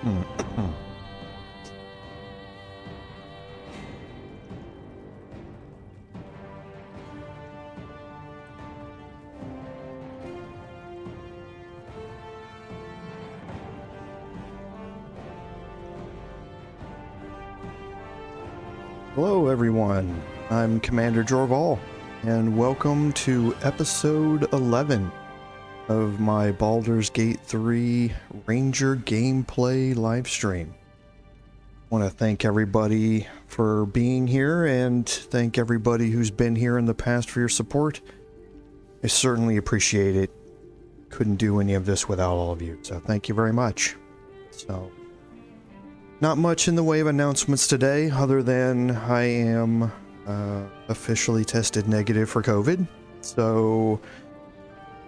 Hello everyone, I'm Commander Jorval, and welcome to episode 11 of my Baldur's Gate 3 Ranger gameplay livestream. I want to thank everybody for being here and thank everybody who's been here in the past for your support. I certainly appreciate it. Couldn't do any of this without all of you, so thank you very much. So, not much in the way of announcements today, other than I am officially tested negative for COVID. So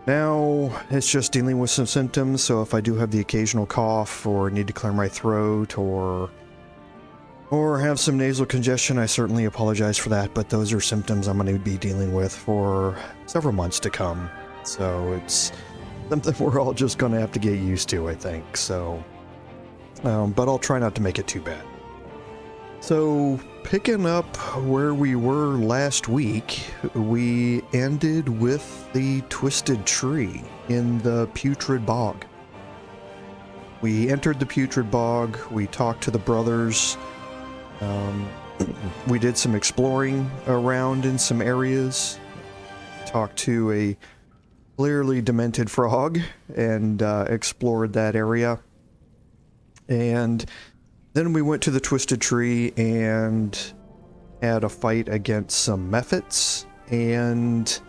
now it's just dealing with some symptoms, so if I do have the occasional cough or need to clear my throat or have some nasal congestion, I certainly apologize for that, but those are symptoms I'm going to be dealing with for several months to come. So it's something we're all just going to have to get used to, I think. So but I'll try not to make it too bad. So, picking up where we were last week, we ended with the Twisted Tree in the Putrid Bog. We entered the Putrid Bog, we talked to the brothers, we did some exploring around in some areas, talked to a clearly demented frog, and explored that area. And then we went to the Twisted Tree and had a fight against some mephits and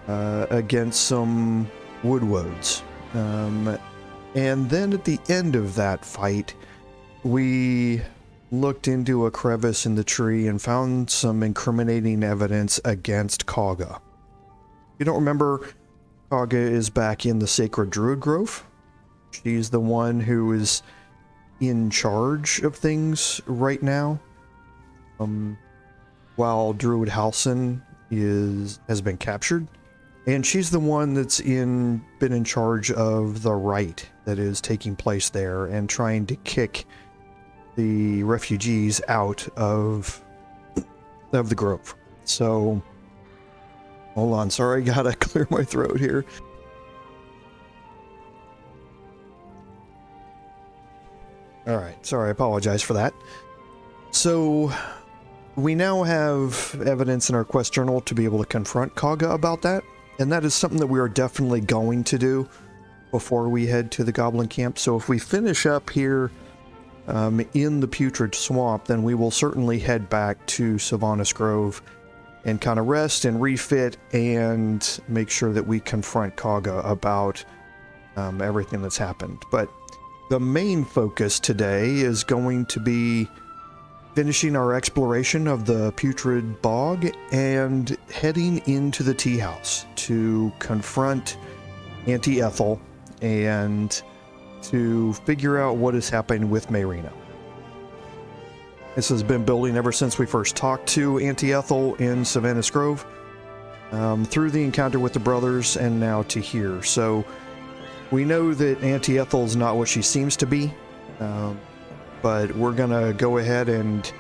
against some woodwoads. And then at the end of that fight, we looked into a crevice in the tree and found some incriminating evidence against Kaga. If you don't remember, Kaga is back in the Sacred Druid Grove. She's the one who is in charge of things right now, while Druid Halson has been captured, and she's the one that's been in charge of the rite that is taking place there and trying to kick the refugees out of the grove. So, hold on, sorry, I gotta clear my throat here. Alright, sorry, I apologize for that. So, we now have evidence in our quest journal to be able to confront Kaga about that, and that is something that we are definitely going to do before we head to the Goblin Camp. So if we finish up here in the Putrid Swamp, then we will certainly head back to Sylvanas Grove and kind of rest and refit and make sure that we confront Kaga about everything that's happened. But the main focus today is going to be finishing our exploration of the Putrid Bog and heading into the Teahouse to confront Auntie Ethel and to figure out what is happening with Mayrina. This has been building ever since we first talked to Auntie Ethel in Sylvanas Grove, through the encounter with the brothers, and now to here. So we know that Auntie Ethel is not what she seems to be, but we're going to go ahead and,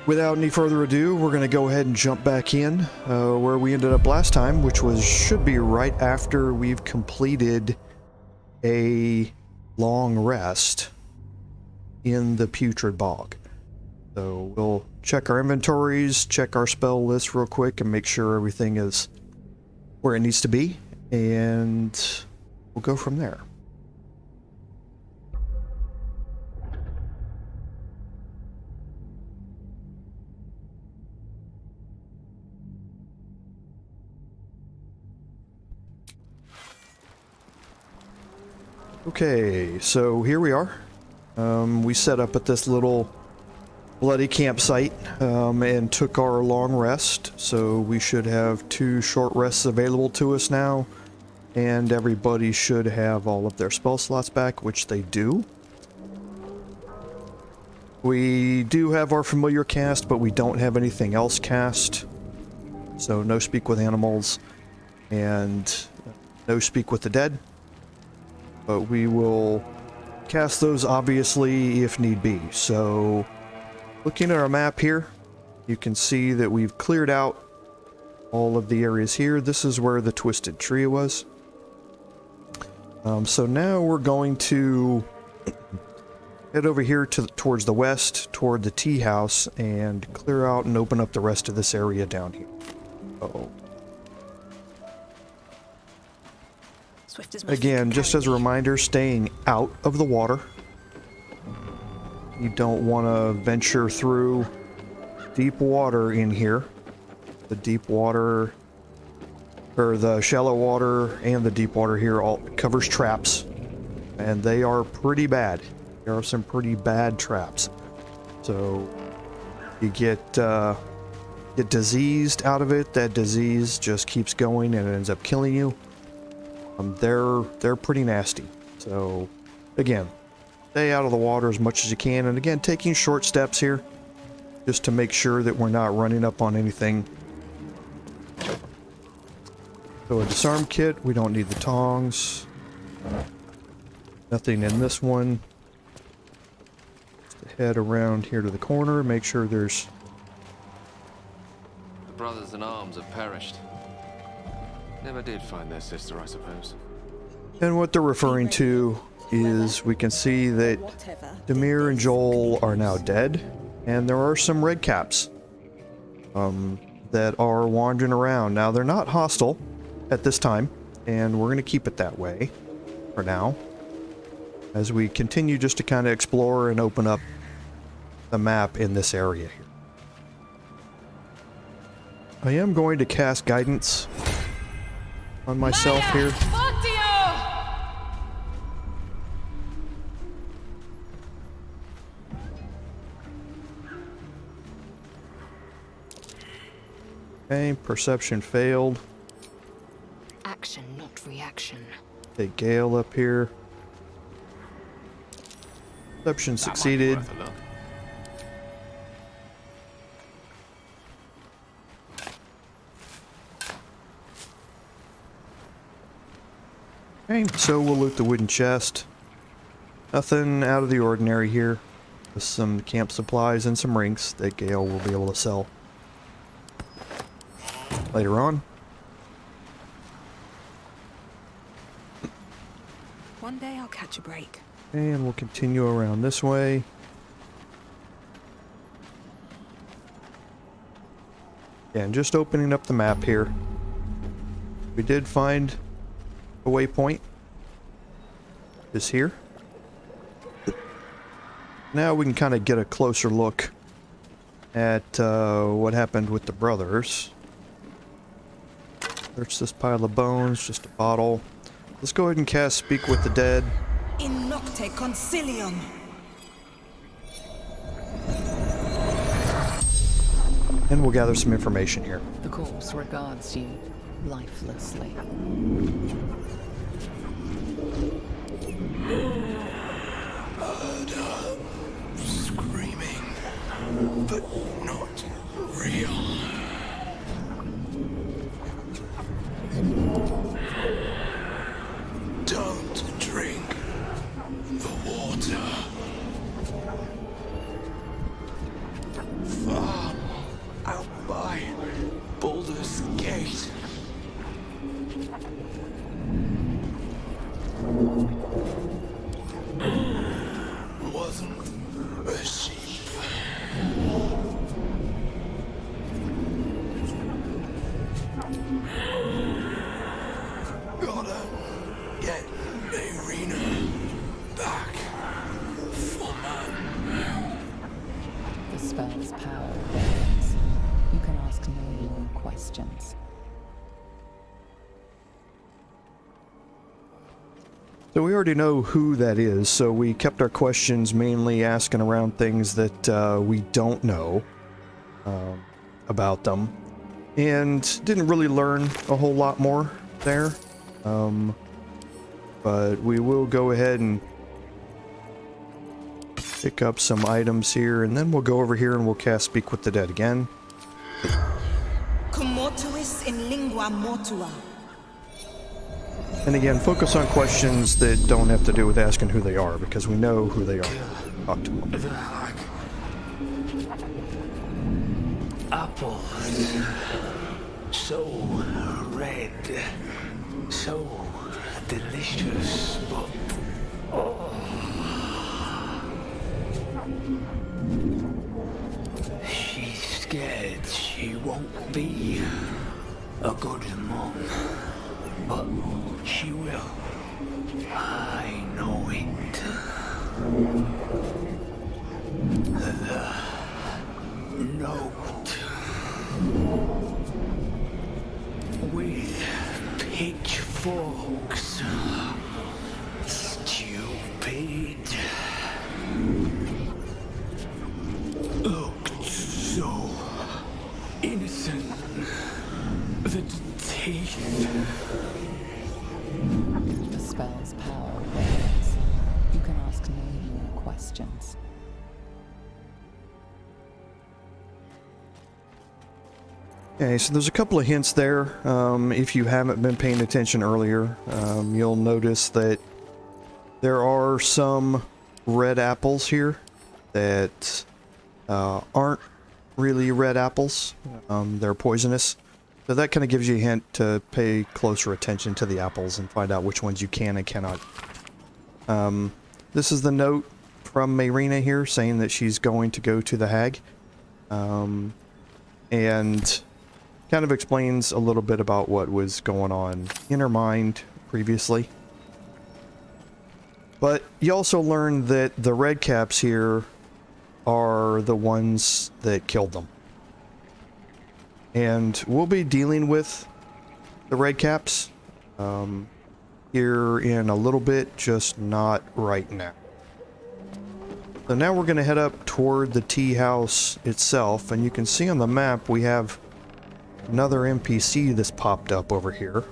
without any further ado, we're going to go ahead and jump back in where we ended up last time, which should be right after we've completed a long rest in the Putrid Bog. So we'll check our inventories, check our spell list real quick, and make sure everything is where it needs to be, and we'll go from there. Okay, so here we are. We set up at this little bloody campsite and took our long rest, so we should have 2 short rests available to us now, and everybody should have all of their spell slots back, which they do. We do have our familiar cast, but we don't have anything else cast, so no speak with animals and no speak with the dead, but we will cast those obviously if need be. So looking at our map here, you can see that we've cleared out all of the areas here. This is where the twisted tree was. So now we're going to head over here towards the west, toward the Teahouse, and clear out and open up the rest of this area down here. Uh-oh. Again, just as a reminder, staying out of the water. You don't want to venture through deep water in here. The deep water, or the shallow water and the deep water here all covers traps, and they are pretty bad. There are some pretty bad traps. So you get diseased out of it. That disease just keeps going and it ends up killing you. They're pretty nasty. So again, stay out of the water as much as you can, and again, taking short steps here just to make sure that we're not running up on anything. So a disarm kit, we don't need the tongs. Nothing in this one. Just head around here to the corner, make sure there's... The brothers in arms have perished. Never did find their sister, I suppose. And what they're referring to is we can see that Demir and Joel are now dead, and there are some red caps that are wandering around. Now, they're not hostile at this time, and we're going to keep it that way for now, as we continue just to kind of explore and open up the map in this area here. I am going to cast guidance on myself here. Okay, perception failed. Action, not reaction. Take Gale up here. Perception succeeded. Okay, so we'll loot the wooden chest. Nothing out of the ordinary here. Just some camp supplies and some rings that Gale will be able to sell later on. One day I'll catch a break. And we'll continue around this way. And just opening up the map here. We did find a waypoint. Is here. Now we can kind of get a closer look at what happened with the brothers. There's this pile of bones, just a bottle. Let's go ahead and cast Speak with the Dead. In nocte concilium. And we'll gather some information here. The corpse regards you lifelessly. Heard her screaming, but not real. Don't drink the water. Far out by Baldur's Gate. Wasn't a sheep. Gotta get Marina back for man. The spell's power varies. You can ask no more questions. So we already know who that is, so we kept our questions mainly asking around things that we don't know about them, and didn't really learn a whole lot more there. But we will go ahead and pick up some items here, and then we'll go over here and we'll cast Speak with the Dead again. Cum mortuis in lingua mortua. And again, focus on questions that don't have to do with asking who they are, because we know who they are. Talk to them. The hag. Apples. So red. So delicious, but... She's scared she won't be a good mom. But she will. I know it. The note. With pitchforks. Stupid. Looked so innocent. The teeth. The spell's power wanes. You can ask no more questions. Okay, so there's a couple of hints there. If you haven't been paying attention earlier, you'll notice that there are some red apples here that aren't really red apples. They're poisonous. So that kind of gives you a hint to pay closer attention to the apples and find out which ones you can and cannot. This is the note from Mayrina here saying that she's going to go to the hag. And kind of explains a little bit about what was going on in her mind previously. But you also learn that the red caps here are the ones that killed them. And we'll be dealing with the red caps here in a little bit, just not right now. So now we're going to head up toward the Teahouse itself, and you can see on the map we have another NPC that's popped up over here.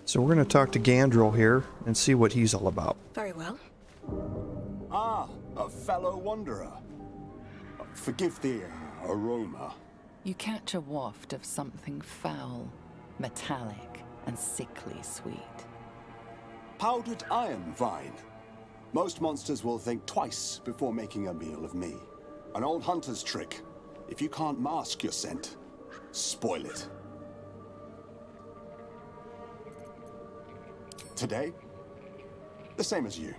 So we're going to talk to Gandrel here and see what he's all about. Very well. Ah, a fellow wanderer. Forgive the aroma. You catch a waft of something foul, metallic, and sickly sweet. Powdered iron vine. Most monsters will think twice before making a meal of me. An old hunter's trick. If you can't mask your scent, spoil it. Today, the same as you.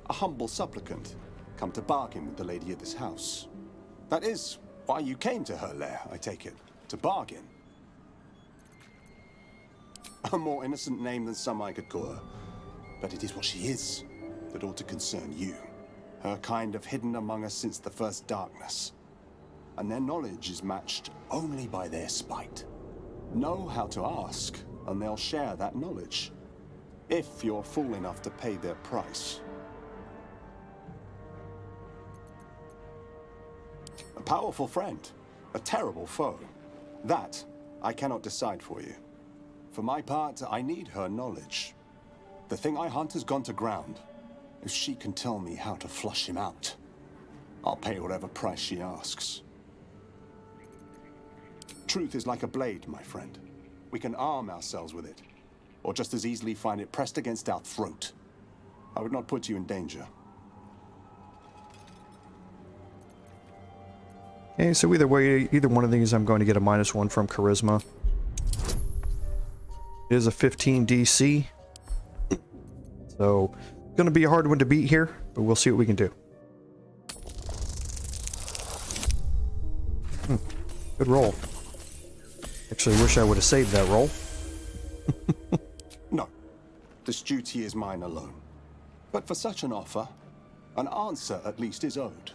A humble supplicant, come to bargain with the lady of this house. That is why you came to her lair, I take it. To bargain. A more innocent name than some I could call her. But it is what she is that ought to concern you. Her kind have hidden among us since the first darkness. And their knowledge is matched only by their spite. Know how to ask, and they'll share that knowledge. If you're fool enough to pay their price. A powerful friend, a terrible foe. That I cannot decide for you. For my part, I need her knowledge. The thing I hunt has gone to ground. If she can tell me how to flush him out, I'll pay whatever price she asks. Truth is like a blade, my friend. We can arm ourselves with it, or just as easily find it pressed against our throat. I would not put you in danger. Okay, so either way, either one of these I'm going to get a -1 from Charisma. It is a 15 DC. So, it's going to be a hard one to beat here, but we'll see what we can do. Good roll. Actually, wish I would have saved that roll. No, this duty is mine alone. But for such an offer, an answer at least is owed.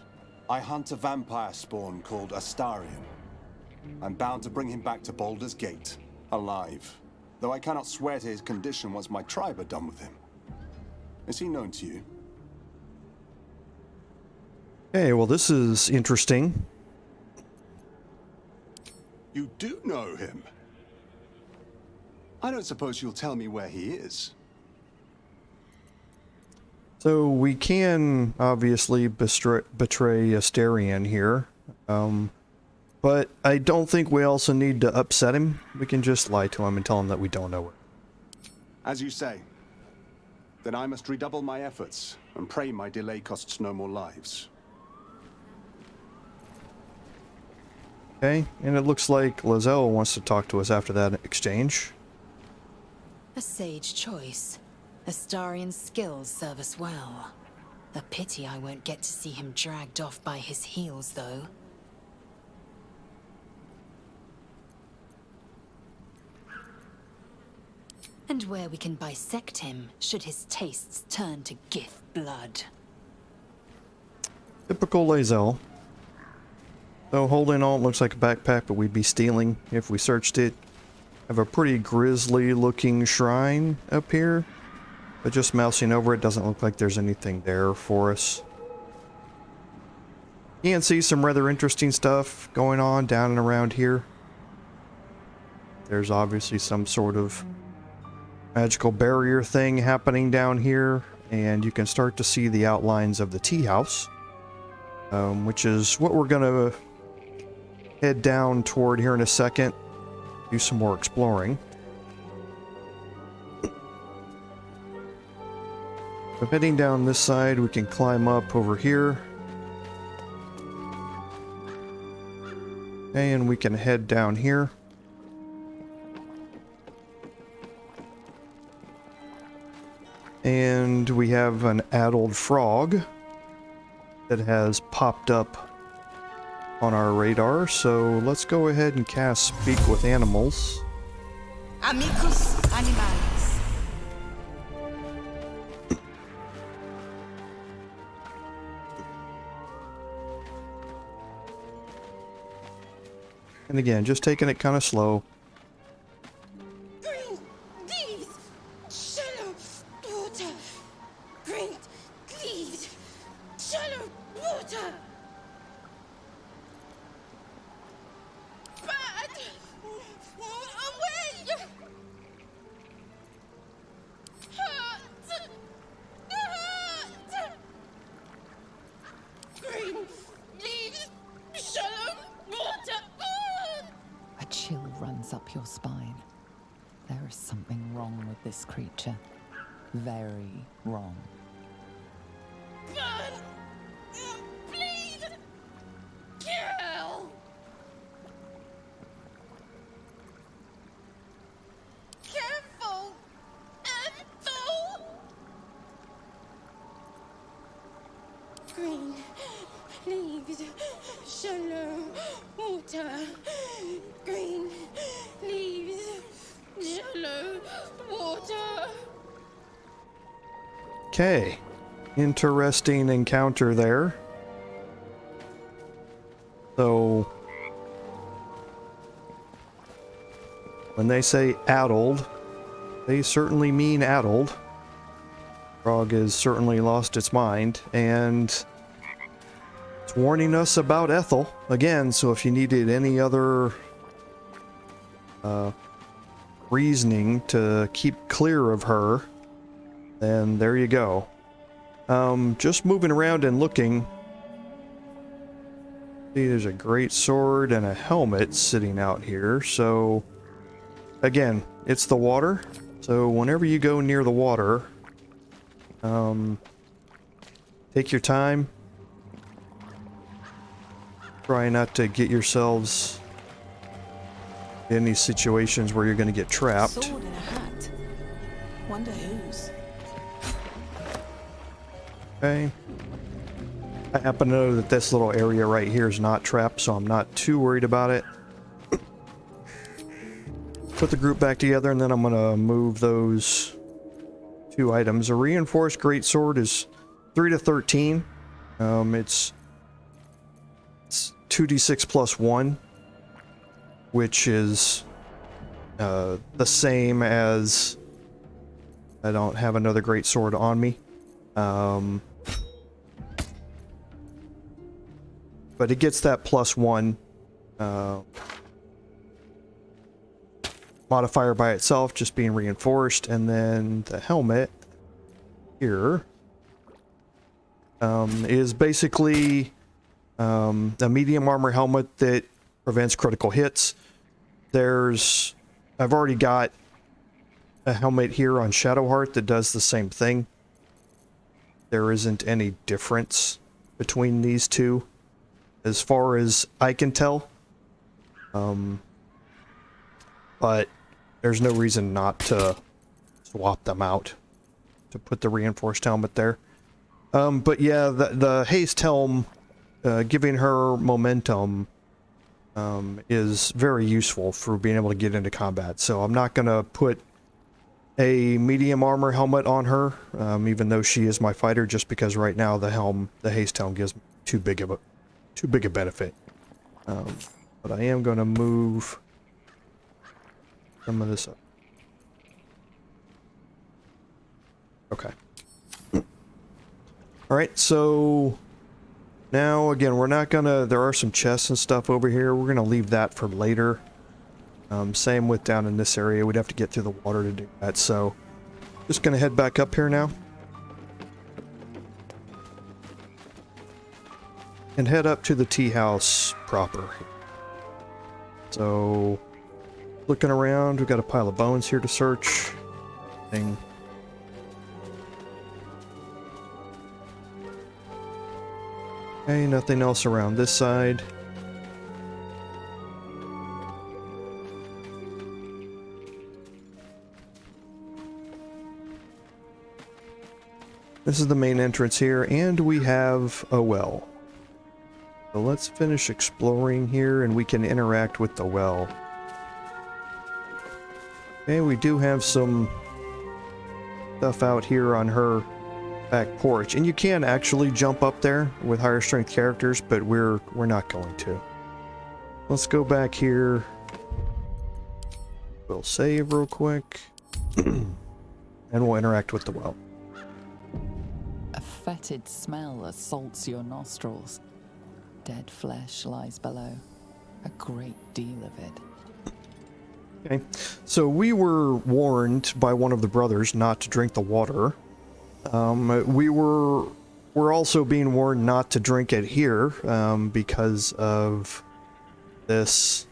I hunt a vampire spawn called Astarion. I'm bound to bring him back to Baldur's Gate, alive. Though I cannot swear to his condition once my tribe are done with him. Is he known to you? Okay, well this is interesting. You do know him? I don't suppose you'll tell me where he is. So we can obviously betray Astarion here. But I don't think we also need to upset him. We can just lie to him and tell him that we don't know it. As you say. Then I must redouble my efforts and pray my delay costs no more lives. Okay, and it looks like Lizelle wants to talk to us after that exchange. A sage choice. Astarian's skills serve us well. A pity I won't get to see him dragged off by his heels, though. And where we can bisect him, should his tastes turn to Gith blood. Typical Lizelle. So holding on looks like a backpack, but we'd be stealing if we searched it. Have a pretty grisly looking shrine up here, but just mousing over it doesn't look like there's anything there for us. You can see some rather interesting stuff going on down and around here. There's obviously some sort of magical barrier thing happening down here, and you can start to see the outlines of the Teahouse, which is what we're gonna head down toward here in a second. Do some more exploring. So heading down this side, we can climb up over here. Okay, and we can head down here. And we have an addled frog that has popped up on our radar, so let's go ahead and cast Speak with Animals. Amicus animalis. And again, just taking it kind of slow. Green leaves, shallow water. Green leaves, shallow water. Bad, away. Hurt, hurt. Green leaves, shallow water. A chill runs up your spine. There is something wrong with this creature. Very wrong. Burn! Bleed! Kill! Careful! Ethel! Green leaves, shallow water. Green leaves, shallow water. Okay. Interesting encounter there. So, when they say addled, they certainly mean addled. Frog has certainly lost its mind, and it's warning us about Ethel again, so if you needed any other reasoning to keep clear of her, then there you go. Just moving around and looking. See, there's a great sword and a helmet sitting out here. So, again, it's the water. So whenever you go near the water, take your time. Try not to get yourselves in these situations where you're going to get trapped. Sword and a hat. Wonder whose. Okay. I happen to know that this little area right here is not trapped, so I'm not too worried about it. Put the group back together, and then I'm gonna move those two items. A reinforced greatsword is 3 to 13. It's 2d6 plus 1, which is the same as... I don't have another greatsword on me. But it gets that plus 1 modifier by itself, just being reinforced, and then the helmet here is basically A medium armor helmet that prevents critical hits. I've already got a helmet here on Shadowheart that does the same thing. There isn't any difference between these two, as far as I can tell. But there's no reason not to swap them out to put the reinforced helmet there. But yeah, the haste helm, giving her momentum, is very useful for being able to get into combat. So I'm not gonna put a medium armor helmet on her, even though she is my fighter, just because right now the haste helm gives me too big a benefit. But I am gonna move some of this up. Okay. Alright, so now again, we're not gonna, there are some chests and stuff over here. We're gonna leave that for later. Same with down in this area. We'd have to get through the water to do that, so just gonna head back up here now. And head up to the Teahouse proper. So, looking around, we've got a pile of bones here to search. Okay, nothing else around this side. This is the main entrance here, and we have a well. So let's finish exploring here, and we can interact with the well. Okay, we do have some stuff out here on her back porch, and you can actually jump up there with higher strength characters, but we're not going to. Let's go back here. We'll save real quick, and we'll interact with the well. A fetid smell assaults your nostrils. Dead flesh lies below. A great deal of it. Okay, so we were warned by one of the brothers not to drink the water. We're also being warned not to drink it here, because of this,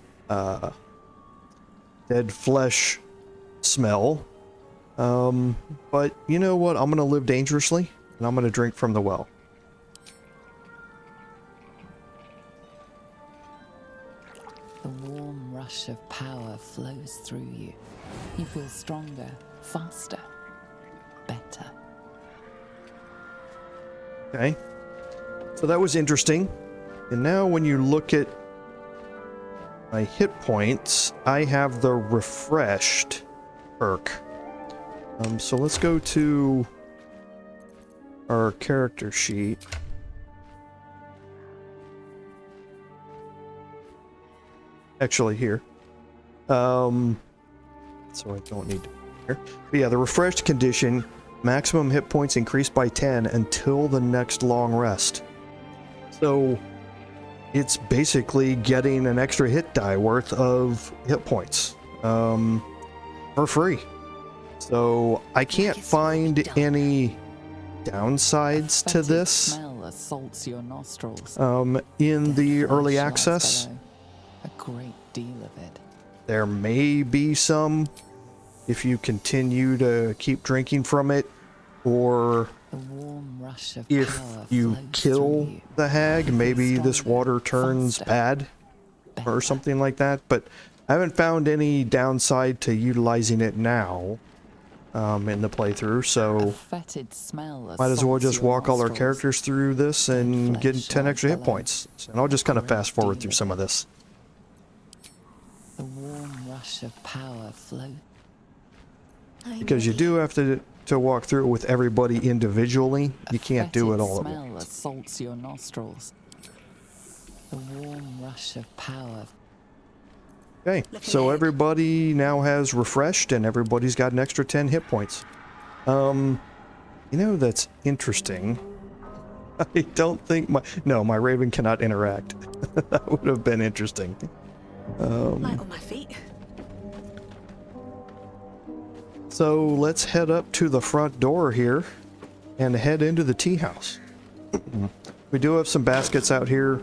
dead flesh smell. But you know what? I'm gonna live dangerously, and I'm gonna drink from the well. The warm rush of power flows through you. You feel stronger, faster, better. Okay, so that was interesting. And now when you look at my hit points, I have the refreshed perk. So let's go to our character sheet. Actually here. So I don't need to here. But yeah, the refreshed condition, maximum hit points increased by 10 until the next long rest. So it's basically getting an extra hit die worth of hit points for free. So I can't find any downsides to this Smell assaults your nostrils. in the Dead early flesh lies access. below. A great deal of it. There may be some if you continue to keep drinking from it, or The warm rush of if power you flows kill through you. the hag, You feel maybe this stronger, water turns faster, bad or better. something like that. But I haven't found any downside to utilizing it now in the playthrough, A so fetid smell might as well assaults just your walk all our nostrils. characters through this and Dead get flesh 10 extra hit lies below. points. And I'll just kind of Great fast forward deal through of some it. of this. The warm rush of power flows. Because you do have to walk through it with everybody individually. You can't do it all at smell once. assaults your nostrils. The warm rush of power. Okay, so everybody now has refreshed, and everybody's got an extra 10 hit points. You know, that's interesting. I don't think my Raven cannot interact. That would have been interesting. Light on my feet. So let's head up to the front door here and head into the tea house. We do have some baskets out here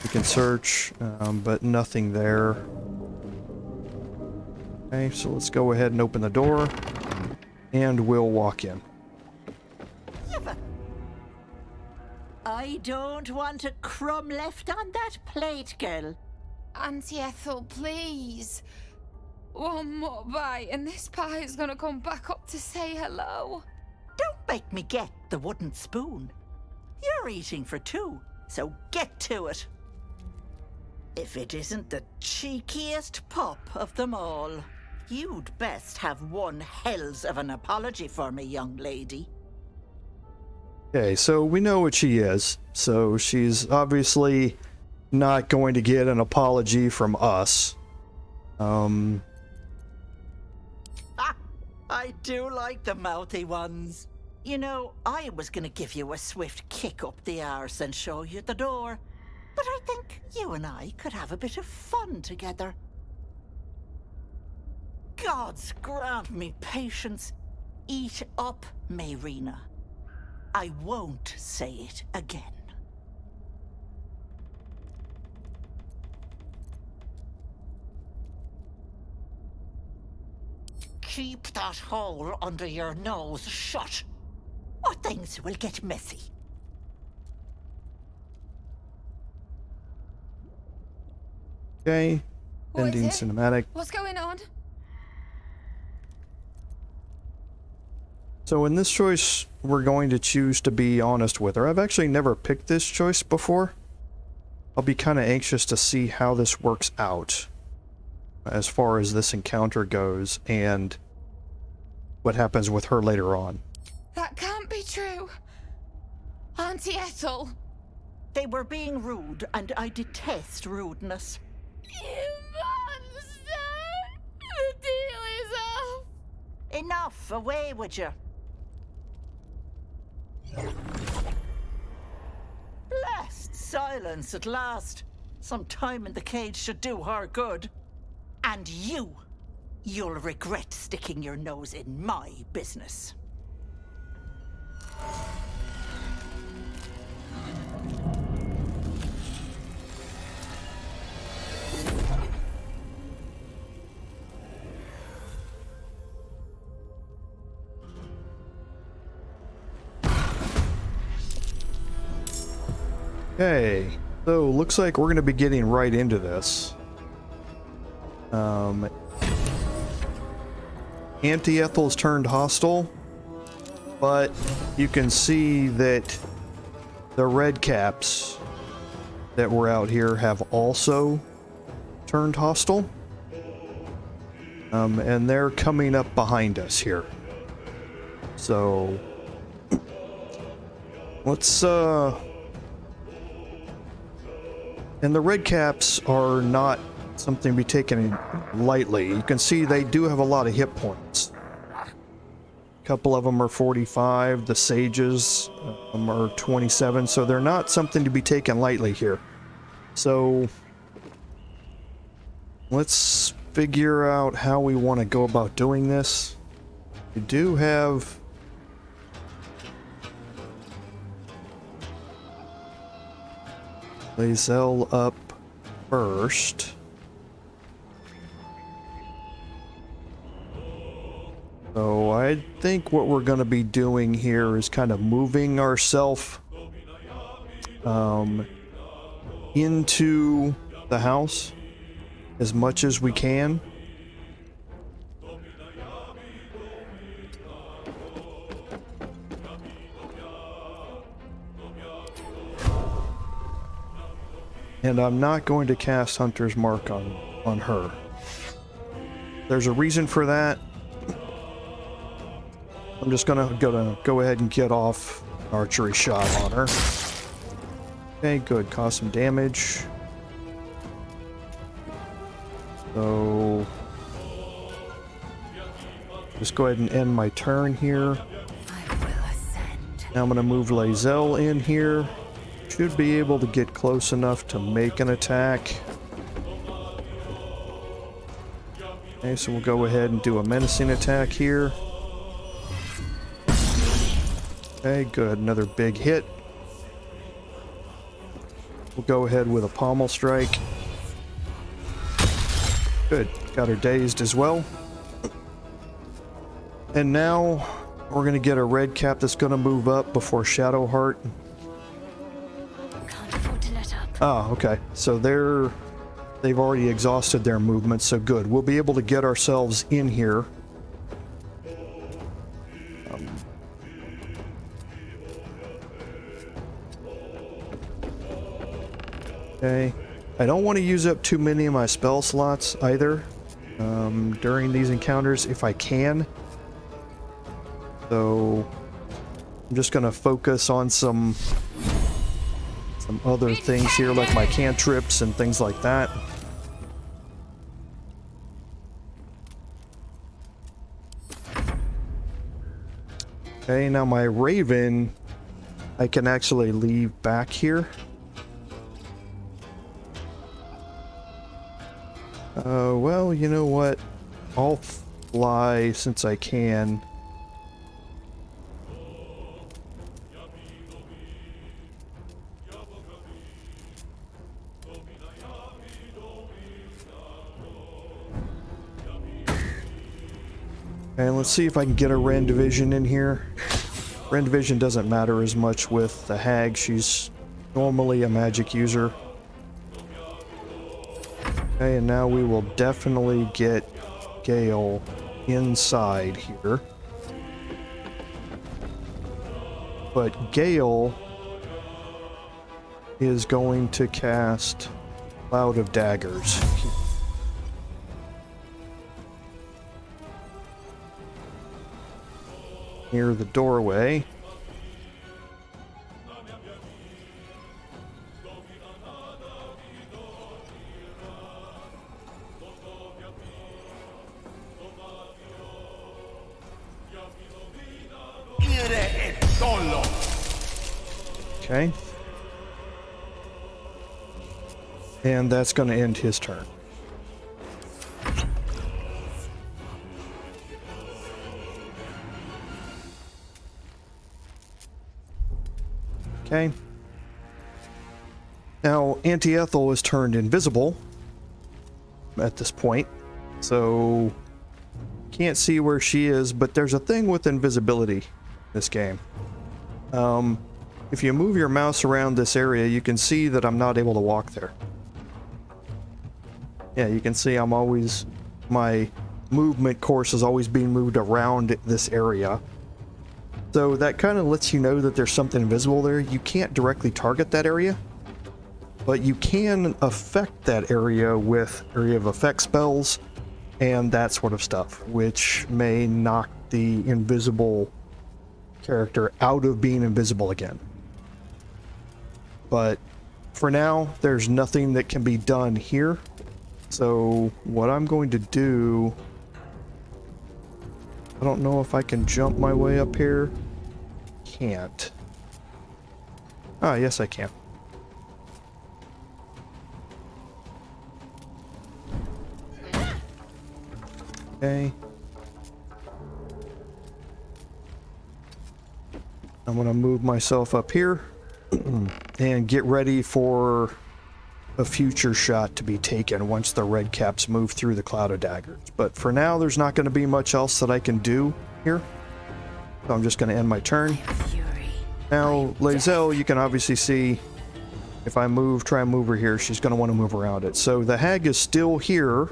We can search, but nothing there. Okay, so let's go ahead and open the door, and we'll walk in. I don't want a crumb left on that plate, girl. Auntie Ethel, please. One more bite and this pie is gonna come back up to say hello. Don't make me get the wooden spoon. You're eating for two, so get to it. If it isn't the cheekiest pup of them all, you'd best have one hells of an apology for me, young lady. Okay, so we know what she is. So she's obviously not going to get an apology from us. I do like the mouthy ones. You know, I was gonna give you a swift kick up the arse and show you the door. But I think you and I could have a bit of fun together. Gods grant me patience. Eat up, Mayrina. I won't say it again. Keep that hole under your nose shut, or things will get messy. Okay, What ending is it? cinematic. What's going on? So in this choice, we're going to choose to be honest with her. I've actually never picked this choice before. I'll be kind of anxious to see how this works out as far as this encounter goes and what happens with her later on. That can't be true. Auntie Ethel. They were being rude, and I detest rudeness. You monster! The deal is off. Enough, away with you. Blessed silence at last. Some time in the cage should do her good. And you'll regret sticking your nose in my business. Okay, so looks like we're going to be getting right into this. Auntie Ethel's turned hostile, but you can see that the red caps that were out here have also turned hostile. And they're coming up behind us here. So let's and the red caps are not something to be taken lightly. You can see they do have a lot of hit points. A couple of them are 45, the sages are 27, so they're not something to be taken lightly here. So let's figure out how we want to go about doing this. We do have Lae'zel up first. So I think what we're going to be doing here is kind of moving ourselves into the house as much as we can. And I'm not going to cast Hunter's Mark on her. There's a reason for that. I'm just gonna go ahead and get off archery shot on her. Okay, good. Cause some damage. So just go ahead and end my turn here. Now I'm gonna move Lae'zel in here. Should be able to get close enough to make an attack. Okay, so we'll go ahead and do a menacing attack here. Okay, good. Another big hit. We'll go ahead with a pommel strike. Good. Got her dazed as well. And now we're going to get a red cap that's going to move up before Shadowheart. Can't afford to let up. Oh, okay. So they've already exhausted their movement, so good. We'll be able to get ourselves in here. Okay. I don't want to use up too many of my spell slots either during these encounters if I can. So I'm just going to focus on some other things here, like my cantrips and things like that. Okay, now my Raven, I can actually leave back here. Well, you know what? I'll fly since I can. And let's see if I can get a Ren Division in here. Ren Division doesn't matter as much with the Hag. She's normally a magic user. Okay, and now we will definitely get Gale inside here. But Gale is going to cast Cloud of Daggers. Near the doorway. Okay. And that's going to end his turn. Okay. Now, Auntie Ethel is turned invisible at this point, so can't see where she is, but there's a thing with invisibility in this game. If you move your mouse around this area, you can see that I'm not able to walk there. Yeah, you can see my movement course is always being moved around this area. So that kind of lets you know that there's something invisible there. You can't directly target that area, but you can affect that area with area of effect spells and that sort of stuff, which may knock the invisible character out of being invisible again. But for now, there's nothing that can be done here. So what I'm going to do, I don't know if I can jump my way up here. Can't. Ah, yes I can. Okay. I'm going to move myself up here and get ready for a future shot to be taken once the red caps move through the cloud of daggers. But for now, there's not going to be much else that I can do here. So I'm just going to end my turn. Now, Lae'zel, you can obviously see if I try and move her here, she's going to want to move around it. So the hag is still here,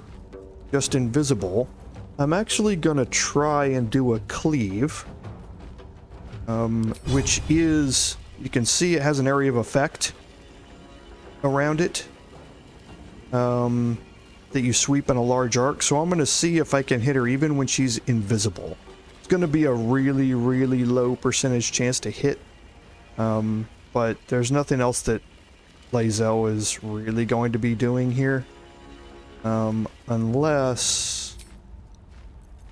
just invisible. I'm actually going to try and do a cleave, which is, you can see it has an area of effect around it that you sweep in a large arc. So I'm going to see if I can hit her even when she's invisible. It's going to be a really, really low percentage chance to hit, but there's nothing else that Lae'zel is really going to be doing here, unless...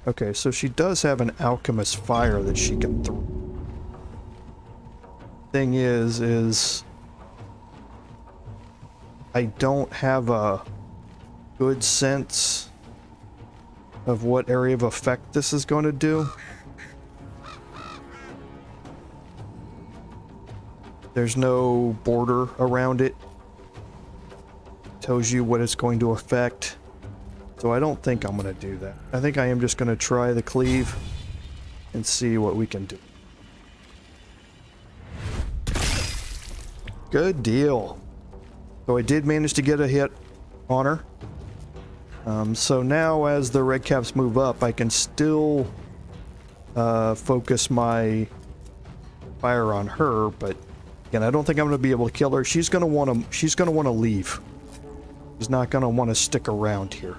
Okay, so she does have an alchemist fire that she can throw. Thing is I don't have a good sense of what area of effect this is going to do. There's no border around it, tells you what it's going to affect. So I don't think I'm going to do that. I think I am just going to try the cleave and see what we can do. Good deal. So I did manage to get a hit on her. So now as the red caps move up, I can still focus my fire on her, but again, I don't think I'm going to be able to kill her. She's going to want to leave. She's not going to want to stick around here.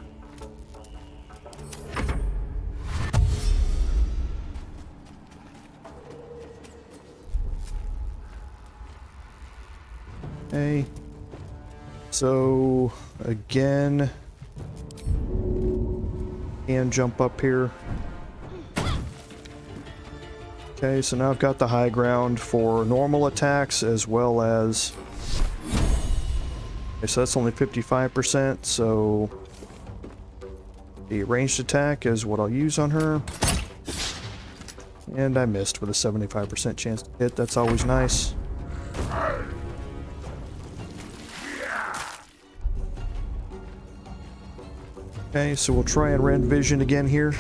Okay. So again, and jump up here. Okay, so now I've got the high ground for normal attacks as well as... Okay, so that's only 55%, so... The ranged attack is what I'll use on her. And I missed with a 75% chance to hit, that's always nice. Okay, so we'll try and rend vision again here.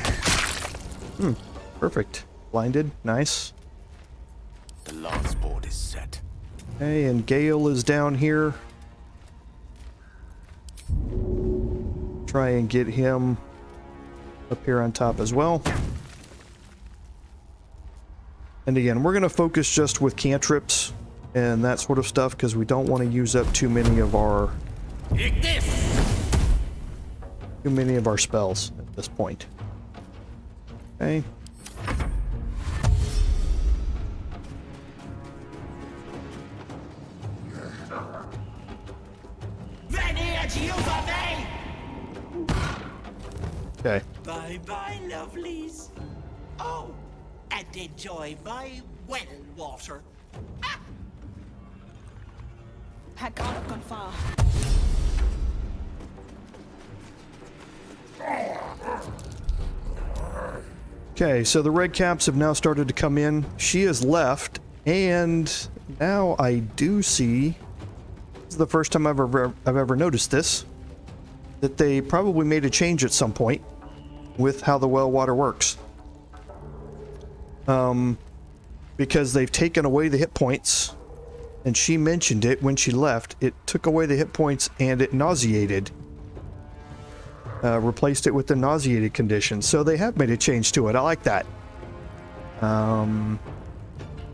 Perfect. Blinded. Nice. The last board is set. Okay, and Gale is down here. Try and get him up here on top as well. And again, we're going to focus just with cantrips and that sort of stuff because we don't want to use up too many of our... Too many of our spells at this point. Okay. Okay. Bye-bye, lovelies. Oh, and enjoy my well water. Ah! That can't have gone far. Okay, so the red caps have now started to come in. She has left, and now I do see, this is the first time I've ever noticed this, that they probably made a change at some point with how the well water works. Because they've taken away the hit points, and she mentioned it when she left. It took away the hit points and it nauseated. Replaced it with the nauseated condition. So they have made a change to it. I like that.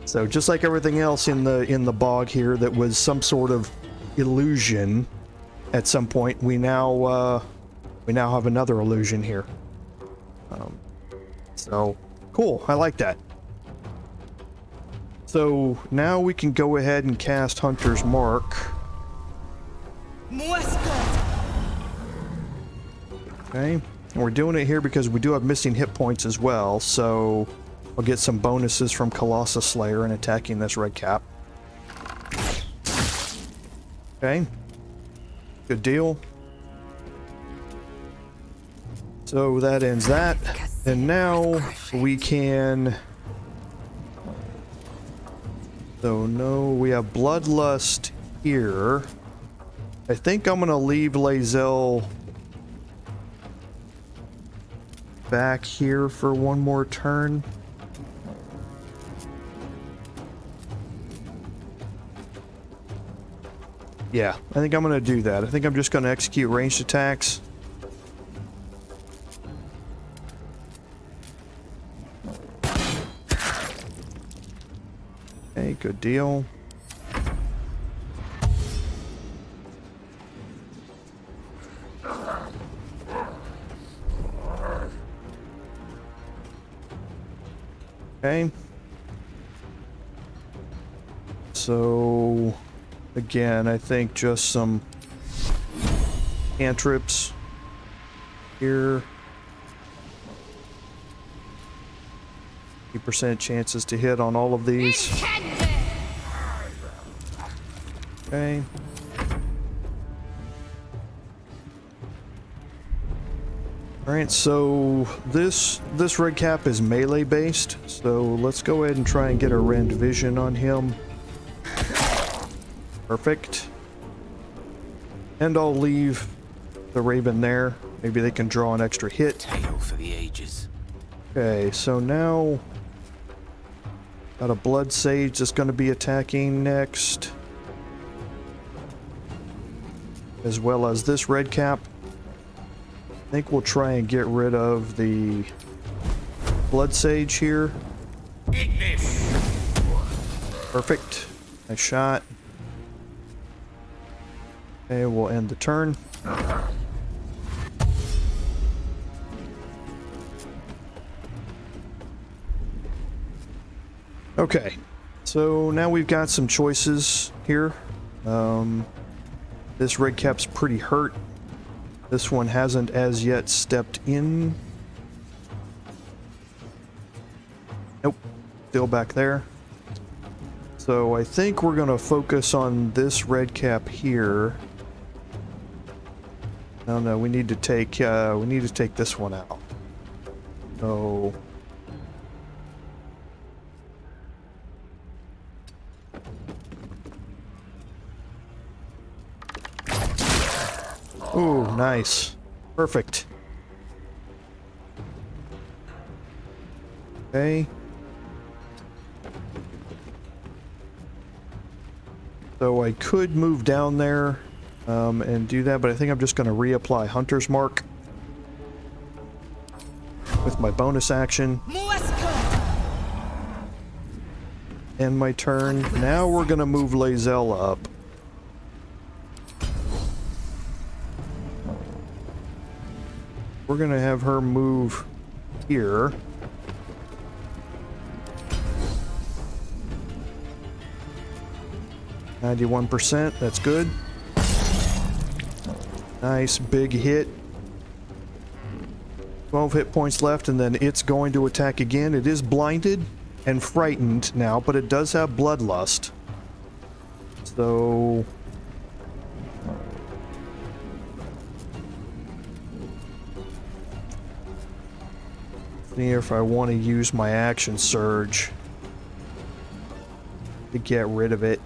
So just like everything else in the bog here that was some sort of illusion at some point, we now have another illusion here. So cool. I like that. So now we can go ahead and cast Hunter's Mark. Okay, and we're doing it here because we do have missing hit points as well, so we'll get some bonuses from Colossus Slayer and attacking this red cap. Okay, good deal. So that ends that, and now we can... So no, we have Bloodlust here. I think I'm gonna leave Lae'zel back here for one more turn. Yeah, I think I'm gonna do that. I think I'm just gonna execute ranged attacks. Okay, good deal. Okay. So, again, I think just some cantrips here. 50% chances to hit on all of these. Okay. Alright, so this red cap is melee based, so let's go ahead and try and get a rend vision on him. Perfect. And I'll leave the Raven there. Maybe they can draw an extra hit. Tale for the ages. Okay, so now got a Blood Sage that's going to be attacking next, as well as this red cap. I think we'll try and get rid of the Blood Sage here. Perfect. Nice shot. Okay, we'll end the turn. Okay, so now we've got some choices here. This red cap's pretty hurt. This one hasn't as yet stepped in. Nope, still back there. So I think we're gonna focus on this red cap here. No, we need to take this one out. So ooh, nice. Perfect. Okay. So I could move down there and do that, but I think I'm just going to reapply Hunter's Mark with my bonus action. End my turn. Now we're going to move Lae'zel up. We're going to have her move here. %, that's good. Nice big hit. 12 hit points left, and then it's going to attack again. It is blinded and frightened now, but it does have bloodlust. So see if I want to use my action surge to get rid of it.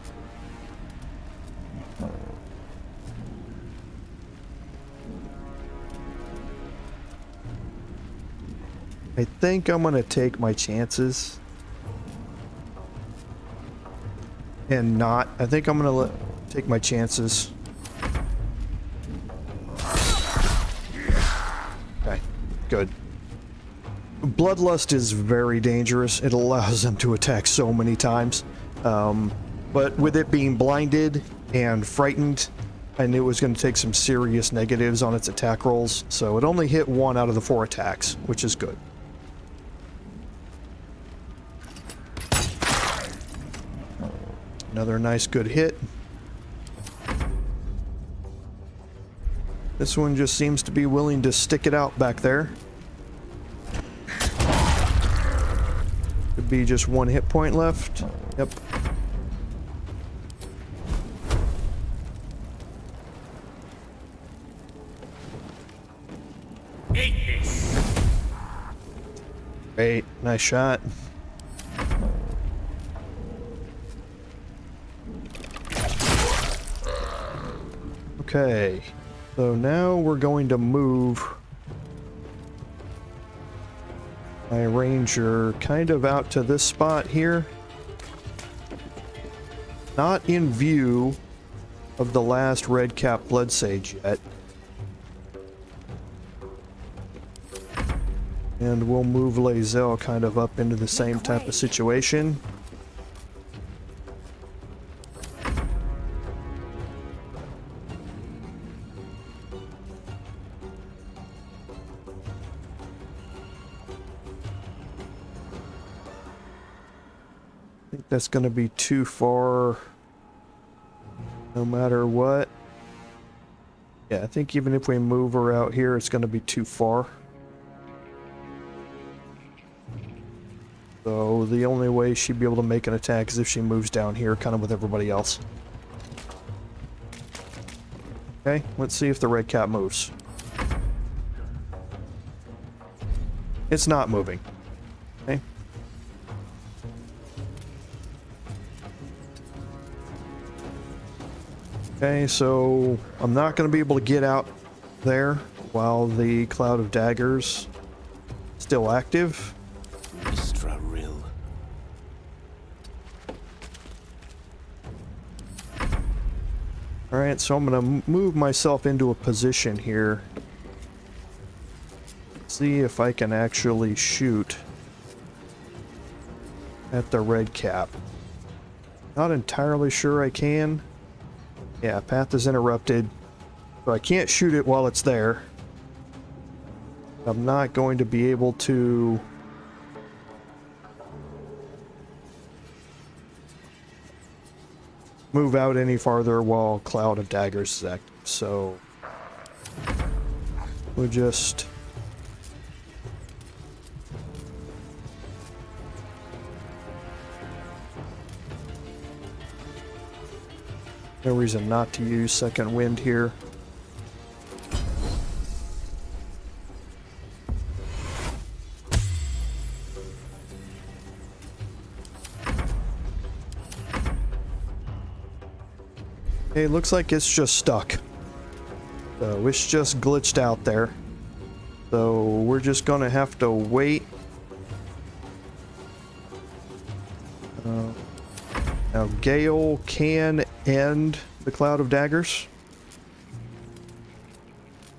I think I'm gonna take my chances and not. I think I'm gonna take my chances. Okay, good. Bloodlust is very dangerous. It allows them to attack so many times. But with it being blinded and frightened, I knew it was going to take some serious negatives on its attack rolls. So it only hit 1 out of the 4 attacks, which is good. Another nice good hit. This one just seems to be willing to stick it out back there. Could be just 1 hit point left. Yep. Great, nice shot. Okay, so now we're going to move my ranger kind of out to this spot here. Not in view of the last red cap blood sage yet. And we'll move Lae'zel kind of up into the same type of situation. I think that's going to be too far no matter what. Yeah, I think even if we move her out here, it's going to be too far. So the only way she'd be able to make an attack is if she moves down here, kind of with everybody else. Okay, let's see if the red cap moves. It's not moving. Okay. Okay, so I'm not going to be able to get out there while the cloud of daggers still active. Mistra Rill. Alright, so I'm going to move myself into a position here. See if I can actually shoot at the red cap. Not entirely sure I can. Yeah, path is interrupted. So I can't shoot it while it's there. I'm not going to be able to move out any farther while Cloud of Daggers is active. So we'll just no reason not to use second wind here. Okay, looks like it's just stuck. So it's just glitched out there. So we're just gonna have to wait. Now Gale can end the Cloud of Daggers.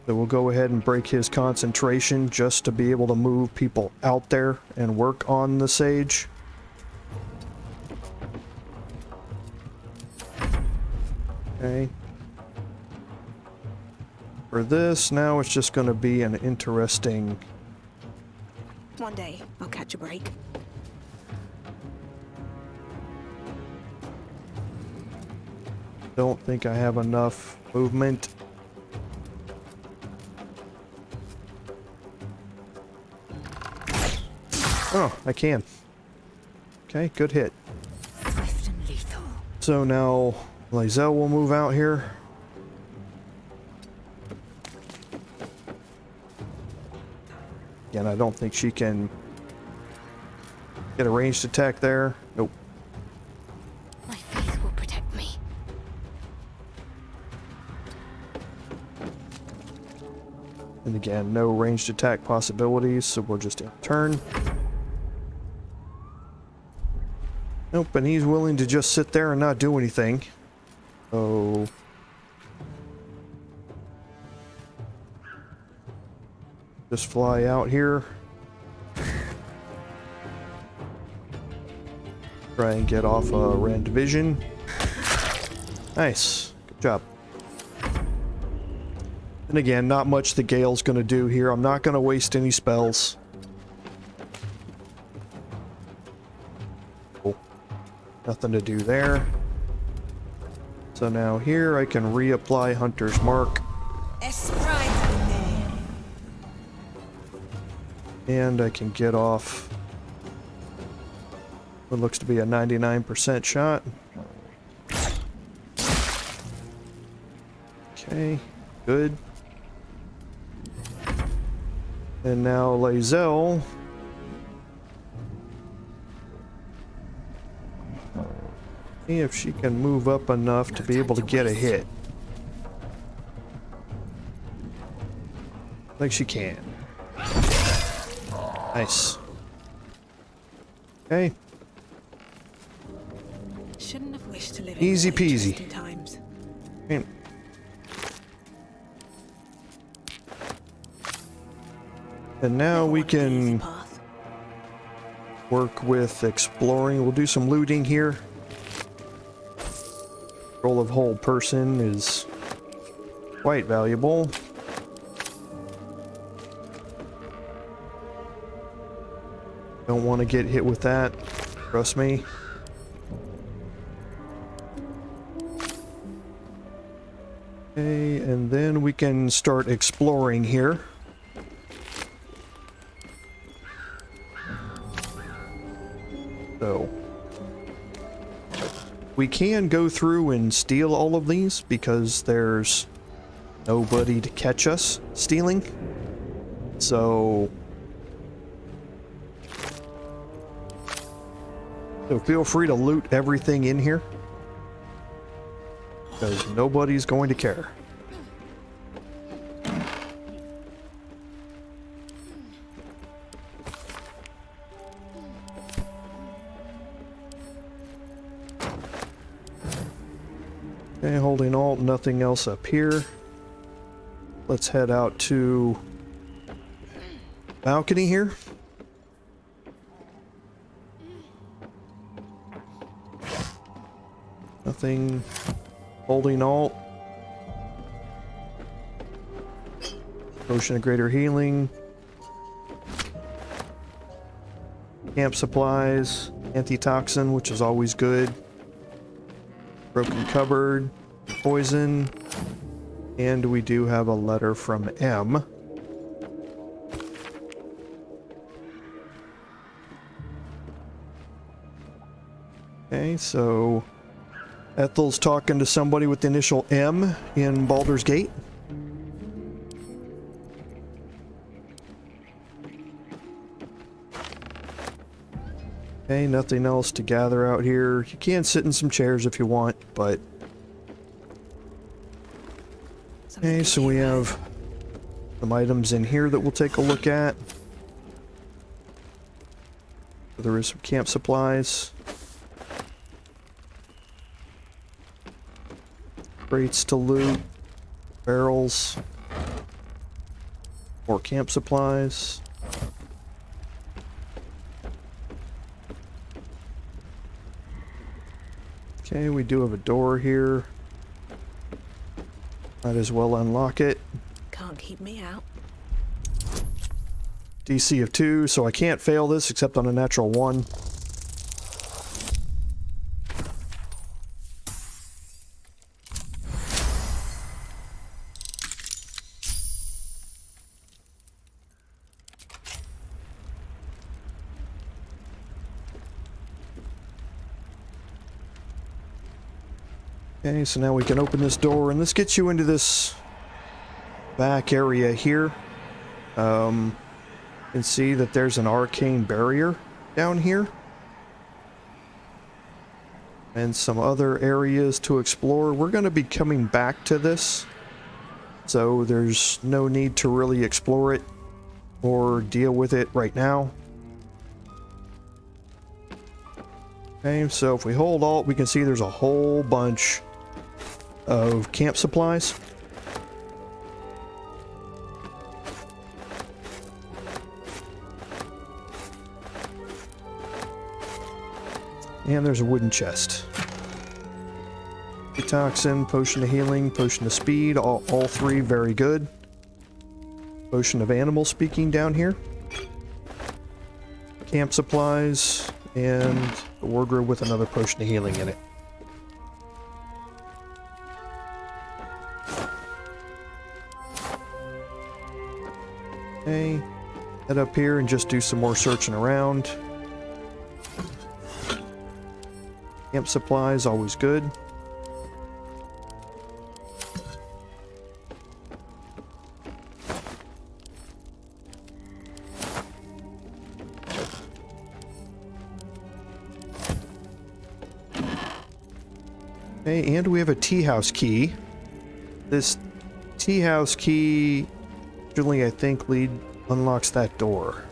So we'll go ahead and break his concentration just to be able to move people out there and work on the Sage. Okay. For this, now it's just going to be an interesting... One day, I'll catch a break. Don't think I have enough movement. Oh, I can. Okay, good hit. Swift and lethal. So now Lae'zel will move out here. Again, I don't think she can get a ranged attack there. Nope. My faith will protect me. And again, no ranged attack possibilities, so we'll just turn. Nope, and he's willing to just sit there and not do anything. So... just fly out here. Try and get off a Rend Division. Nice. Good job. And again, not much the Gale's gonna do here. I'm not gonna waste any spells. Cool. Nothing to do there. So now here I can reapply Hunter's Mark. And I can get off what looks to be a 99% shot. Okay, good. And now Lae'zel. See if she can move up enough to be able to get a hit. I think she can. Nice. Okay. Shouldn't have wished to live Easy in peasy. interesting times. Okay. And now we can work with exploring. We'll do some looting here. Roll of whole person is quite valuable. Don't want to get hit with that. Trust me. Okay, and then we can start exploring here. So we can go through and steal all of these because there's nobody to catch us stealing. So feel free to loot everything in here. Because nobody's going to care. Okay, holding Alt, nothing else up here. Let's head out to balcony here. Nothing. Holding Alt. Potion of Greater Healing. Camp supplies. Antitoxin, which is always good. Broken cupboard. Poison. And we do have a letter from M. Okay, so Ethel's talking to somebody with the initial M in Baldur's Gate. Okay, nothing else to gather out here. You can sit in some chairs if you want, but... Okay, so we have some items in here that we'll take a look at. There is some camp supplies. Crates to loot. Barrels. More camp supplies. Okay, we do have a door here. Might as well unlock it. Can't keep me out. DC of 2, so I can't fail this except on a natural 1. Okay, so now we can open this door, and this gets you into this back area here. You can see that there's an arcane barrier down here. And some other areas to explore. We're going to be coming back to this, so there's no need to really explore it or deal with it right now. Okay, so if we hold Alt, we can see there's a whole bunch of camp supplies. And there's a wooden chest. Toxin, potion of healing, potion of speed, all three very good. Potion of animal speaking down here. Camp supplies, and a wardrobe with another potion of healing in it. Okay, head up here and just do some more searching around. Camp supplies, always good. Okay, and we have a Teahouse key. This Teahouse key, actually, I think, unlocks that door.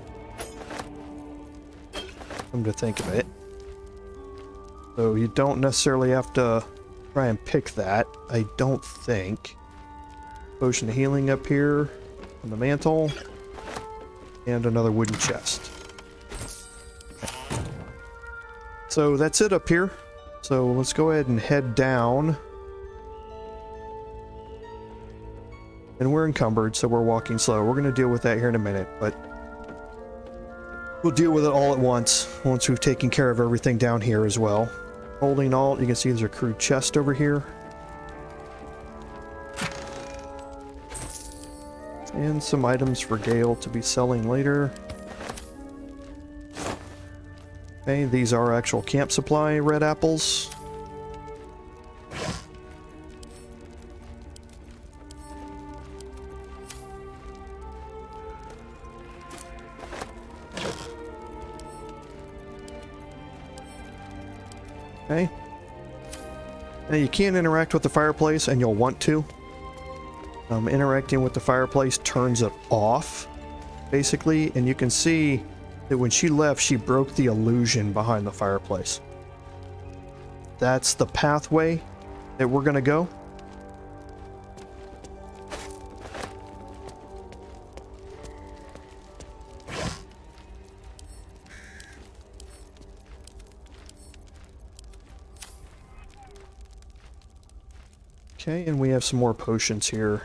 Come to think of it. So you don't necessarily have to try and pick that, I don't think. Potion of healing up here on the mantle. And another wooden chest. So that's it up here. So let's go ahead and head down. And we're encumbered, so we're walking slow. We're going to deal with that here in a minute, but we'll deal with it all at once we've taken care of everything down here as well. Holding Alt, you can see there's a crude chest over here. And some items for Gale to be selling later. Okay, these are actual camp supply red apples. Okay. Now you can't interact with the fireplace, and you'll want to. Interacting with the fireplace turns it off, basically, and you can see that when she left, she broke the illusion behind the fireplace. That's the pathway that we're going to go. Okay, and we have some more potions here.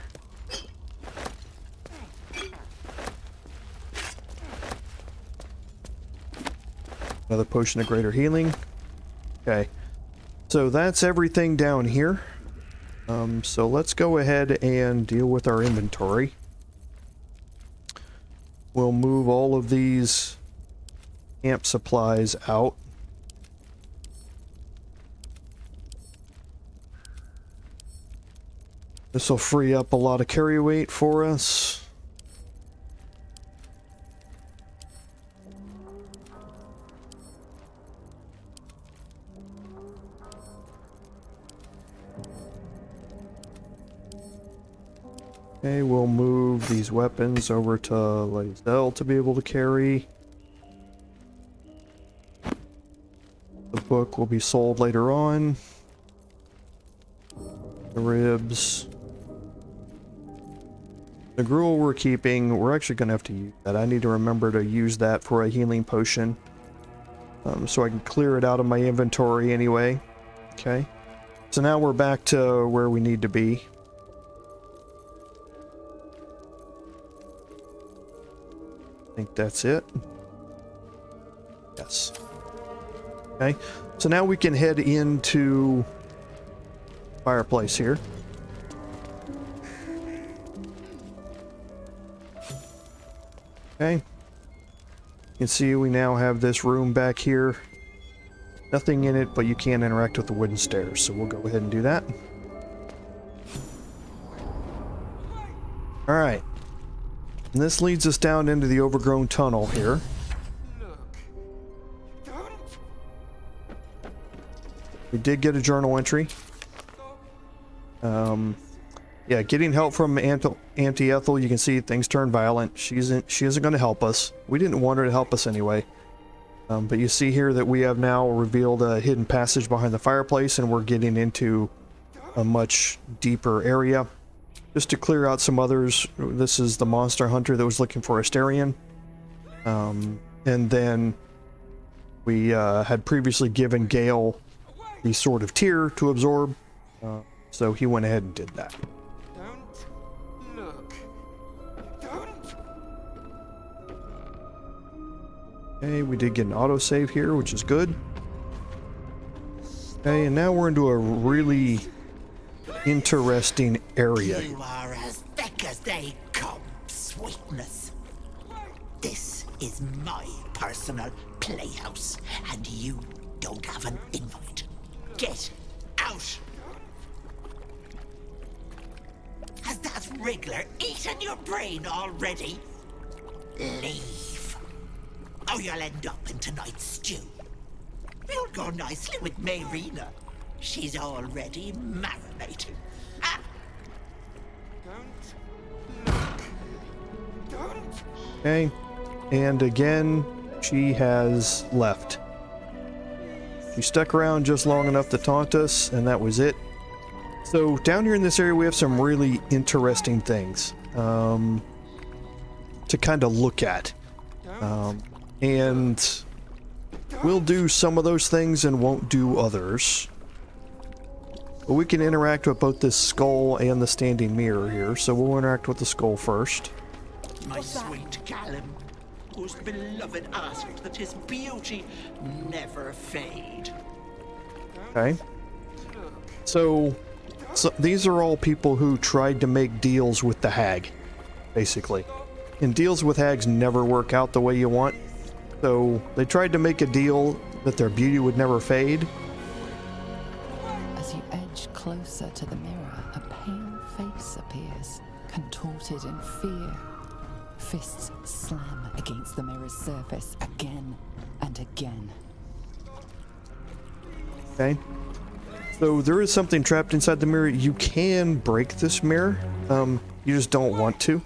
Another potion of greater healing. Okay, so that's everything down here. So let's go ahead and deal with our inventory. We'll move all of these camp supplies out. This will free up a lot of carry weight for us. Okay, we'll move these weapons over to Lazel to be able to carry. The book will be sold later on. The ribs. The gruel we're keeping, we're actually going to have to use that. I need to remember to use that for a healing potion. So I can clear it out of my inventory anyway. Okay. So now we're back to where we need to be. I think that's it. Yes. Okay. So now we can head into fireplace here. Okay. You can see we now have this room back here. Nothing in it, but you can interact with the wooden stairs, so we'll go ahead and do that. Alright. And this leads us down into the overgrown tunnel here. We did get a journal entry. Yeah, getting help from Auntie Ethel, you can see things turn violent. She isn't going to help us. We didn't want her to help us anyway. But you see here that we have now revealed a hidden passage behind the fireplace, and we're getting into a much deeper area. Just to clear out some others, this is the monster hunter that was looking for Astarion. And then we had previously given Gale the Sword of Tyr to absorb, so he went ahead and did that. Okay, we did get an autosave here, which is good. Okay, and now we're into a really interesting area. You are as thick as they come, sweetness. This is my personal playhouse, and you don't have an invite. Get out! Has that wriggler eaten your brain already? Leave. Or you'll end up in tonight's stew. You'll go nicely with Mayrina. She's already marinating. Ah. Okay, and again, she has left. She stuck around just long enough to taunt us, and that was it. So down here in this area, we have some really interesting things to kind of look at. And we'll do some of those things and won't do others. But we can interact with both this skull and the standing mirror here, so we'll interact with the skull first. My sweet Callum, whose beloved asked that his beauty never fade. Okay. So these are all people who tried to make deals with the hag, basically. And deals with hags never work out the way you want. So they tried to make a deal that their beauty would never fade. As you edge closer to the mirror, a pale face appears, contorted in fear. Fists slam against the mirror's surface again and again. Okay. So there is something trapped inside the mirror. You can break this mirror. You just don't want to.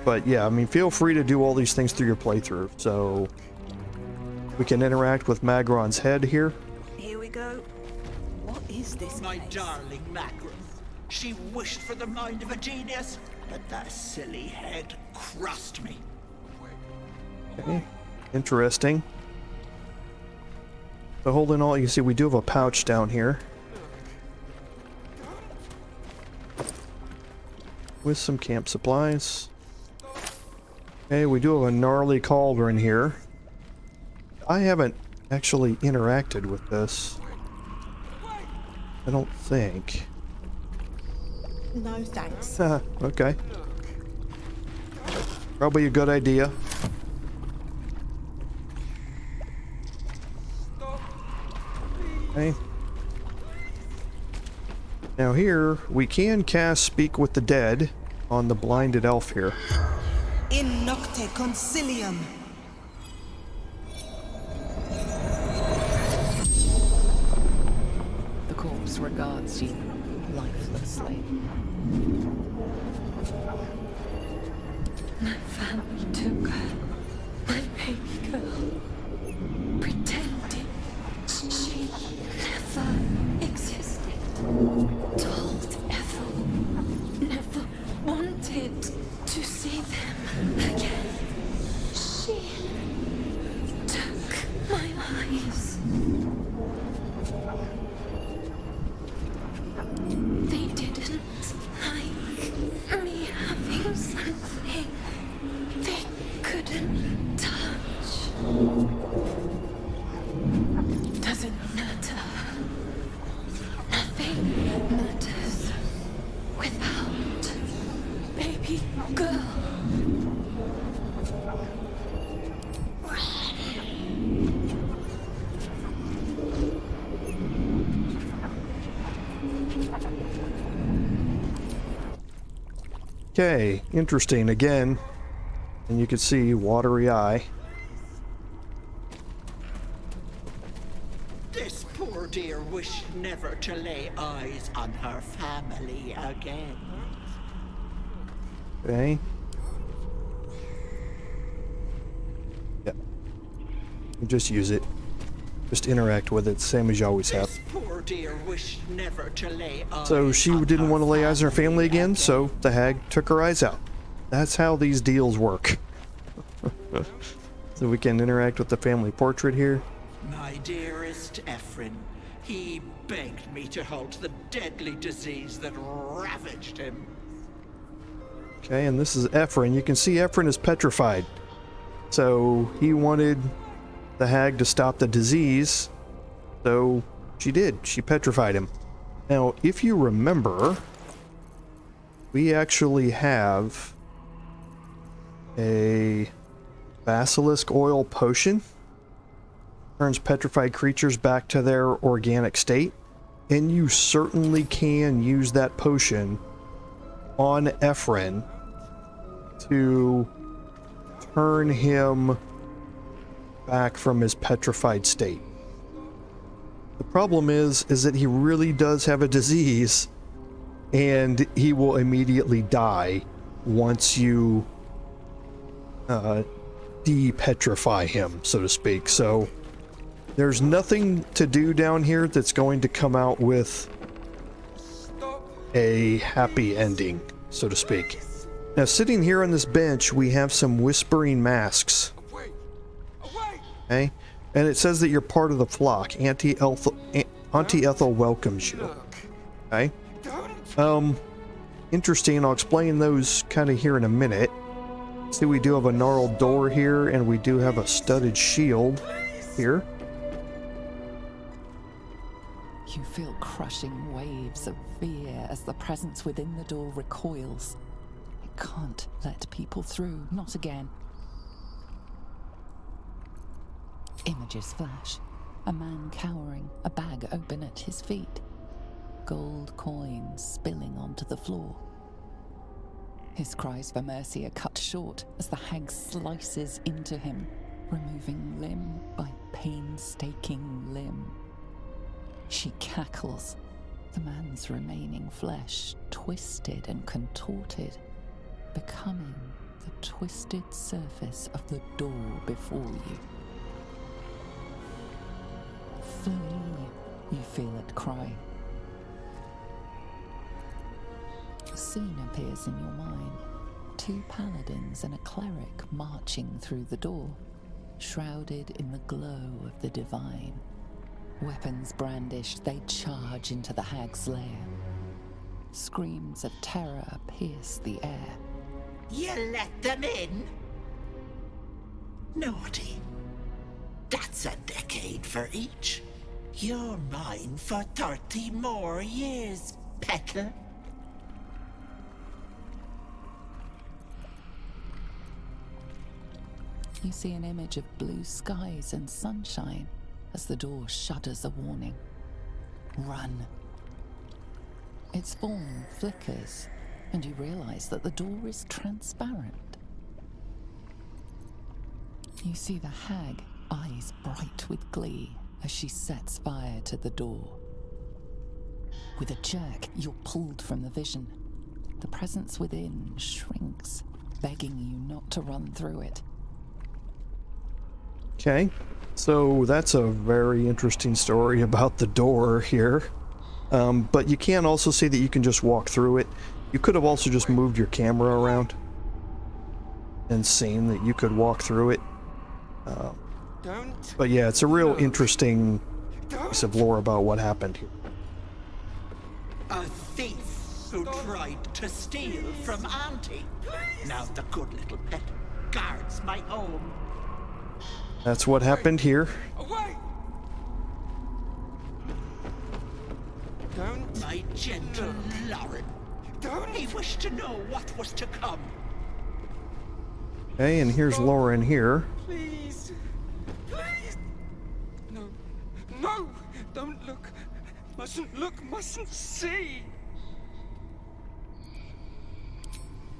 But yeah, I mean, feel free to do all these things through your playthrough. So we can interact with Magron's head here. Here we go. What is this My place? darling Magron. She wished for the mind of a genius, but that silly head crushed me. Okay, interesting. So holding all, you see we do have a pouch down here. With some camp supplies. Okay, we do have a gnarly cauldron here. I haven't actually interacted with this. I don't think. No thanks. Okay. Probably a good idea. Okay. Now here, we can cast Speak with the Dead on the blinded elf here. In nocte concilium. The corpse regards you lifelessly. My family took her, my baby girl, pretending she never existed. Told Ethel never wanted to see them again. She took my eyes. They didn't like me having something they couldn't touch. Doesn't matter. Nothing matters without baby girl. Okay, interesting again. And you can see watery eye. This poor dear wished never to lay eyes on her family again. Okay. Yeah. You just use it. Just interact with it, same as you always have. This poor dear wished never to lay eyes So she on didn't her want to lay eyes on her family again, again. so the hag took her eyes out. That's how these deals work. So we can interact with the family portrait here. My dearest Ephraim, he begged me to halt the deadly disease that ravaged him. Okay, and this is Ephraim. You can see Ephraim is petrified. So he wanted the hag to stop the disease, so she did. She petrified him. Now, if you remember, we actually have a basilisk oil potion. Turns petrified creatures back to their organic state, and you certainly can use that potion on Ephraim to turn him back from his petrified state. The problem is that he really does have a disease, and he will immediately die once you de-petrify him, so to speak. So there's nothing to do down here that's going to come out with a happy ending, so to speak. Now, sitting here on this bench, we have some whispering masks. Okay? And it says that you're part of the flock. Auntie Ethel welcomes you. Okay? Interesting. I'll explain those kind of here in a minute. See, we do have a gnarled door here, and we do have a studded shield here. You feel crushing waves of fear as the presence within the door recoils. It can't let people through, not again. Images flash. A man cowering, a bag open at his feet. Gold coins spilling onto the floor. His cries for mercy are cut short as the hag slices into him, removing limb by painstaking limb. She cackles, the man's remaining flesh twisted and contorted, becoming the twisted surface of the door before you. Flee, you feel it cry. A scene appears in your mind. 2 paladins and a cleric marching through the door, shrouded in the glow of the divine. Weapons brandished, they charge into the hag's lair. Screams of terror pierce the air. You let them in? Naughty. That's a decade for each. You're mine for 30 more years, petal. You see an image of blue skies and sunshine as the door shudders a warning. Run. Its form flickers, and you realize that the door is transparent. You see the hag, eyes bright with glee, as she sets fire to the door. With a jerk, you're pulled from the vision. The presence within shrinks, begging you not to run through it. Okay, so that's a very interesting story about the door here. But you can also see that you can just walk through it. You could have also just moved your camera around and seen that you could walk through it. But yeah, it's a real interesting piece of lore about what happened here. A thief who tried to steal from Auntie. Now the good little pet guards my home. That's what happened here. Away! Don't. My gentle Larian. Don't. He wished to know what was to come. Okay, and here's Lauren here. Please. Please. No. No! Don't look. Mustn't look, mustn't see.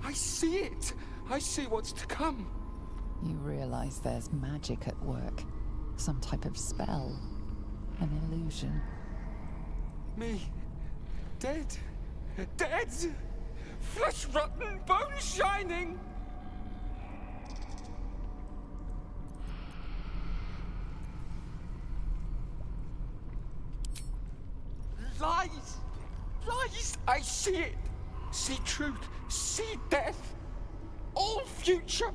I see it. I see what's to come. You realize there's magic at work. Some type of spell. An illusion. Me. Dead. Dead. Flesh rotten, bone shining. Lies. Lies. I see it. See truth. See death. All future.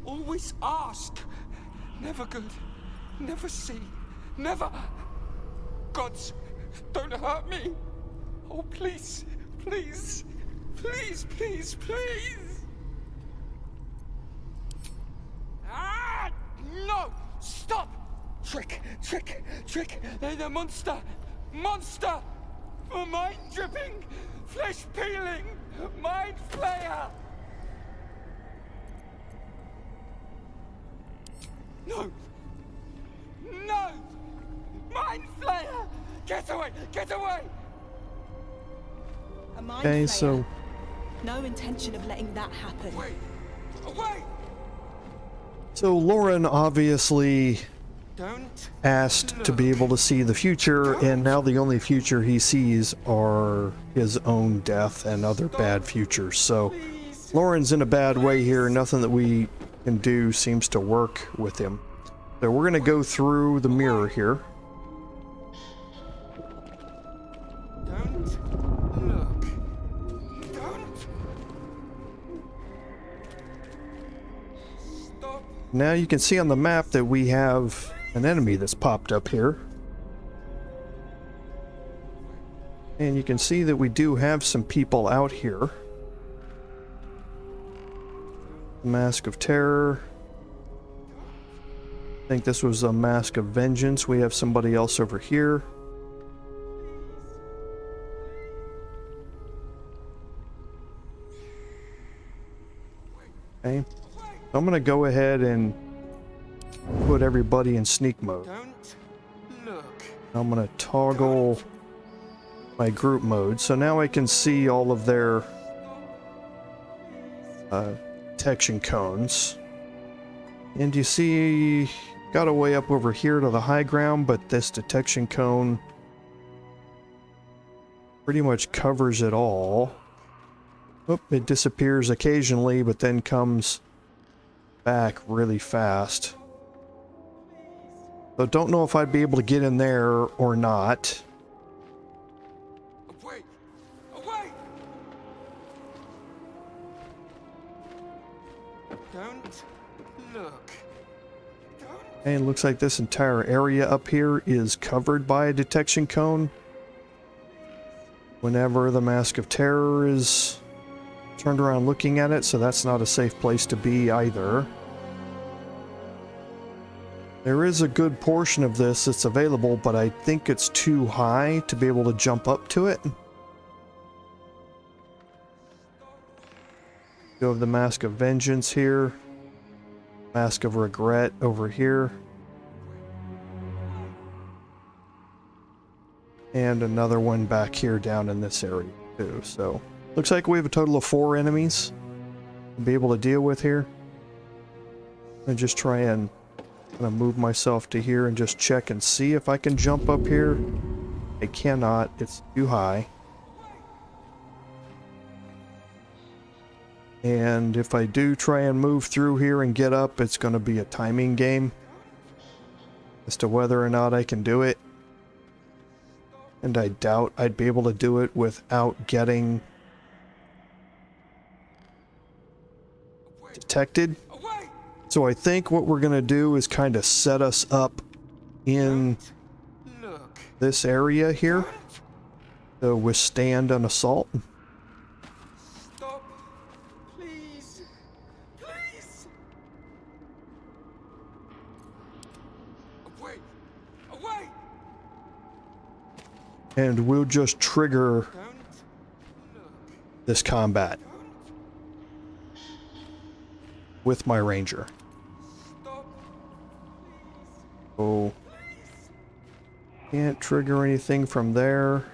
Always ask. Never good. Never see. Never. Gods, don't hurt me. Oh, please. Please. Please, please, please. Ah! No! Stop! Trick, trick, trick. They're the monster. Monster! For mind dripping, flesh peeling, mind flayer. No! No! Mind flayer! Get away! Get away! A mind Okay, flayer. so No intention of letting that happen. Away! Away! So Lauren obviously asked to be able to see the future, and now the only future he sees are his own death and other bad futures. So Lauren's in a bad way here. Nothing that we can do seems to work with him. So we're going to go through the mirror here. Don't look. Don't. Stop. Now you can see on the map that we have an enemy that's popped up here. And you can see that we do have some people out here. Mask of Terror. I think this was a Mask of Vengeance. We have somebody else over here. Okay. I'm going to go ahead and put everybody in sneak mode. Don't look. I'm going to toggle my group mode. So now I can see all of their detection cones. And you see got a way up over here to the high ground, but this detection cone pretty much covers it all. Oop, it disappears occasionally, but then comes back really fast. So don't know if I'd be able to get in there or not. Away! Away! Don't look. And it looks like this entire area up here is covered by a detection cone. Whenever the Mask of Terror is turned around looking at it, so that's not a safe place to be either. There is a good portion of this that's available, but I think it's too high to be able to jump up to it. You have the Mask of Vengeance here. Mask of Regret over here. And another one back here down in this area too. So looks like we have a total of 4 enemies to be able to deal with here. And just try and kind of move myself to here and just check and see if I can jump up here. I cannot, it's too high. And if I do try and move through here and get up, it's going to be a timing game as to whether or not I can do it. And I doubt I'd be able to do it without getting detected. So I think what we're going to do is kind of set us up in this area here to withstand an assault. Stop. Please. Please. Away. Away. And we'll just trigger this combat with my ranger. Oh, can't trigger anything from there.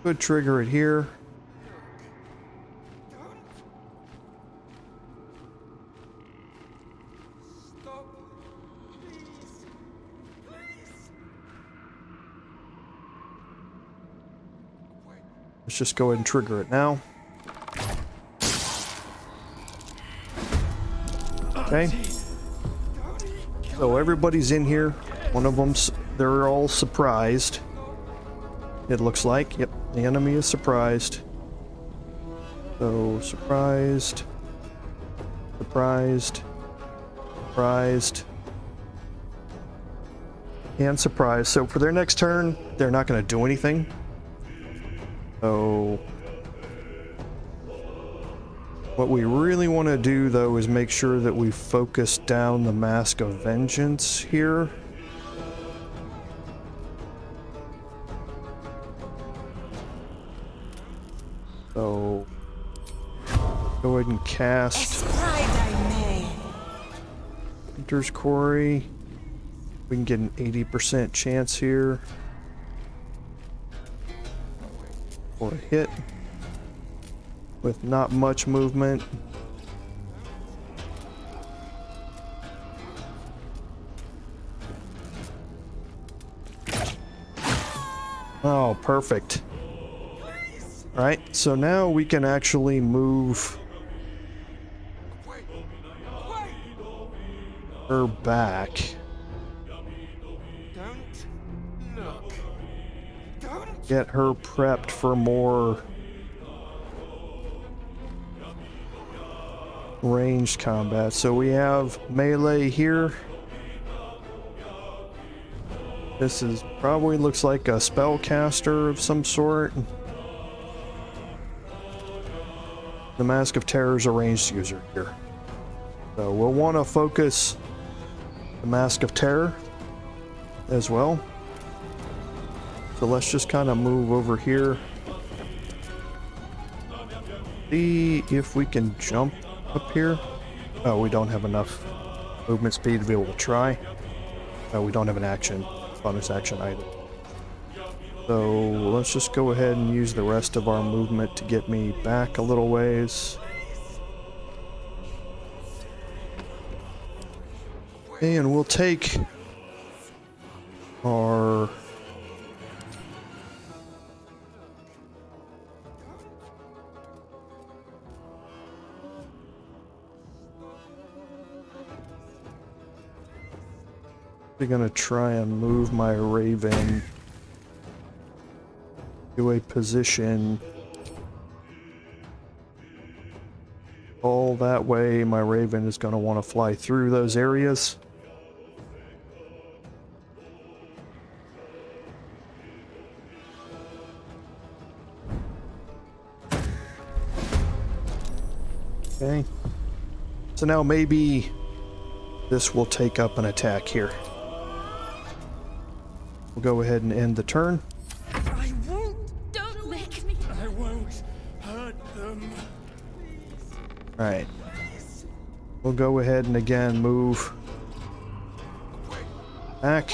Could trigger it here. Let's just go ahead and trigger it now. Okay. So everybody's in here. One of them's, they're all surprised. It looks like. Yep, the enemy is surprised. So, surprised. Surprised. Surprised. And surprised. So for their next turn, they're not going to do anything. So what we really want to do though is make sure that we focus down the Mask of Vengeance here. So go ahead and cast Hunter's Quarry. We can get an 80% chance here for a hit with not much movement. Oh, perfect. All right, so now we can actually move her back. Get her prepped for more ranged combat. So we have melee here. This is probably looks like a spellcaster of some sort. The Mask of Terror is a ranged user here. So we'll want to focus the Mask of Terror as well. So let's just kind of move over here. See if we can jump up here. Oh, we don't have enough movement speed to be able to try. Oh, we don't have an action, bonus action either. So let's just go ahead and use the rest of our movement to get me back a little ways. And we'll take our we're gonna try and move my Raven to a position all that way. My Raven is gonna want to fly through those areas. Okay, so now maybe this will take up an attack here. We'll go ahead and end the turn. I won't. Don't make me. I won't hurt them. Alright. We'll go ahead and again move back.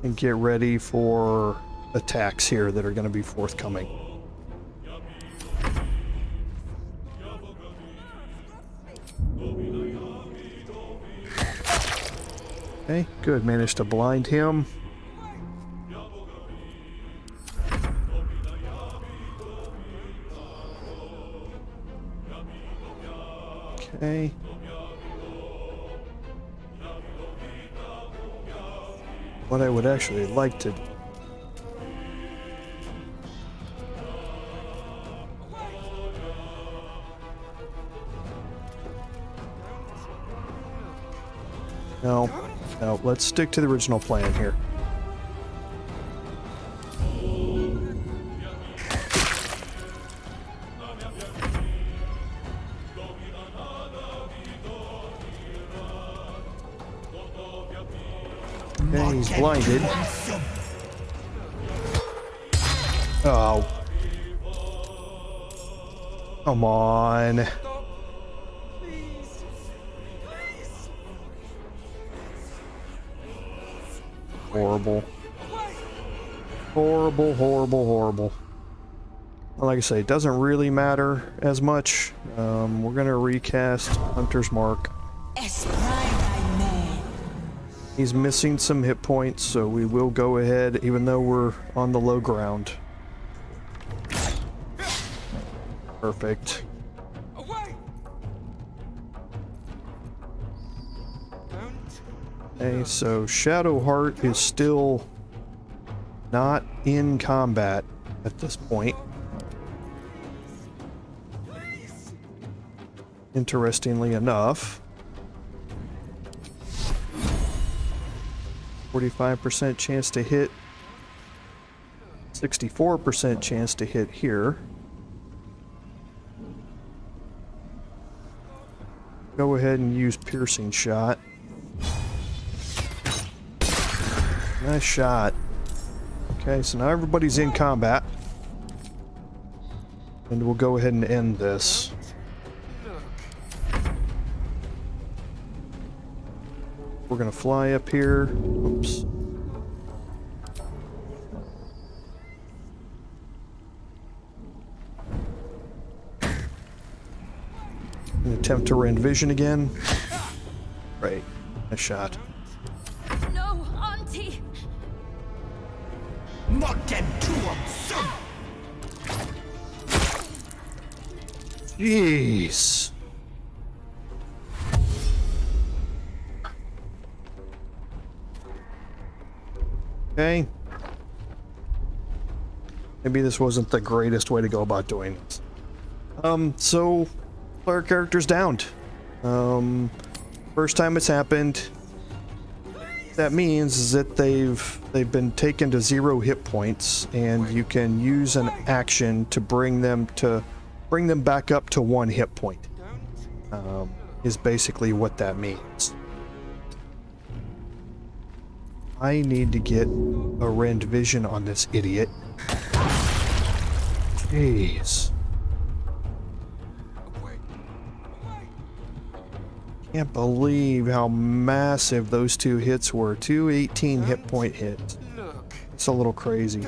And get ready for attacks here that are going to be forthcoming. Okay, good. Managed to blind him. Okay. What I would actually like to... No, let's stick to the original plan here. Okay, he's blinded. Oh. Come on. Horrible. Horrible, horrible, horrible. Well, like I say, it doesn't really matter as much. We're gonna recast Hunter's Mark. He's missing some hit points, so we will go ahead, even though we're on the low ground. Perfect. Okay, so Shadowheart is still not in combat at this point. Interestingly enough, 45% chance to hit, 64% chance to hit here. Go ahead and use Piercing Shot. Nice shot. Okay, so now everybody's in combat. And we'll go ahead and end this. We're gonna fly up here. Oops. And attempt to rend vision again. Right. Nice shot. No, Auntie! Not them to 'em, son! Jeez. Okay. Maybe this wasn't the greatest way to go about doing this. So player character's downed. First time it's happened. That means is that they've been taken to 0 hit points, and you can use an action to bring them back up to 1 hit point. Is basically what that means. I need to get a rend vision on this idiot. Jeez. Can't believe how massive those 2 hits were. 2 18 hit point hits. It's a little crazy.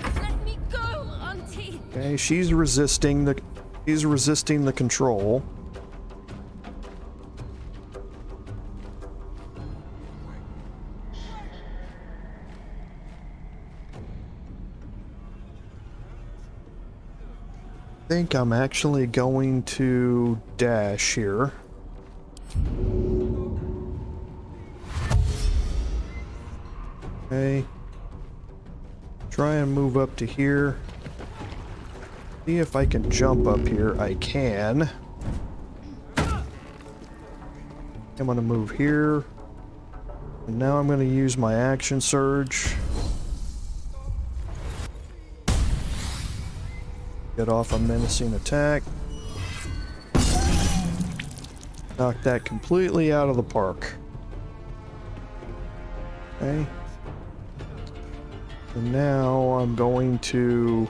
Let me go, Auntie! Okay, she's resisting the He's resisting the control. I think I'm actually going to dash here. Okay. Try and move up to here. See if I can jump up here. I can. I'm going to move here. And now I'm going to use my action surge. Get off a menacing attack. Knock that completely out of the park. Okay. And now I'm going to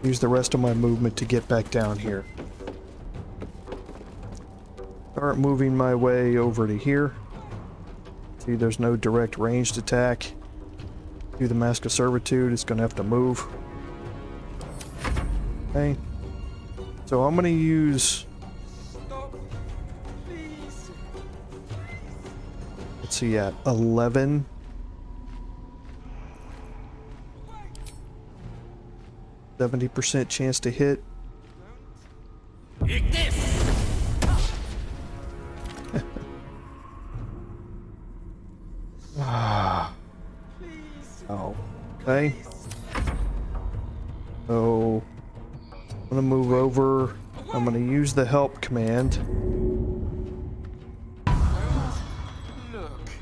use the rest of my movement to get back down here. Start moving my way over to here. See, there's no direct ranged attack. Do the Mask of Servitude, it's going to have to move. Okay. So I'm going to use... Let's see, at 11. %70 chance to hit. Oh, okay. So, I'm gonna move over. I'm gonna use the help command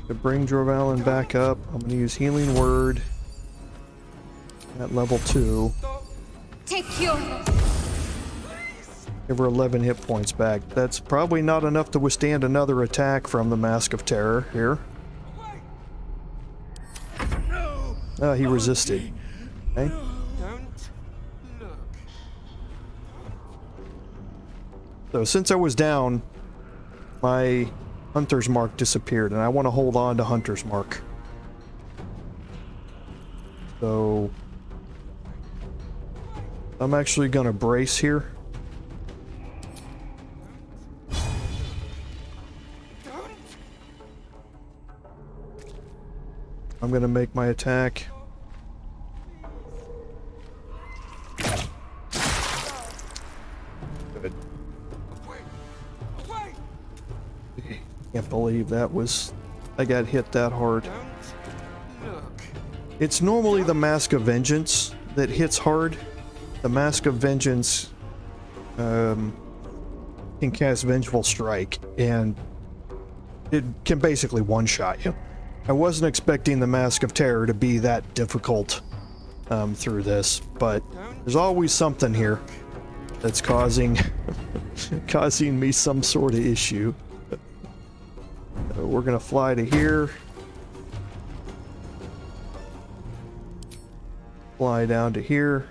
to bring Jorvalen back up. I'm gonna use Healing Word at level 2. Take your... Give her 11 hit points back. That's probably not enough to withstand another attack from the Mask of Terror here. He resisted. Okay. So since I was down, my Hunter's Mark disappeared, and I want to hold on to Hunter's Mark. So I'm actually going to brace here. I'm going to make my attack. Good. Can't believe that was... I got hit that hard. It's normally the Mask of Vengeance that hits hard. The Mask of Vengeance can cast Vengeful Strike, and it can basically one-shot you. I wasn't expecting the Mask of Terror to be that difficult through this, but there's always something here that's causing causing me some sort of issue. We're gonna fly to here. Fly down to here.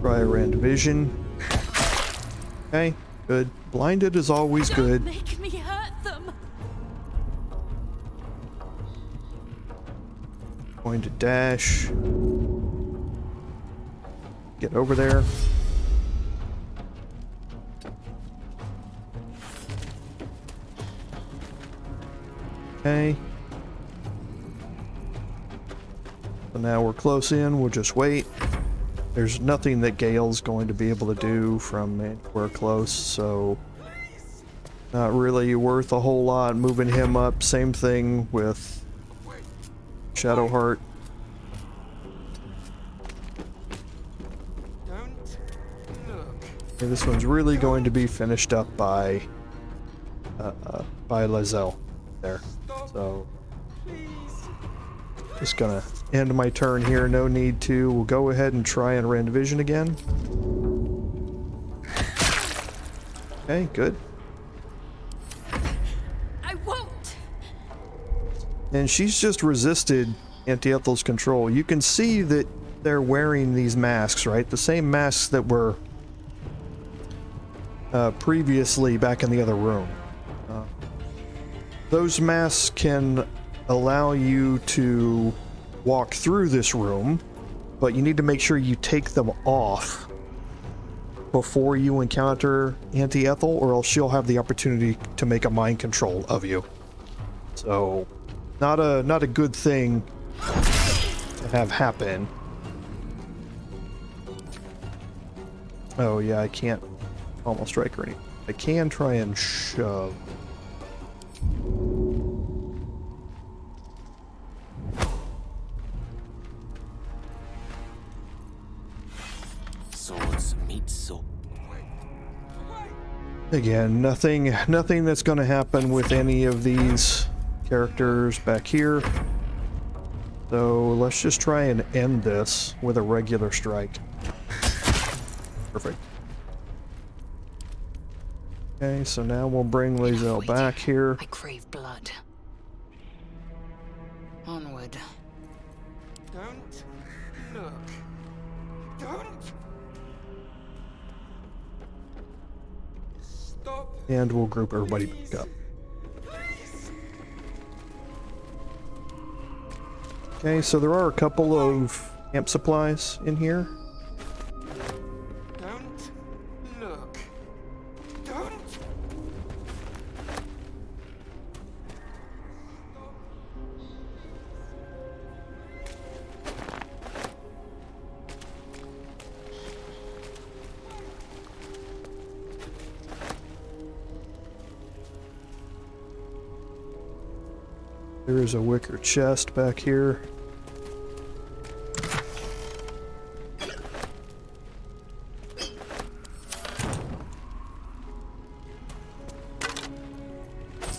Try a random vision. Okay, good. Blinded is always good. Make me hurt them. Going to dash. Get over there. Okay. So now we're close in, we'll just wait. There's nothing that Gale's going to be able to do from anywhere close, so not really worth a whole lot moving him up. Same thing with Shadowheart. Okay, this one's really going to be finished up by Lae'zel there. So just gonna end my turn here. No need to. We'll go ahead and try and random vision again. Okay, good. I won't. And she's just resisted Auntie Ethel's control. You can see that they're wearing these masks, right? The same masks that were previously back in the other room. Those masks can allow you to walk through this room, but you need to make sure you take them off before you encounter Auntie Ethel, or else she'll have the opportunity to make a mind control of you. So, not a good thing to have happen. Oh yeah, I can't almost strike or anything. I can try and shove. Swords meet sword. Again, nothing that's going to happen with any of these characters back here. So let's just try and end this with a regular strike. Perfect. Okay, so now we'll bring Lae'zel back here. I crave blood. Onward. Don't look. Don't. Stop. And we'll group everybody back up. Okay, so there are a couple of camp supplies in here. Don't look. Don't. There is a wicker chest back here.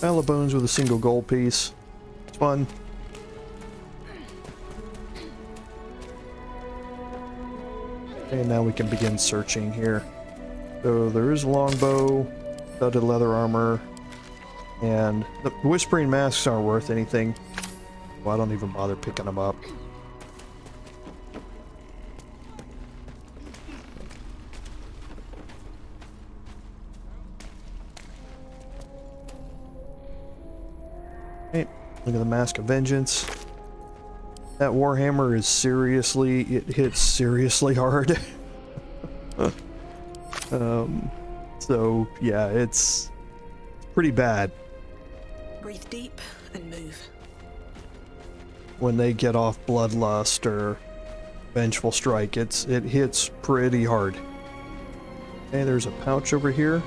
Pile of bones with a single gold piece. It's fun. Okay, now we can begin searching here. So there is a longbow, studded leather armor, and the whispering masks aren't worth anything. Well, I don't even bother picking them up. Okay, look at the Mask of Vengeance. That Warhammer is seriously, it hits seriously hard. So yeah, it's pretty bad. Breathe deep and move. When they get off Bloodlust or Vengeful Strike, it hits pretty hard. Okay, there's a pouch over here.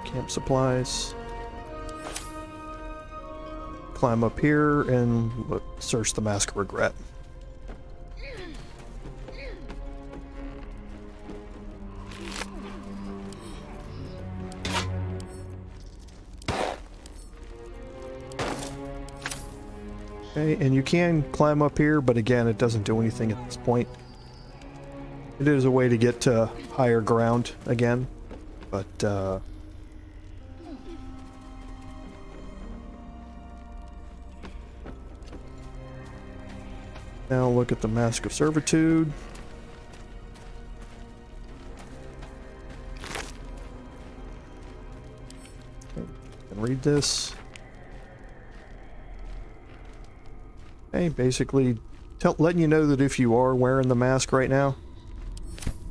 Camp supplies. Climb up here and search the Mask of Regret. Okay, and you can climb up here, but again, it doesn't do anything at this point. It is a way to get to higher ground again, but now look at the Mask of Servitude. Okay, can read this. Okay, basically letting you know that if you are wearing the mask right now,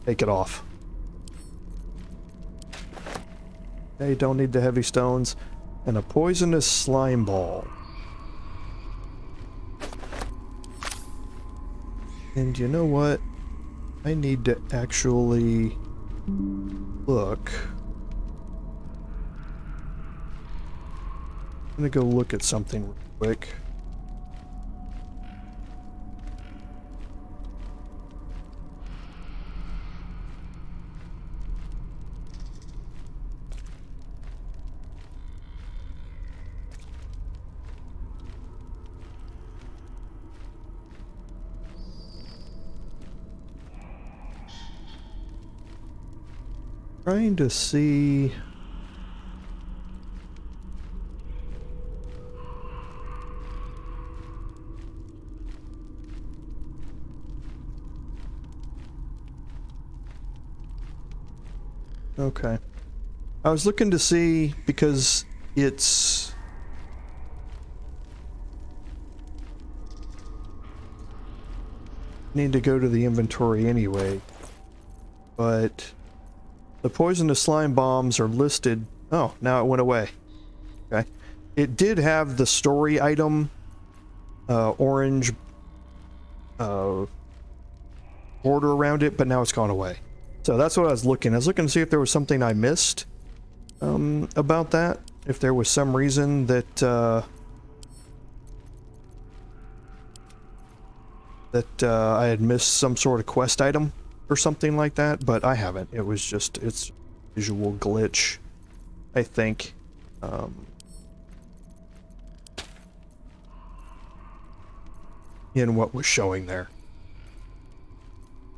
take it off. Okay, don't need the heavy stones. And a poisonous slime ball. And you know what? I need to actually look. I'm gonna go look at something real quick. Trying to see. Okay. I was looking to see, because it's need to go to the inventory anyway. But the poisonous slime bombs are listed. Oh, now it went away. Okay. It did have the story item, orange border around it, but now it's gone away. So that's what I was looking. I was looking to see if there was something I missed about that. If there was some reason that I had missed some sort of quest item or something like that, but I haven't. It was just, it's visual glitch, I think. In what was showing there.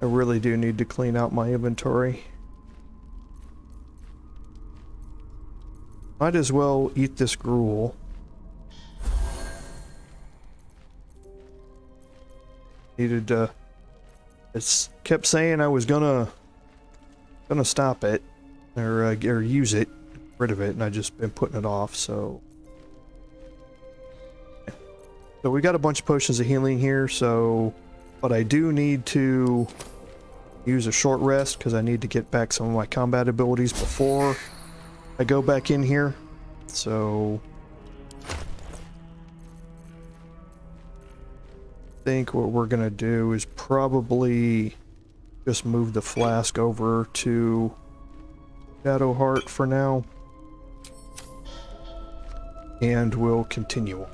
I really do need to clean out my inventory. Might as well eat this gruel. Needed to... It's kept saying I was gonna stop it, or use it, get rid of it, and I just been putting it off, so... So we got a bunch of potions of healing here, so... But I do need to use a short rest, because I need to get back some of my combat abilities before I go back in here, so... I think what we're gonna do is probably just move the flask over to Shadowheart for now, and we'll continue.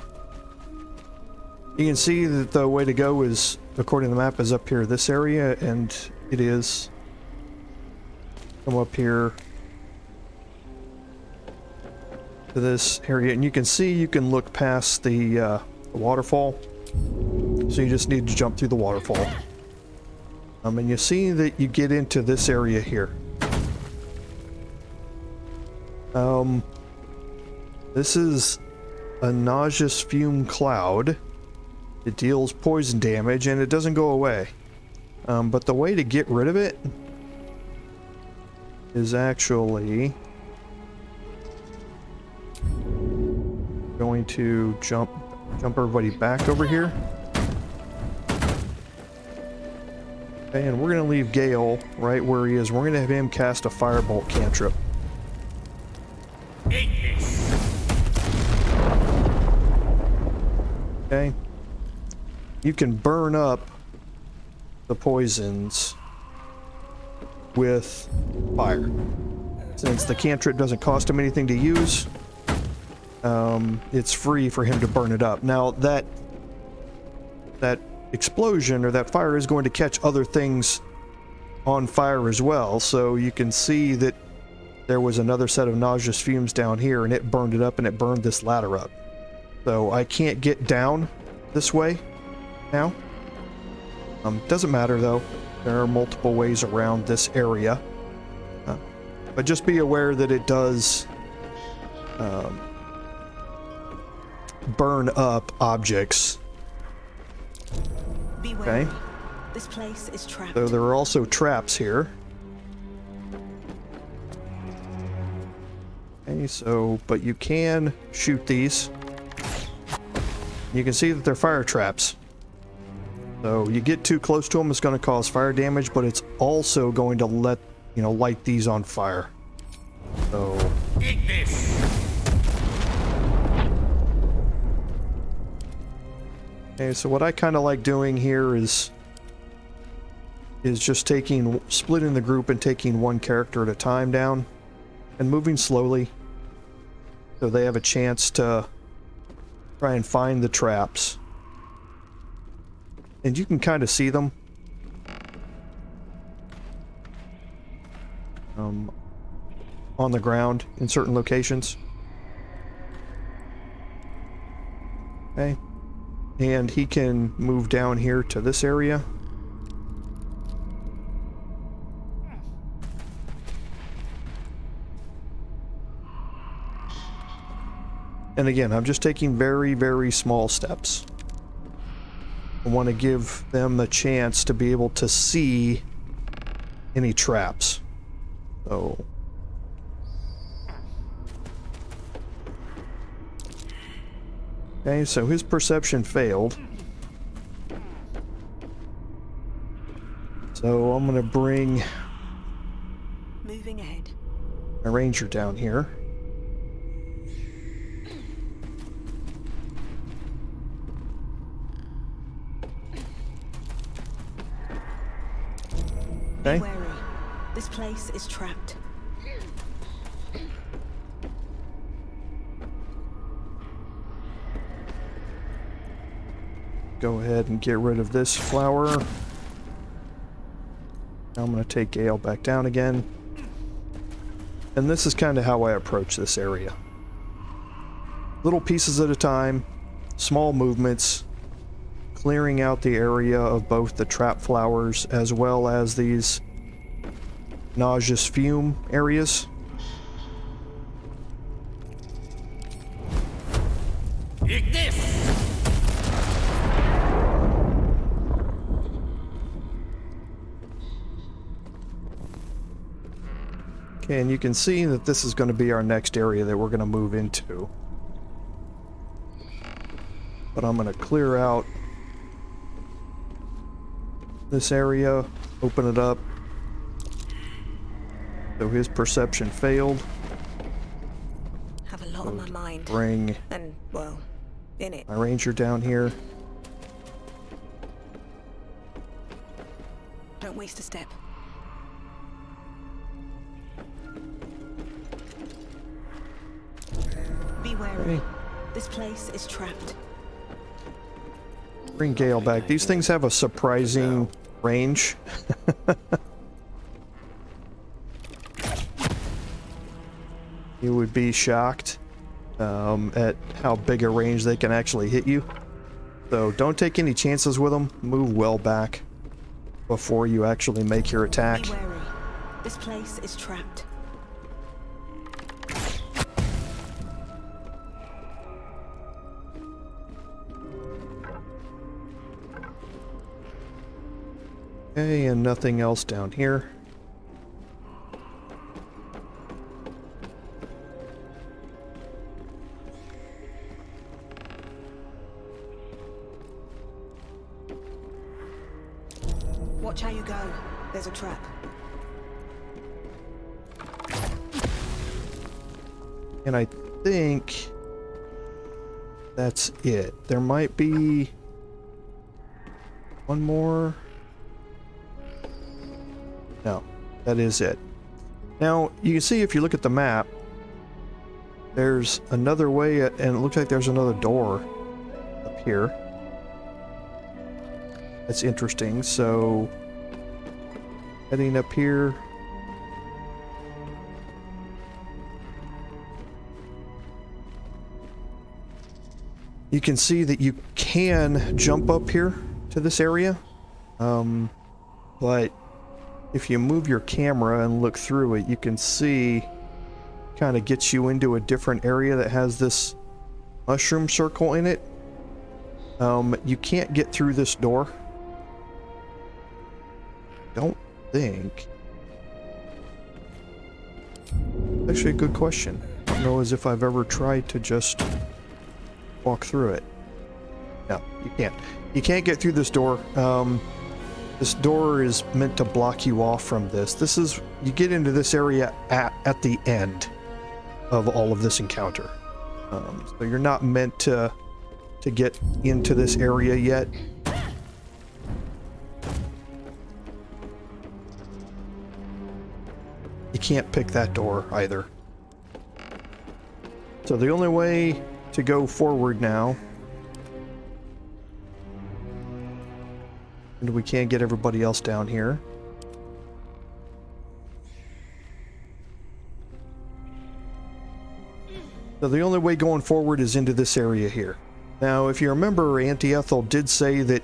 You can see that the way to go is, according to the map, is up here, this area, and it is. Come up here to this area, and you can see you can look past the waterfall. So you just need to jump through the waterfall. And you see that you get into this area here. This is a nauseous fume cloud. It deals poison damage and it doesn't go away. But the way to get rid of it is actually going to jump everybody back over here. Okay, and we're going to leave Gale right where he is. We're going to have him cast a firebolt cantrip. Okay. You can burn up the poisons with fire. Since the cantrip doesn't cost him anything to use, it's free for him to burn it up. Now that explosion or that fire is going to catch other things on fire as well, so you can see that there was another set of nauseous fumes down here and it burned it up and it burned this ladder up. So I can't get down this way now. Doesn't matter though, there are multiple ways around this area, but just be aware that it does burn up objects. Okay. This place is trapped. So there are also traps here. Okay, so, but you can shoot these. You can see that they're fire traps. So you get too close to them, it's going to cause fire damage, but it's also going to light these on fire. So... Eat this! Okay, so what I kind of like doing here is just splitting the group and taking one character at a time down and moving slowly so they have a chance to try and find the traps. And you can kind of see them on the ground in certain locations. Okay. And he can move down here to this area. And again, I'm just taking very, very small steps. I want to give them a chance to be able to see any traps. So... Okay, so his perception failed. So I'm gonna bring Moving ahead. my ranger down here. Okay. Be wary. This place is trapped. Go ahead and get rid of this flower. Now I'm going to take Gale back down again. And this is kind of how I approach this area. Little pieces at a time, small movements, clearing out the area of both the trap flowers as well as these nauseous fume areas. Take this! Okay, and you can see that this is going to be our next area that we're going to move into. But I'm going to clear out this area, open it up. So his perception failed. Have a lot on my mind. Bring And, well, in it. my ranger down here. Don't waste a step. Be wary. Okay. This place is trapped. Bring Gale back. These things have a surprising range. You would be shocked at how big a range they can actually hit you. So don't take any chances with them. Move well back before you actually make your attack. Be wary. This place is trapped. Okay, and nothing else down here. Watch how you go. There's a trap. And I think that's it. There might be one more. No, that is it. Now, you can see if you look at the map, there's another way, and it looks like there's another door up here. That's interesting. So, heading up here. You can see that you can jump up here to this area, but if you move your camera and look through it, you can see kind of gets you into a different area that has this mushroom circle in it. You can't get through this door. Don't think. Actually, a good question. I don't know as if I've ever tried to just walk through it. No, you can't. You can't get through this door. This door is meant to block you off from this. This is, you get into this area at the end of all of this encounter. So you're not meant to get into this area yet. You can't pick that door either. So the only way to go forward now, and we can't get everybody else down here. So the only way going forward is into this area here. Now, if you remember, Auntie Ethel did say that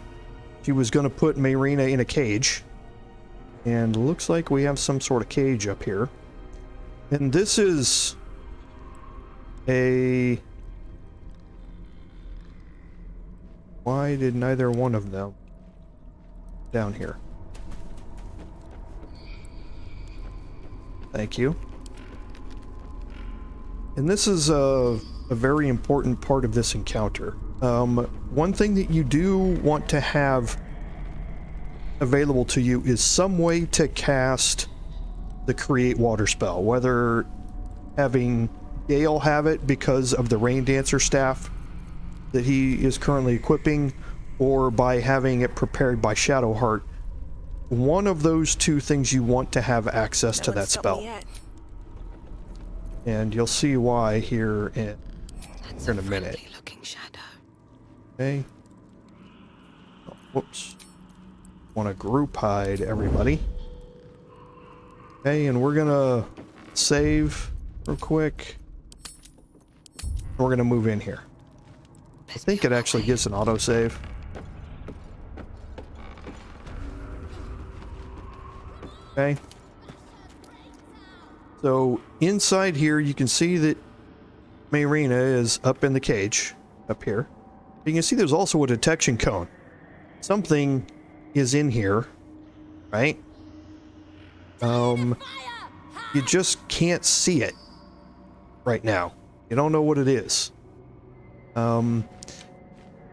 she was going to put Mayrina in a cage. And looks like we have some sort of cage up here. And this is a... Why did neither one of them down here? Thank you. And this is a very important part of this encounter. One thing that you do want to have available to you is some way to cast the create water spell, whether having Gale have it because of the Rain Dancer staff that he is currently equipping, or by having it prepared by Shadowheart. One of those two things you want to have access to that spell. And you'll see why here in a minute. Looking shadow. Okay. Oh, whoops. Want to group hide everybody. Okay, and we're gonna save real quick. We're gonna move in here. I think it actually gives an autosave. Okay. So inside here, you can see that Mayrina is up in the cage up here. You can see there's also a detection cone. Something is in here, right? You just can't see it right now. You don't know what it is.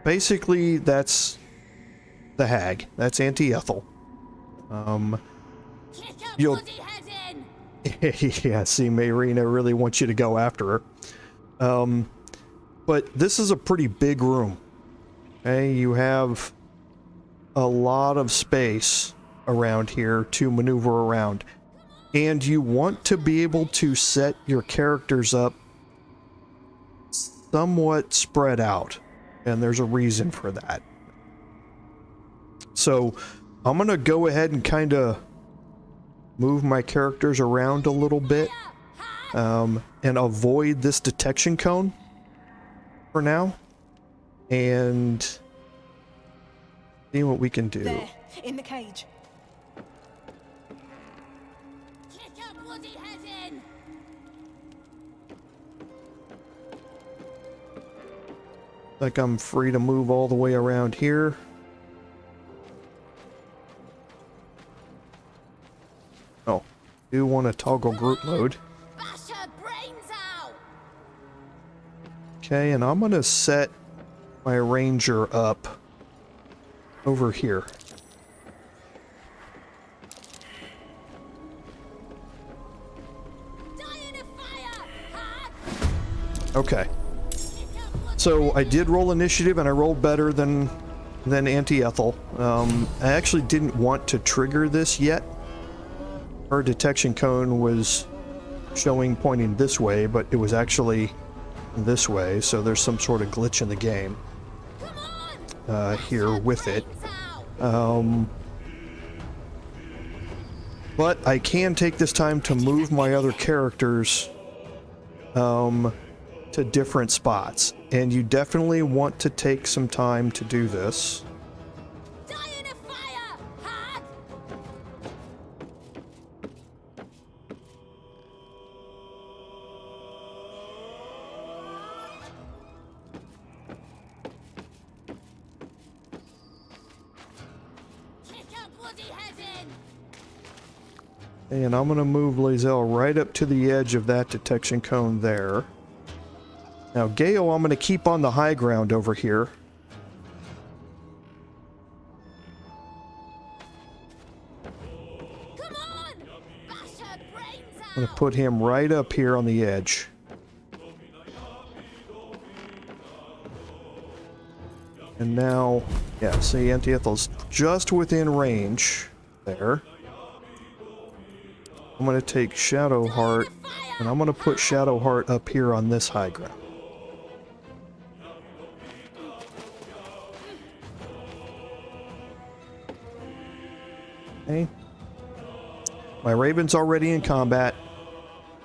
Basically, that's the hag. That's Auntie Ethel. You'll... yeah, see, Mayrina really wants you to go after her. But this is a pretty big room. Okay, you have a lot of space around here to maneuver around. And you want to be able to set your characters up somewhat spread out. And there's a reason for that. So I'm going to go ahead and kind of move my characters around a little bit and avoid this detection cone for now. And see what we can do. There, in the cage. Like I'm free to move all the way around here. Oh, do want to toggle group mode. Okay, and I'm gonna set my ranger up over here. Okay. So I did roll initiative and I rolled better than Auntie Ethel. I actually didn't want to trigger this yet. Her detection cone was showing pointing this way, but it was actually this way, so there's some sort of glitch in the game here with it. But I can take this time to move my other characters to different spots, and you definitely want to take some time to do this. And I'm going to move Lae'zel right up to the edge of that detection cone there. Now, Gale, I'm going to keep on the high ground over here. I'm going to put him right up here on the edge. And now, yeah, see, Auntie Ethel's just within range there. I'm going to take Shadowheart, and I'm going to put Shadowheart up here on this high ground. Okay. My Raven's already in combat,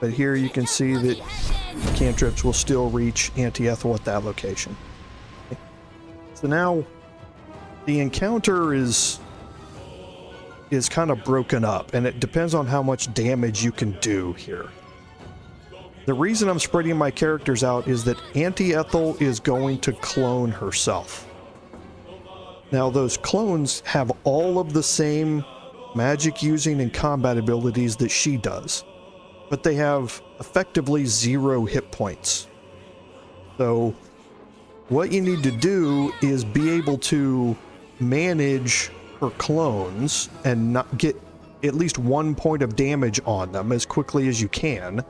but here you can see that cantrips will still reach Auntie Ethel at that location. Okay. So now the encounter is kind of broken up, and it depends on how much damage you can do here. The reason I'm spreading my characters out is that Auntie Ethel is going to clone herself. Now, those clones have all of the same magic using and combat abilities that she does, but they have effectively 0 hit points. So what you need to do is be able to manage her clones and not get at least 1 point of damage on them as quickly as you can,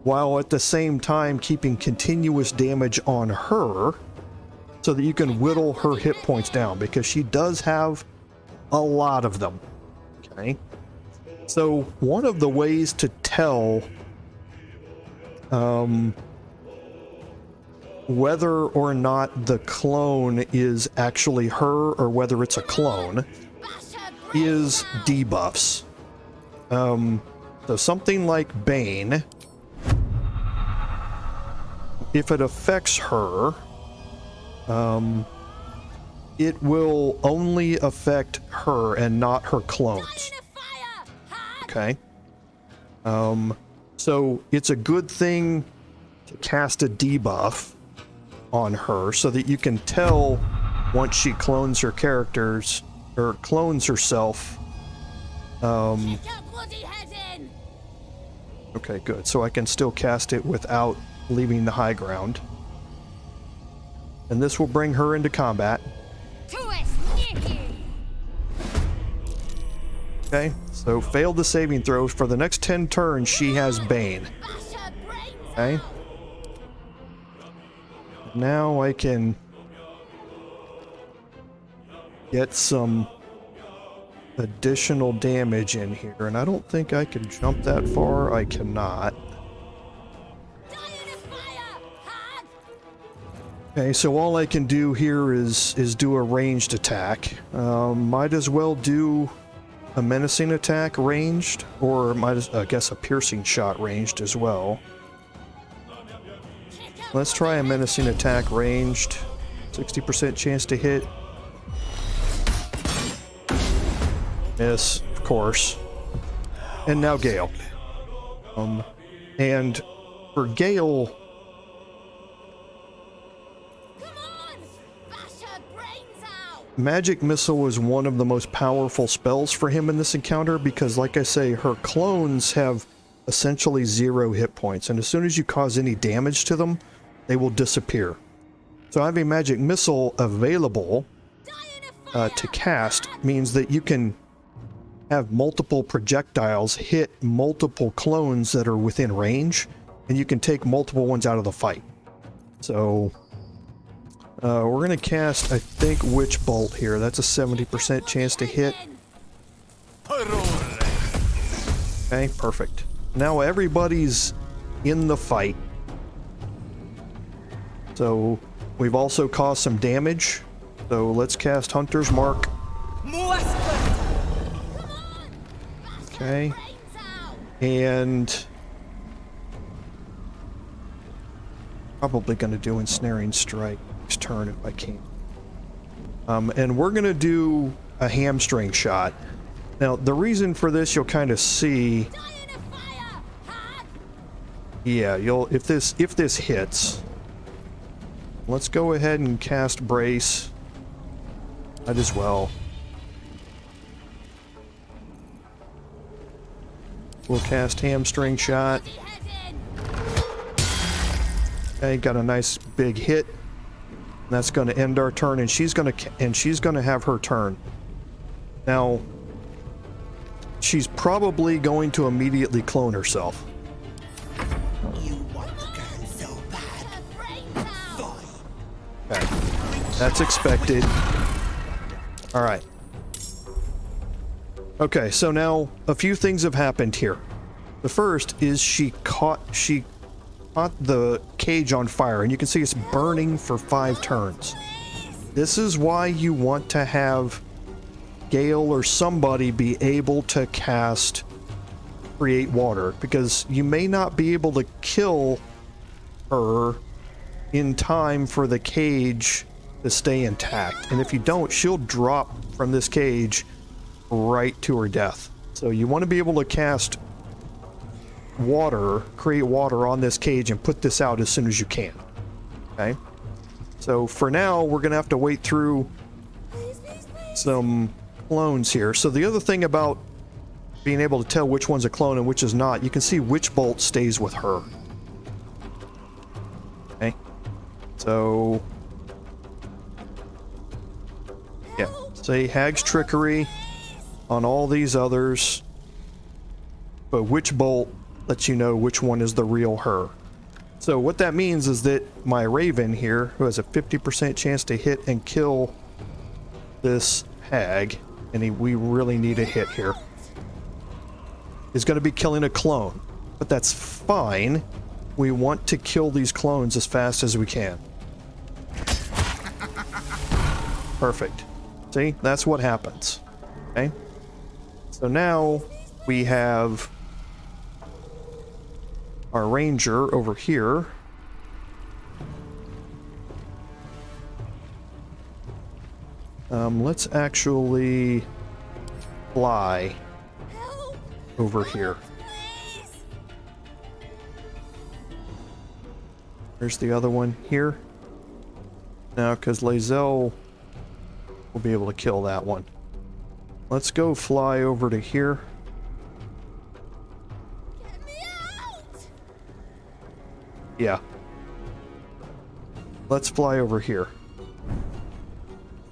while at the same time keeping continuous damage on her so that you can whittle her hit points down, because she does have a lot of them. Okay, so one of the ways to tell whether or not the clone is actually her or whether it's a clone is debuffs. So something like Bane, if it affects her, it will only affect her and not her clones. Okay. So it's a good thing to cast a debuff on her so that you can tell once she clones her characters or clones herself. Okay, good. So I can still cast it without leaving the high ground. And this will bring her into combat. Okay, so failed the saving throw. For the next 10 turns, she has Bane. Okay. Now I can get some additional damage in here, and I don't think I can jump that far. I cannot. Okay, so all I can do here is do a ranged attack. Might as well do a menacing attack ranged, or I guess a piercing shot ranged as well. Let's try a menacing attack ranged. 60% chance to hit. Miss, of course. And now Gale. And for Gale, Magic Missile is one of the most powerful spells for him in this encounter because, like I say, her clones have essentially 0 hit points, and as soon as you cause any damage to them, they will disappear. So having Magic Missile available to cast means that you can have multiple projectiles hit multiple clones that are within range, and you can take multiple ones out of the fight. So we're going to cast, I think, Witch Bolt here. That's a 70% chance to hit. Okay, perfect. Now everybody's in the fight. So we've also caused some damage. So let's cast Hunter's Mark. Okay. And probably going to do Ensnaring Strike next turn if I can. And we're going to do a hamstring shot. Now, the reason for this you'll kind of see. Yeah, if this hits. Let's go ahead and cast Brace. Might as well. We'll cast Hamstring Shot. Okay, got a nice big hit. That's going to end our turn, and she's going to have her turn. Now, she's probably going to immediately clone herself. Okay, that's expected. All right. Okay, so now a few things have happened here. The first is she caught the cage on fire, and you can see it's burning for 5 turns. This is why you want to have Gale or somebody be able to cast Create Water, because you may not be able to kill her in time for the cage to stay intact. And if you don't, she'll drop from this cage right to her death. So you want to be able to cast water, create water on this cage and put this out as soon as you can. Okay? So for now, we're going to have to wait through some clones here. So the other thing about being able to tell which one's a clone and which is not, you can see Witch Bolt stays with her. Okay? So yeah, Say Hag's trickery on all these others, but which bolt lets you know which one is the real her. So what that means is that my Raven here, who has a 50% chance to hit and kill this Hag, and we really need a hit here, is going to be killing a clone. But that's fine. We want to kill these clones as fast as we can. Perfect. See, that's what happens. Okay? So now we have our ranger over here. Let's actually fly over here. There's the other one here. Now, because Lae'zel will be able to kill that one. Let's go fly over to here. Get me out! Yeah. Let's fly over here.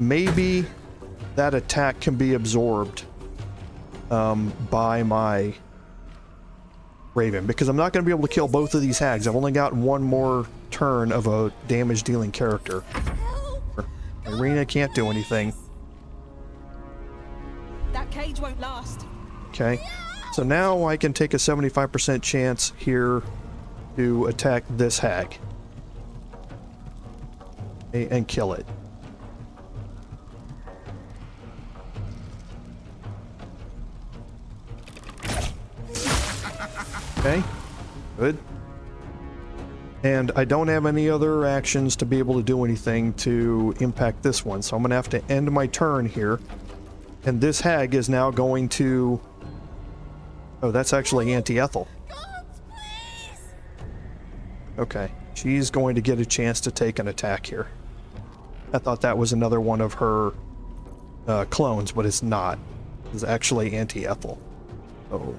Maybe that attack can be absorbed by my Raven, because I'm not going to be able to kill both of these Hags. I've only got one more turn of a damage dealing character. Irina can't do anything. That cage won't last. Okay, so now I can take a 75% chance here to attack this Hag and kill it. Okay, good. And I don't have any other actions to be able to do anything to impact this one, so I'm going to have to end my turn here. And this Hag is now going to... Oh, that's actually Auntie Ethel. Okay, she's going to get a chance to take an attack here. I thought that was another one of her clones, but it's not. It's actually Auntie Ethel. Oh.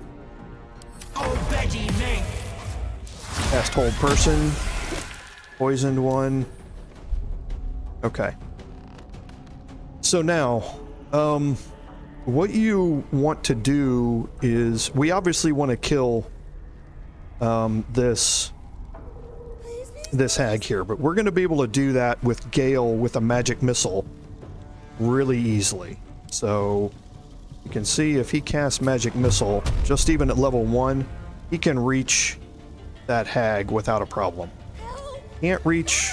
Cast hold person. Poisoned one. Okay. So now, what you want to do is, we obviously want to kill this Hag here, but we're going to be able to do that with Gale with a magic missile really easily. So you can see if he casts magic missile, just even at level 1, he can reach that Hag without a problem. Can't reach...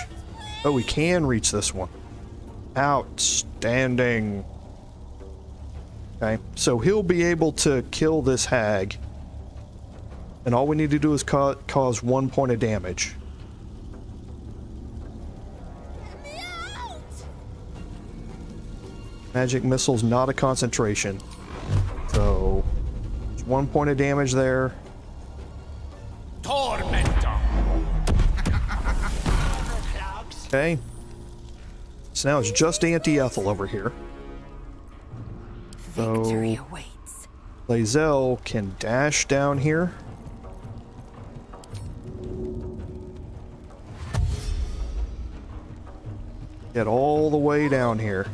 Oh, we can reach this one. Outstanding. Okay, so he'll be able to kill this Hag, and all we need to do is cause 1 point of damage. Magic missile's not a concentration, so there's 1 point of damage there. Tormentor. Okay, so now it's just Auntie Ethel over here. Victory So awaits. Lae'zel can dash down here. Get all the way down here.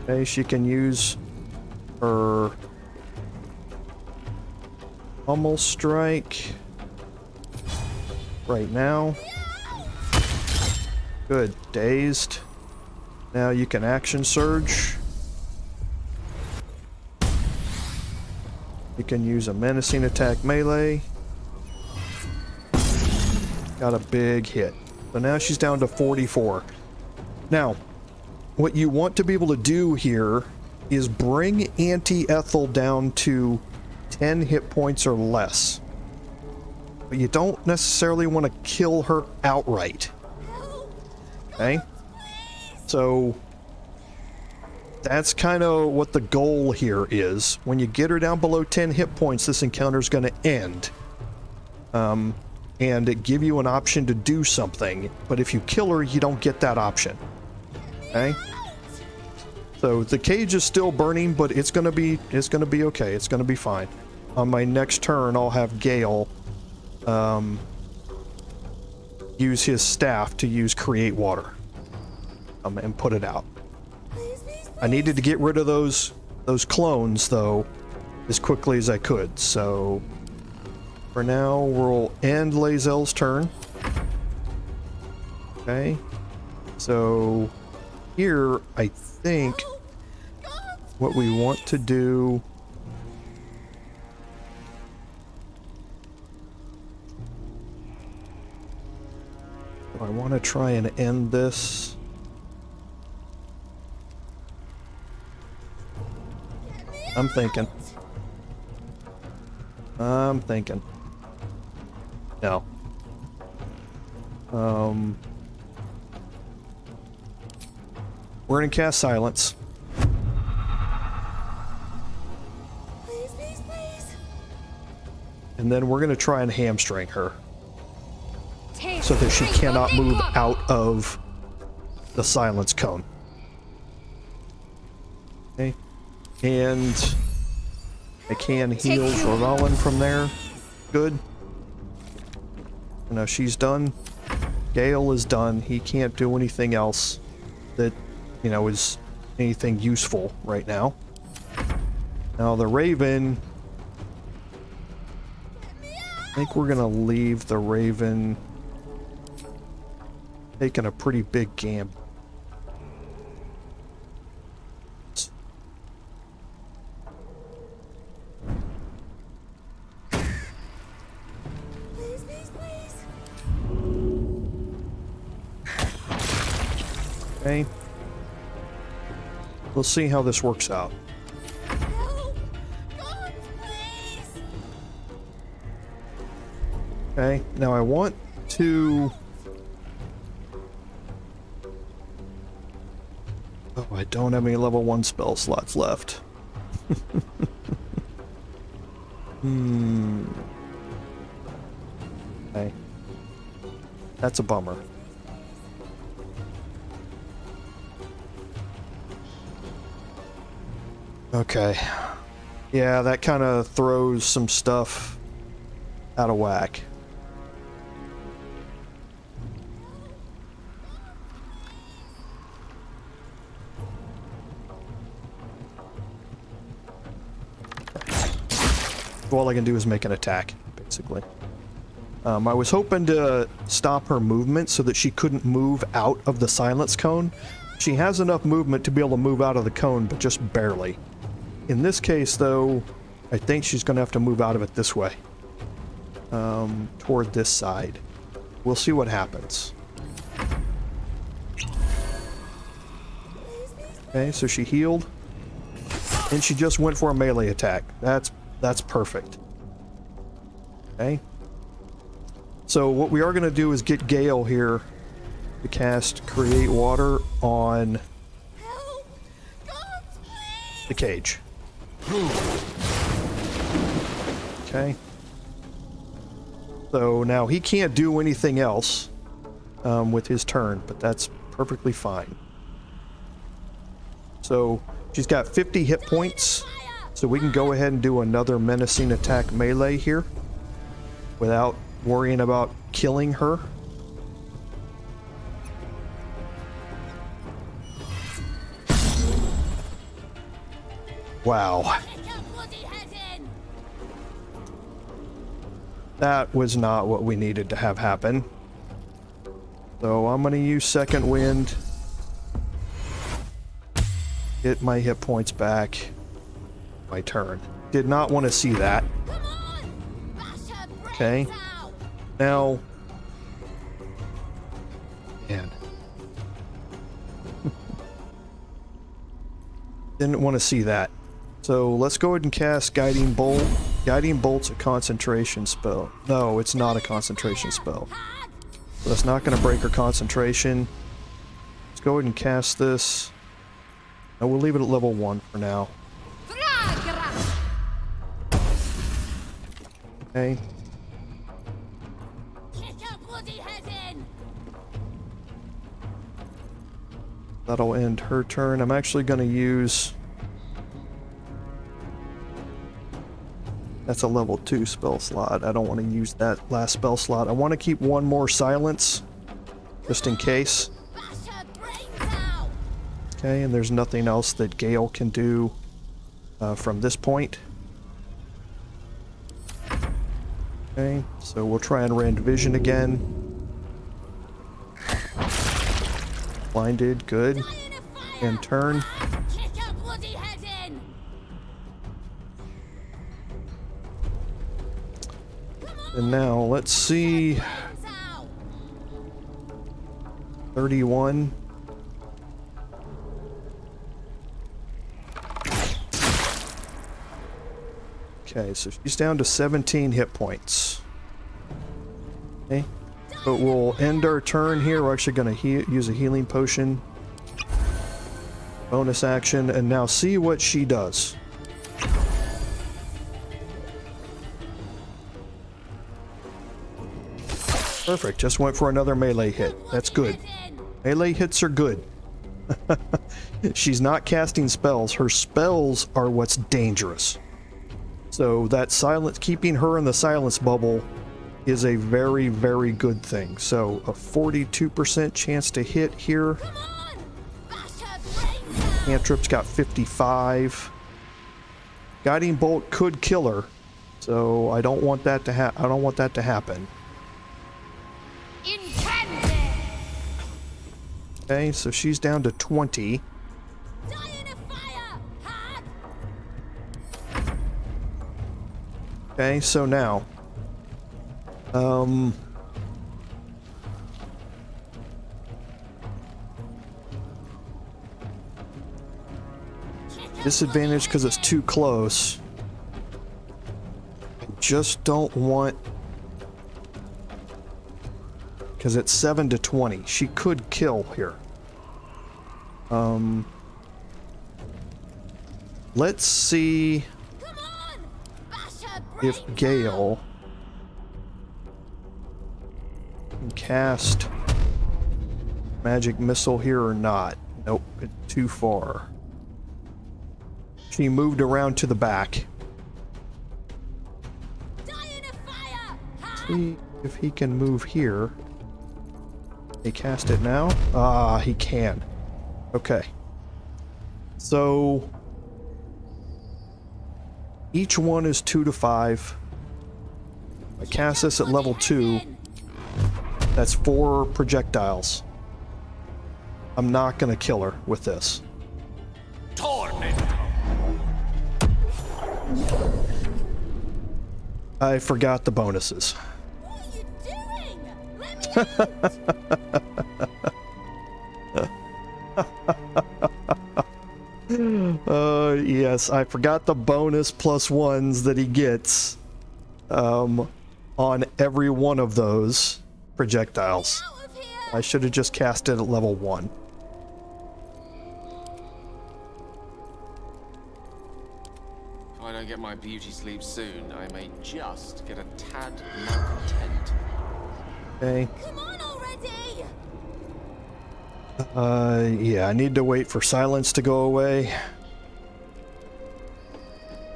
Okay, she can use her pummel strike right now. Good, dazed. Now you can action surge. You can use a menacing attack melee. Got a big hit. So now she's down to 44. Now, what you want to be able to do here is bring Auntie Ethel down to 10 hit points or less. But you don't necessarily want to kill her outright. Okay? So that's kind of what the goal here is. When you get her down below 10 hit points, this encounter is going to end. And it give you an option to do something, but if you kill her, you don't get that option. Okay? So the cage is still burning, but it's gonna be okay. It's gonna be fine. On my next turn, I'll have Gale use his staff to use create water and put it out. I needed to get rid of those clones though as quickly as I could, so for now we'll end Lae'zel's turn. Okay, so here I think what we want to do I want to try and end this. I'm thinking. No. We're gonna cast silence. Please, please, please. And then we're gonna try and hamstring her so that she cannot move out of the silence cone. Okay. And I can heal Roland from there. Good. Now she's done. Gale is done. He can't do anything else that, you know, is anything useful right now. Now the Raven, I think we're gonna leave the Raven taking a pretty big gamble. Please, please, please. Okay. We'll see how this works out. Help! God, please. Okay, now I want to... Oh, I don't have any level 1 spell slots left. Okay. That's a bummer. Okay. Yeah, that kind of throws some stuff out of whack. All I can do is make an attack, basically. I was hoping to stop her movement so that she couldn't move out of the silence cone. She has enough movement to be able to move out of the cone, but just barely. In this case, though, I think she's going to have to move out of it this way. Toward this side. We'll see what happens. Okay, so she healed. And she just went for a melee attack. That's perfect. Okay. So what we are going to do is get Gale here to cast Create Water on the cage. Okay. So now he can't do anything else with his turn, but that's perfectly fine. So she's got 50 hit points, so we can go ahead and do another menacing attack melee here without worrying about killing her. Wow. That was not what we needed to have happen. So I'm going to use Second Wind. Get my hit points back. My turn. Did not want to see that. Okay. Now... Man. Didn't want to see that. So let's go ahead and cast Guiding Bolt. Guiding Bolt's a concentration spell. No, it's not a concentration spell. So that's not going to break her concentration. Let's go ahead and cast this. And we'll leave it at level 1 for now. Okay. That'll end her turn. I'm actually going to use... That's a level 2 spell slot. I don't want to use that last spell slot. I want to keep one more silence, just in case. Okay, and there's nothing else that Gale can do from this point. Okay, so we'll try and rend vision again. Blinded, good. And turn. And now, let's see. 31. Okay, so she's down to 17 hit points. Okay, but we'll end our turn here. We're actually going to use a healing potion. Bonus action, and now see what she does. Perfect, just went for another melee hit. That's good. Melee hits are good. She's not casting spells. Her spells are what's dangerous. So that silence, keeping her in the silence bubble is a very, very good thing. So a 42% chance to hit here. Cantrip's got 55. Guiding bolt could kill her, so I don't want that to happen. Okay, so she's down to 20. Okay, so now, disadvantage because it's too close. I just don't want, because it's 7 to 20. She could kill here. Let's see if Gale can cast magic missile here or not. Nope, it's too far. She moved around to the back. See if he can move here. He cast it now? Ah, he can. Okay. So each one is 2 to 5. I cast this at level 2. That's 4 projectiles. I'm not gonna kill her with this. I forgot the bonuses. What are you doing? Let me Yes, I forgot the bonus +1s that he gets on every one of those projectiles. I should have just cast it at level 1. If I don't get my beauty sleep soon, I may just get a tad malcontent. Okay. Come on already! Yeah, I need to wait for silence to go away.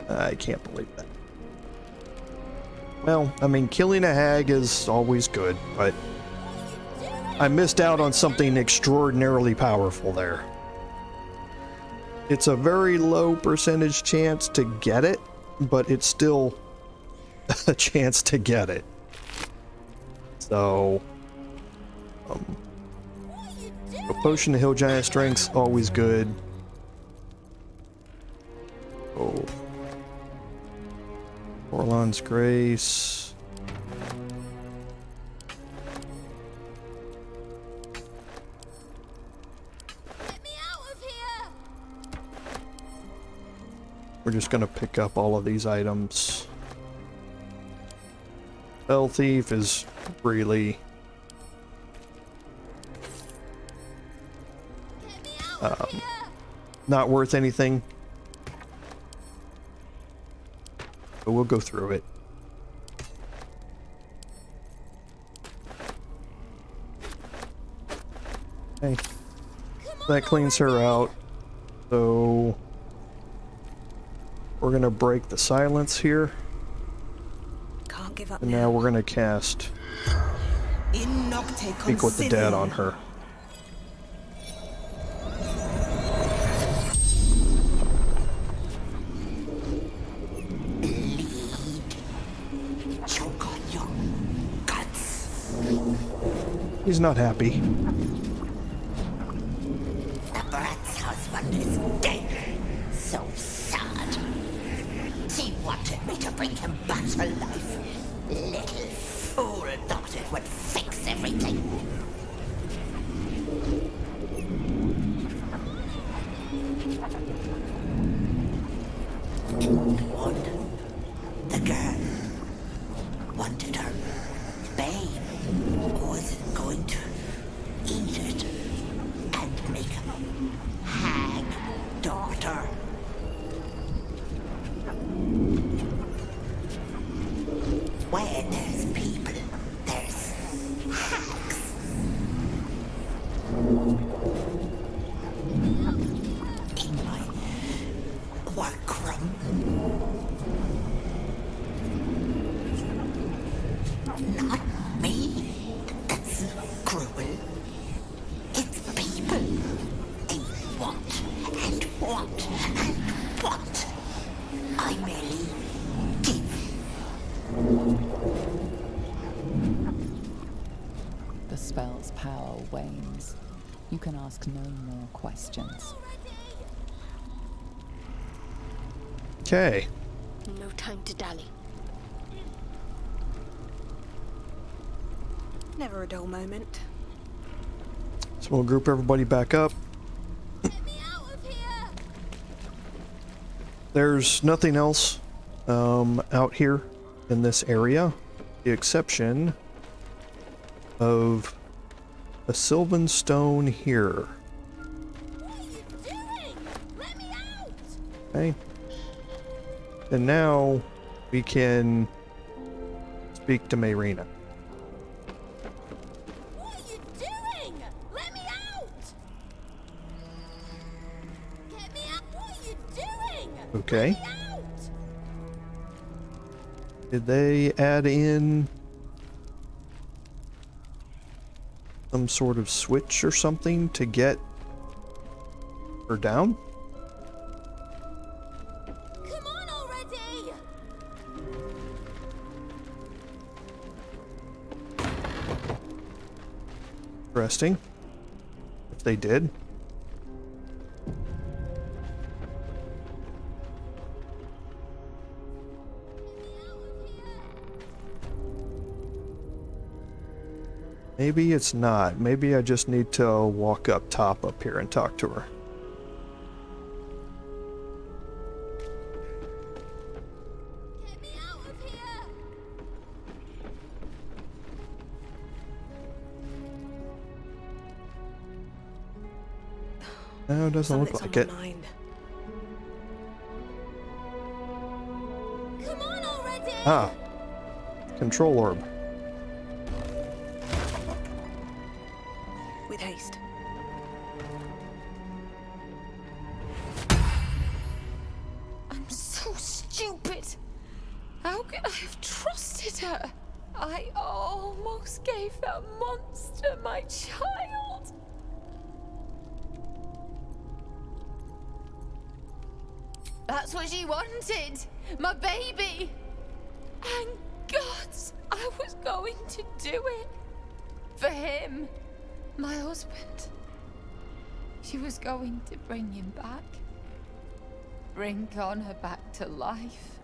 I can't believe that. Well, I mean, killing a hag is always good, but I missed out on something extraordinarily powerful there. It's a very low percentage chance to get it, but it's still a chance to get it. So, a potion to heal giant strength's always good. Oh. Orlon's Grace. Get me out of here! We're just gonna pick up all of these items. Spell Thief is really not worth anything. But we'll go through it. Okay. That cleans her out. So we're gonna break the silence here. give up And now we're gonna cast In nocte Speak with the Dead on her. Choke on your guts. He's not happy. The brat's husband is dead. So sad. She wanted me to bring him back to life. Little fool thought it would fix everything. One, the girl, wanted her babe, was going to eat it and make a hag daughter. Where there's people, there's hags. In my workroom. Not me. That's cruel. It's people. They want and want and want. I merely give. The spell's power wanes. You can ask no more questions. Okay. No time to dally. Never a dull moment. So we'll group everybody back up. There's nothing else out here in this area, the exception of a sylvan stone here. What are you doing? Let me out! Okay. And now we can speak to Mayrina. What are you doing? Let me out! Get me out! What are you doing? Okay. Let me out! Did they add in some sort of switch or something to get her down? Come on already! Interesting. If they did. Maybe it's not. Maybe I just need to walk up top up here and talk to her. Get me out of here! No, it doesn't look Something's like on my it. mind. Come on already! Ah. Control orb. With haste. I'm so stupid. How could I have trusted her? I almost gave that monster my child. That's what she wanted. My baby. And God, I was going to do it. For him. My husband. She was going to bring him back. Bring Connor back to life.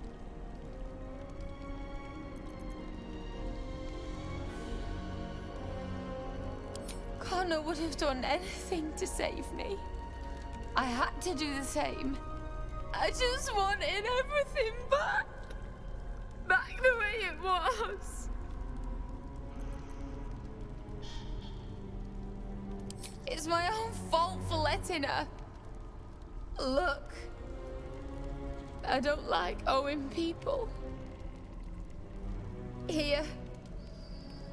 Connor would have done anything to save me. I had to do the same. I just wanted everything back. Back the way it was. It's my own fault for letting her. Look. I don't like owing people. Here.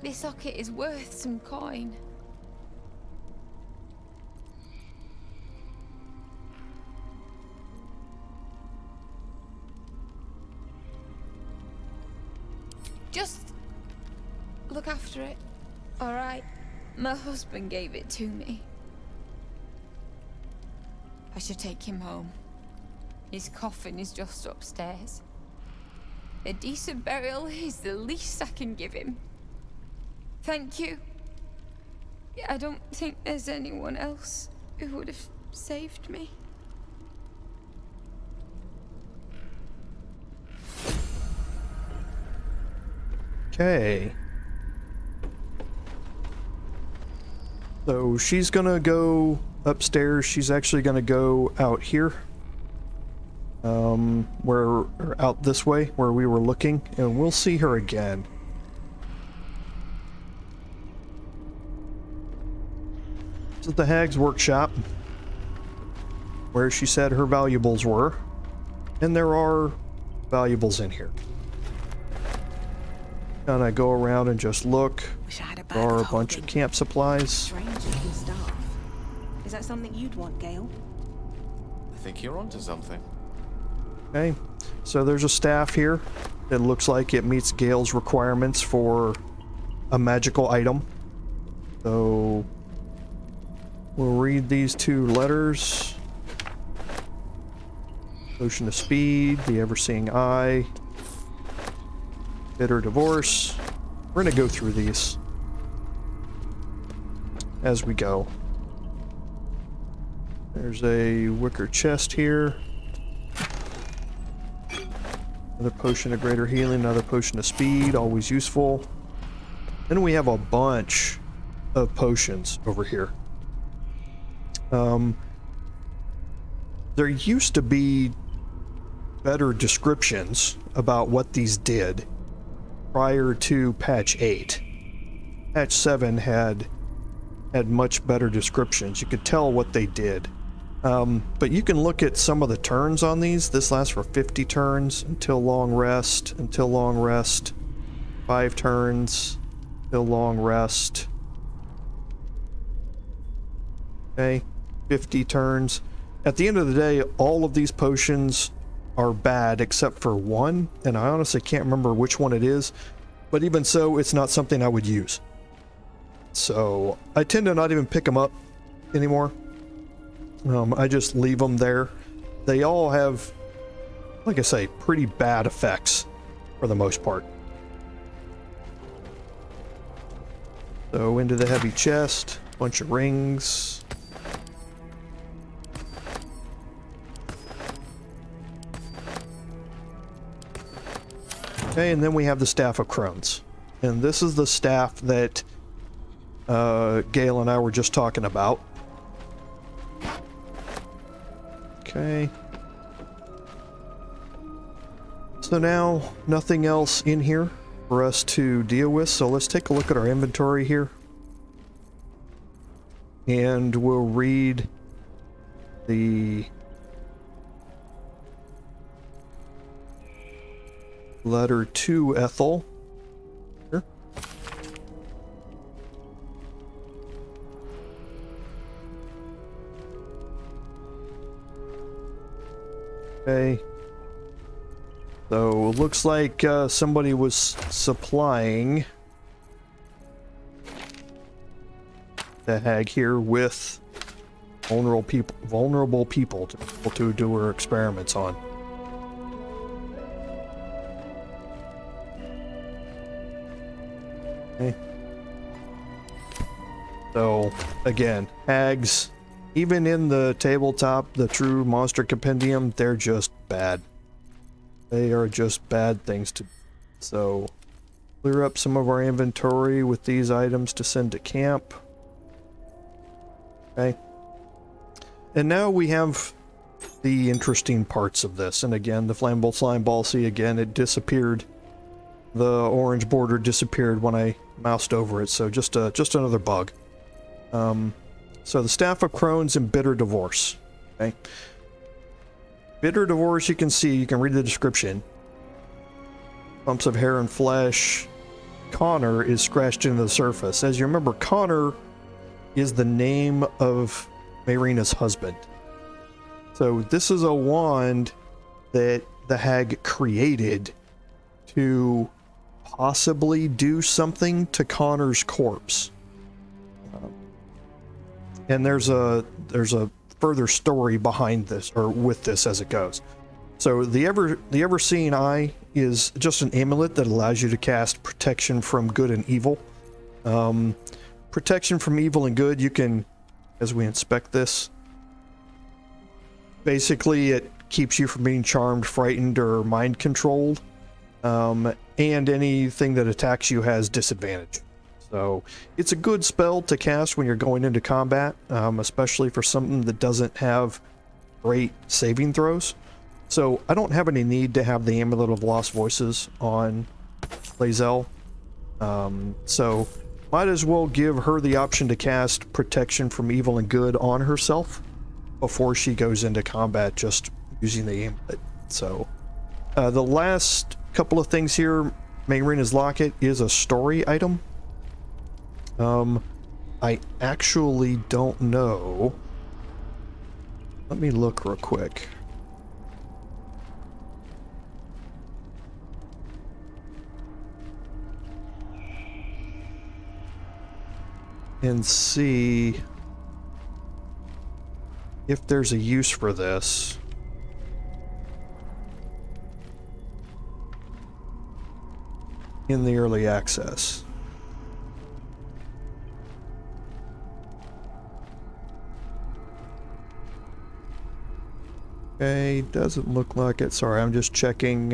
This socket is worth some coin. Just look after it, alright? My husband gave it to me. I should take him home. His coffin is just upstairs. A decent burial is the least I can give him. Thank you. I don't think there's anyone else who would have saved me. Okay. So she's gonna go upstairs. She's actually gonna go out here. Or out this way where we were looking, and we'll see her again. This is the Hag's workshop, where she said her valuables were, and there are valuables in here. Kind of go around and just look. There are a bunch of camp supplies. Strange looking stuff. Is that something you'd want, Gale? I think you're onto something. Okay, so there's a staff here that looks like it meets Gale's requirements for a magical item. So we'll read these two letters. Potion of Speed, the Ever-Seeing Eye, Bitter Divorce. We're gonna go through these as we go. There's a wicker chest here. Another potion of greater healing, another potion of speed, always useful. Then we have a bunch of potions over here. There used to be better descriptions about what these did prior to patch 8. Patch 7 had much better descriptions. You could tell what they did. But you can look at some of the turns on these. This lasts for 50 turns, until long rest, 5 turns, until long rest. Okay, 50 turns. At the end of the day, all of these potions are bad except for one, and I honestly can't remember which one it is, but even so, it's not something I would use. So, I tend to not even pick them up anymore. I just leave them there. They all have, like I say, pretty bad effects for the most part. So into the heavy chest, bunch of rings. Okay, and then we have the Staff of Crones. And this is the staff that Gale and I were just talking about. Okay. So now, nothing else in here for us to deal with, so let's take a look at our inventory here. And we'll read the letter to Ethel. Here. Okay. So it looks like somebody was supplying the hag here with vulnerable people to do her experiments on. Okay. So again, hags, even in the tabletop, the true monster compendium, they're just bad. They are just bad things to do. So clear up some of our inventory with these items to send to camp. Okay. And now we have the interesting parts of this. And again, the flammable slime ball, see again, it disappeared. The orange border disappeared when I moused over it, so just another bug. So the Staff of Crones and Bitter Divorce. Okay. Bitter Divorce, you can see, you can read the description. Bumps of hair and flesh. Connor is scratched into the surface. As you remember, Connor is the name of Marina's husband. So this is a wand that the hag created to possibly do something to Connor's corpse. And there's a further story behind this, or with this as it goes. So the ever-seeing eye is just an amulet that allows you to cast protection from good and evil. Protection from evil and good, you can, as we inspect this, basically it keeps you from being charmed, frightened, or mind controlled. And anything that attacks you has disadvantage. So it's a good spell to cast when you're going into combat, especially for something that doesn't have great saving throws. So I don't have any need to have the Amulet of Lost Voices on Lae'zel. So might as well give her the option to cast protection from evil and good on herself before she goes into combat, just using the amulet. So the last couple of things here, Mayrina's Locket is a story item. I actually don't know. Let me look real quick. And see if there's a use for this. In the early access. Okay, doesn't look like it. Sorry, I'm just checking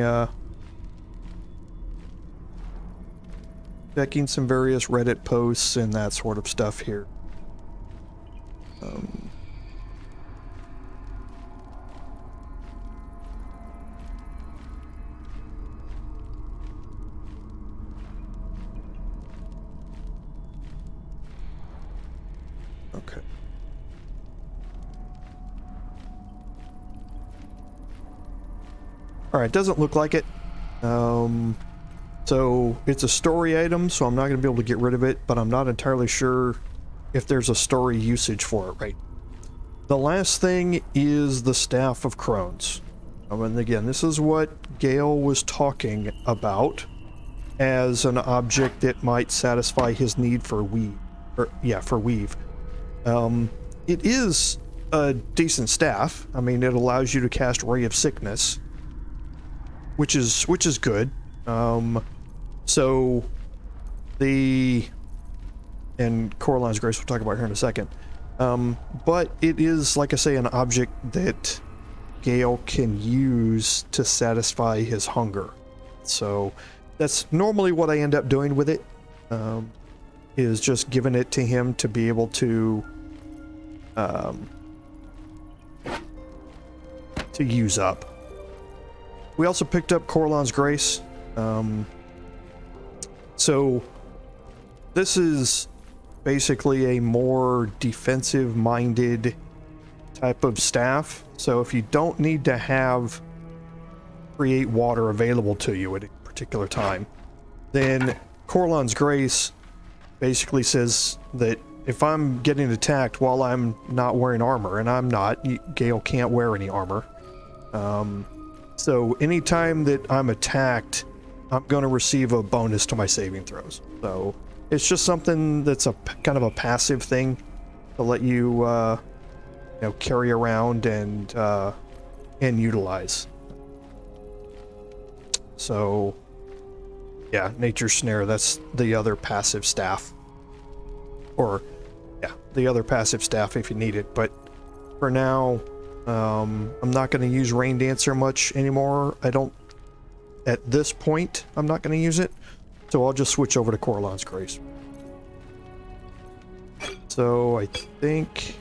checking some various Reddit posts and that sort of stuff here. Okay. Alright, doesn't look like it. So it's a story item, so I'm not going to be able to get rid of it, but I'm not entirely sure if there's a story usage for it right. The last thing is the Staff of Crones. And again, this is what Gale was talking about as an object that might satisfy his need for weave. It is a decent staff. I mean, it allows you to cast Ray of Sickness, which is good. So and Coraline's Grace we'll talk about here in a second. But it is, like I say, an object that Gale can use to satisfy his hunger. So that's normally what I end up doing with it, is just giving it to him to be able to use up. We also picked up Coraline's Grace. So this is basically a more defensive-minded type of staff. So if you don't need to create water available to you at a particular time, then Coraline's Grace basically says that if I'm getting attacked while I'm not wearing armor, and I'm not, Gale can't wear any armor. So anytime that I'm attacked, I'm going to receive a bonus to my saving throws. So it's just something that's a kind of a passive thing to let you, carry around and utilize. So, yeah, Nature's Snare, that's the other passive staff. Or, yeah, the other passive staff if you need it. But for now, I'm not going to use Rain Dancer much anymore. At this point, I'm not going to use it. So I'll just switch over to Coraline's Grace. So I think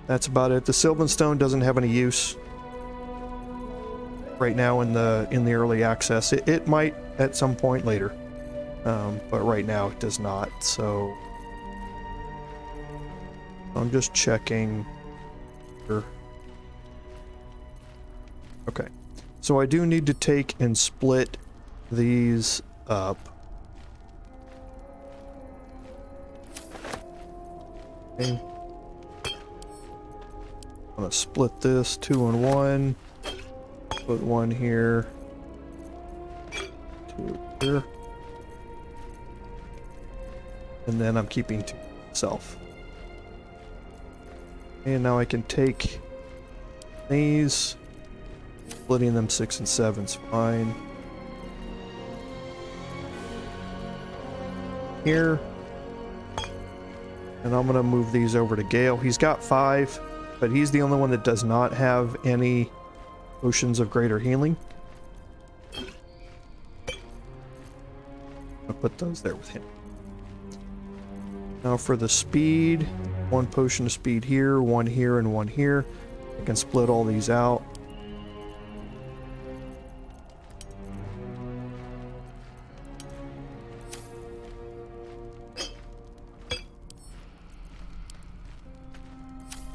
that's about it. The Sylvan Stone doesn't have any use right now in the early access. It might at some point later, but right now it does not. So I'm just checking here. Okay, so I do need to take and split these up. Okay. I'm gonna split this 2 and 1. Put 1 here. 2 here. And then I'm keeping 2 myself. And now I can take these. Splitting them 6 and 7 is fine. Here. And I'm going to move these over to Gale. He's got 5, but he's the only one that does not have any potions of greater healing. I'll put those there with him. Now for the speed, 1 potion of speed here, 1 here, and 1 here. I can split all these out.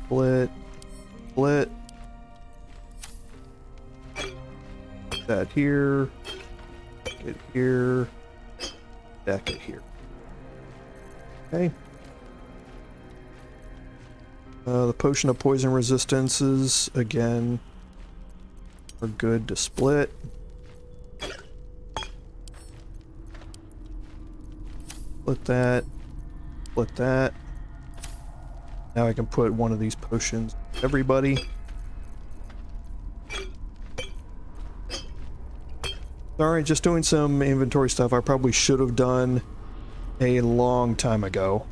Split, split. That here, it here, deck it here. Okay. The potion of poison resistances, again, are good to split. Split that, split that. Now I can put one of these potions with everybody. Alright, just doing some inventory stuff I probably should have done a long time ago.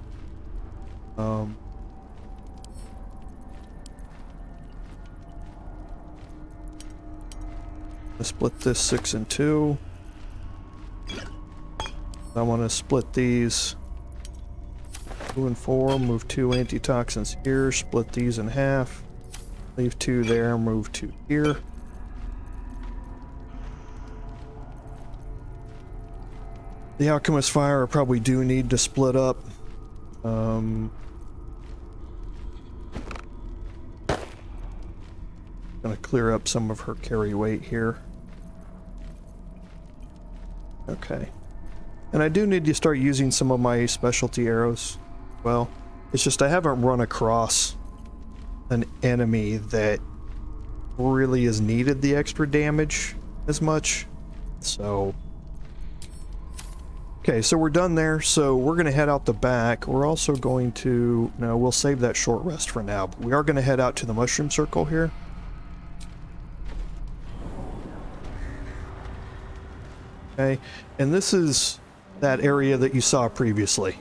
Let's split this 6 and 2. I want to split these 2 and 4, move 2 antitoxins here, split these in half, leave 2 there, move 2 here. The Alchemist Fire I probably do need to split up. Gonna clear up some of her carry weight here. Okay. And I do need to start using some of my specialty arrows. Well, it's just I haven't run across an enemy that really has needed the extra damage as much. So... okay, so we're done there, so we're going to head out the back. We're also going to... no, we'll save that short rest for now, but we are going to head out to the mushroom circle here. Okay, and this is that area that you saw previously.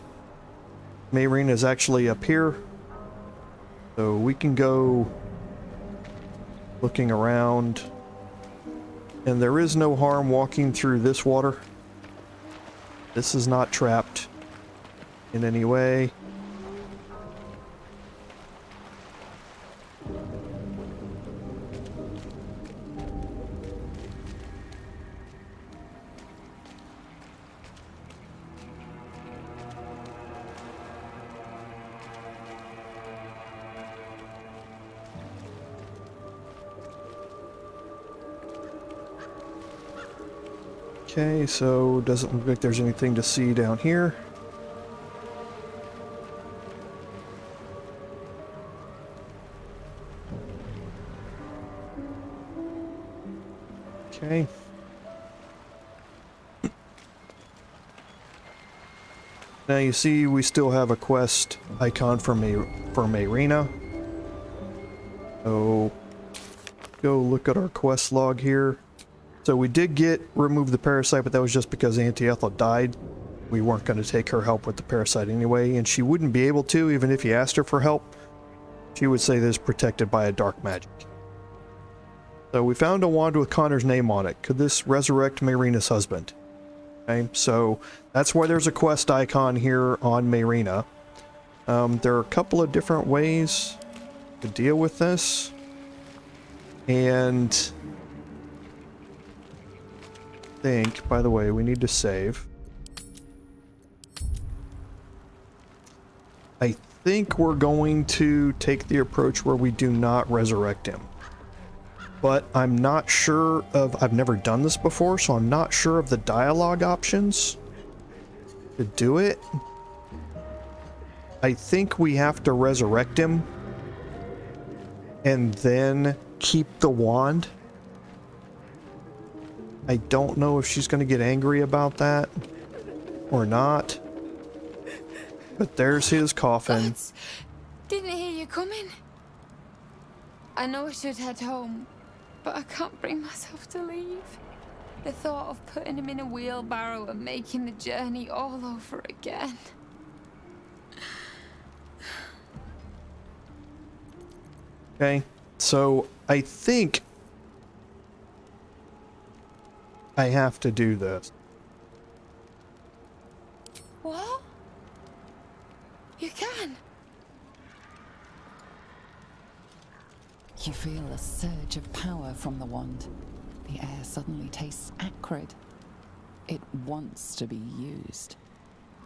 Mayrina is actually up here, so we can go looking around. And there is no harm walking through this water. This is not trapped in any way. Okay, so doesn't look like there's anything to see down here. Okay. Now you see we still have a quest icon for Mayrina. So go look at our quest log here. So we did remove the parasite, but that was just because Auntie Ethel died. We weren't going to take her help with the parasite anyway, and she wouldn't be able to, even if you asked her for help. She would say this is protected by a dark magic. So we found a wand with Connor's name on it. Could this resurrect Mayrina's husband? Okay, so that's why there's a quest icon here on Mayrina. There are a couple of different ways to deal with this. And... by the way, we need to save. I think we're going to take the approach where we do not resurrect him. But I'm not sure of... I've never done this before, so I'm not sure of the dialogue options to do it. I think we have to resurrect him and then keep the wand. I don't know if she's going to get angry about that or not. But there's his coffin. Gods, didn't hear you coming. I know I should head home, but I can't bring myself to leave. The thought of putting him in a wheelbarrow and making the journey all over again. Okay, so I think I have to do this. What? You can? You feel a surge of power from the wand. The air suddenly tastes acrid. It wants to be used.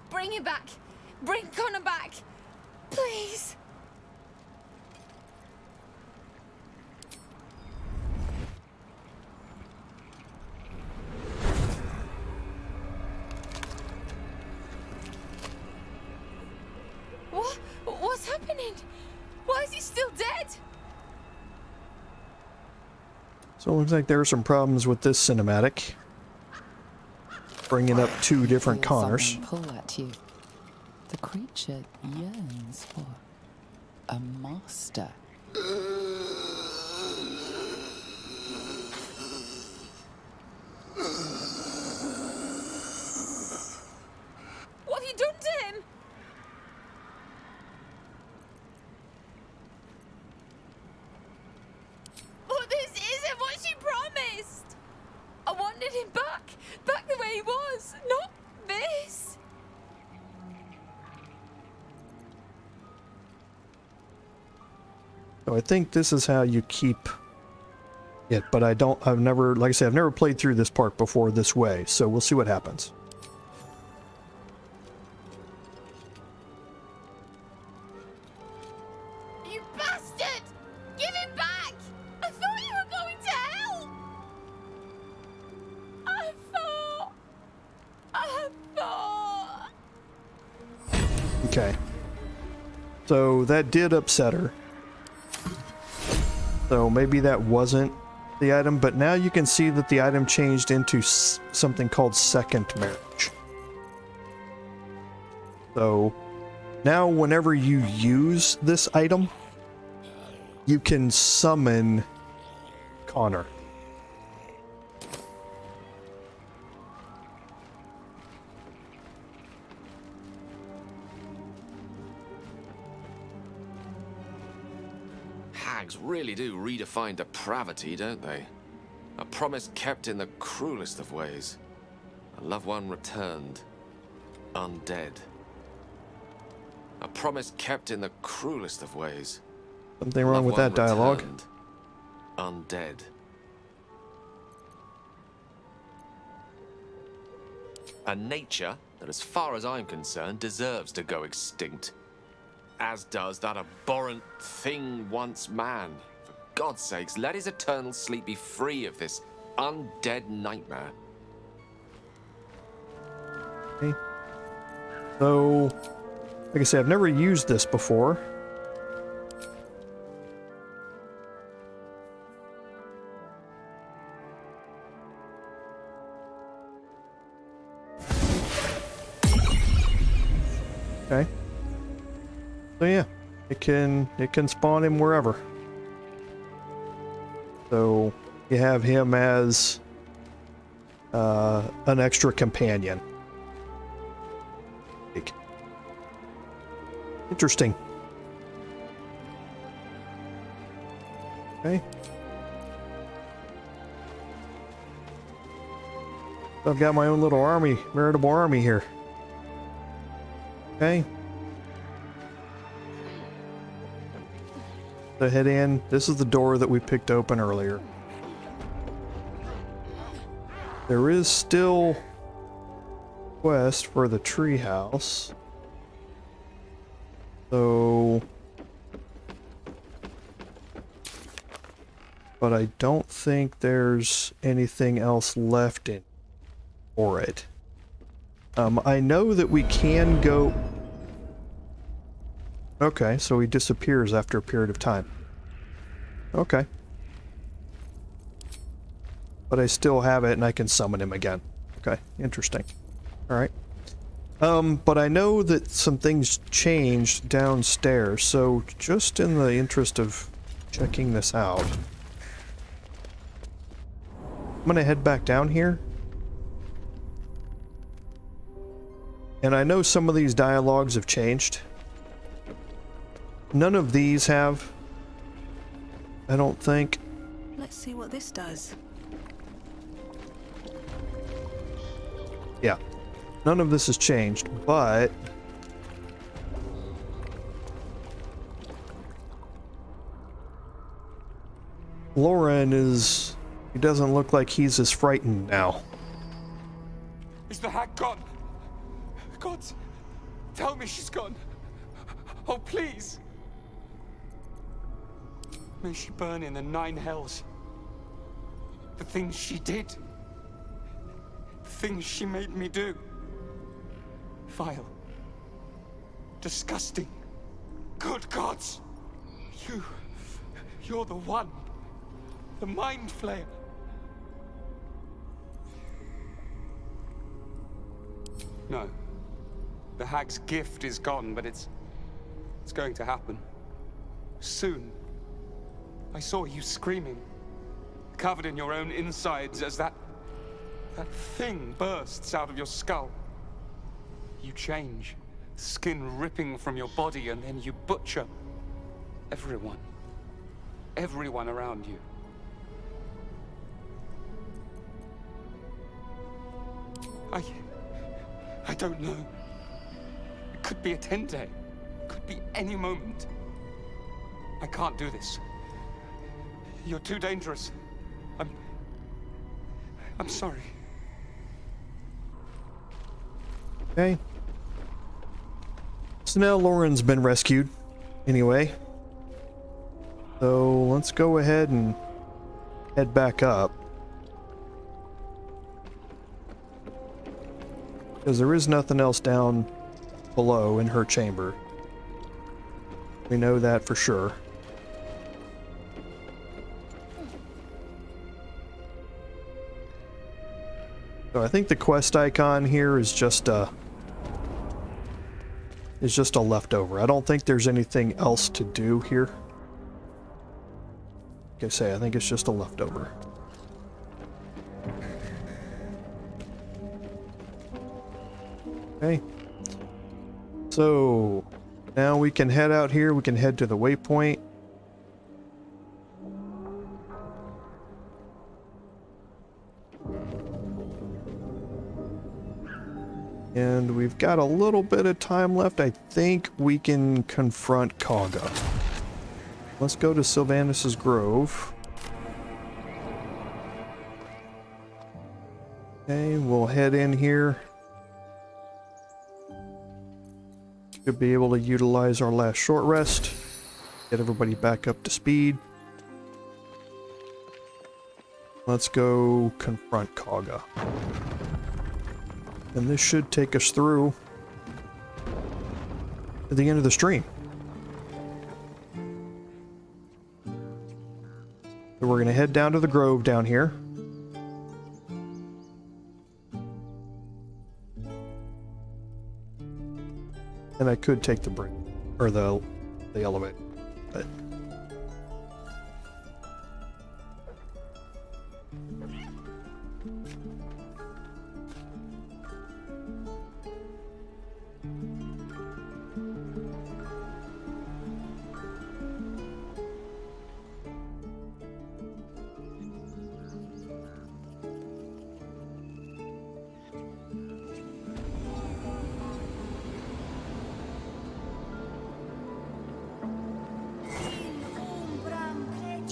Bring it back! Bring Connor back! Please! What? What's happening? Why is he still dead? So it looks like there are some problems with this cinematic. Bringing up two different Feel Connors. something pull at you. The creature yearns for a master. What have you done to him? But this isn't what she promised. I wanted him back the way he was, not this. So I think this is how you keep it, but I've never, like I said, I've never played through this part before this way, so we'll see what happens. You bastard! Give him back! I thought you were going to help! I thought... Okay. So that did upset her. So maybe that wasn't the item, but now you can see that the item changed into something called second marriage. So now whenever you use this item, you can summon Connor. Hags really do redefine depravity, don't they? A promise kept in the cruelest of ways. A loved one returned, undead. A promise kept in the cruelest of ways. Something wrong with that dialogue. Returned, undead. A nature that, as far as I'm concerned, deserves to go extinct. As does that abhorrent thing once man. For God's sakes, let his eternal sleep be free of this undead nightmare. Okay. So, like I said, I've never used this before. Okay. So yeah, it can spawn him wherever. So you have him as an extra companion. Interesting. Okay. I've got my own little army, veritable army here. Okay. So head in. This is the door that we picked open earlier. There is still quest for the treehouse. So, but I don't think there's anything else left in for it. I know that we can go. Okay, so he disappears after a period of time. Okay. But I still have it and I can summon him again. Okay, interesting. Alright. But I know that some things changed downstairs, so just in the interest of checking this out, I'm gonna head back down here. And I know some of these dialogues have changed. None of these have, I don't think. Let's see what this does. Yeah. None of this has changed, but Lauren is... he doesn't look like he's as frightened now. Is the hag gone? God, tell me she's gone. Oh, please. May she burn in the 9 hells. The things she did. The things she made me do. Vile. Disgusting. Good gods. You're the one. The Mind Flayer. No. The hag's gift is gone, but it's going to happen. Soon. I saw you screaming, covered in your own insides as that thing bursts out of your skull. You change, skin ripping from your body, and then you butcher everyone. Everyone around you. I don't know. It could be a 10-day. Could be any moment. I can't do this. You're too dangerous. I'm sorry. Okay. So now Lauren's been rescued. Anyway. So let's go ahead and head back up. Because there is nothing else down below in her chamber. We know that for sure. So I think the quest icon here is just a leftover. I don't think there's anything else to do here. Like I say, I think it's just a leftover. Okay. So now we can head out here. We can head to the waypoint. And we've got a little bit of time left. I think we can confront Kaga. Let's go to Sylvanus' Grove. Okay, we'll head in here. Should be able to utilize our last short rest. Get everybody back up to speed. Let's go confront Kaga. And this should take us through to the end of the stream. So we're going to head down to the grove down here. And I could take the bridge, or the elevator, but...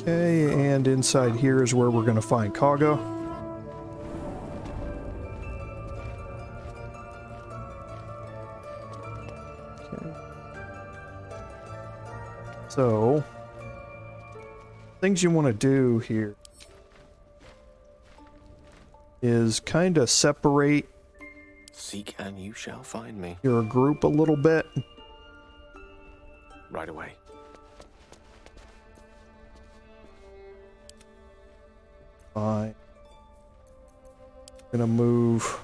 Okay, and inside here is where we're going to find Kaga. Okay. So, things you want to do here is kind of separate. Seek and you shall find me. Your group a little bit. Right away. Fine. Gonna move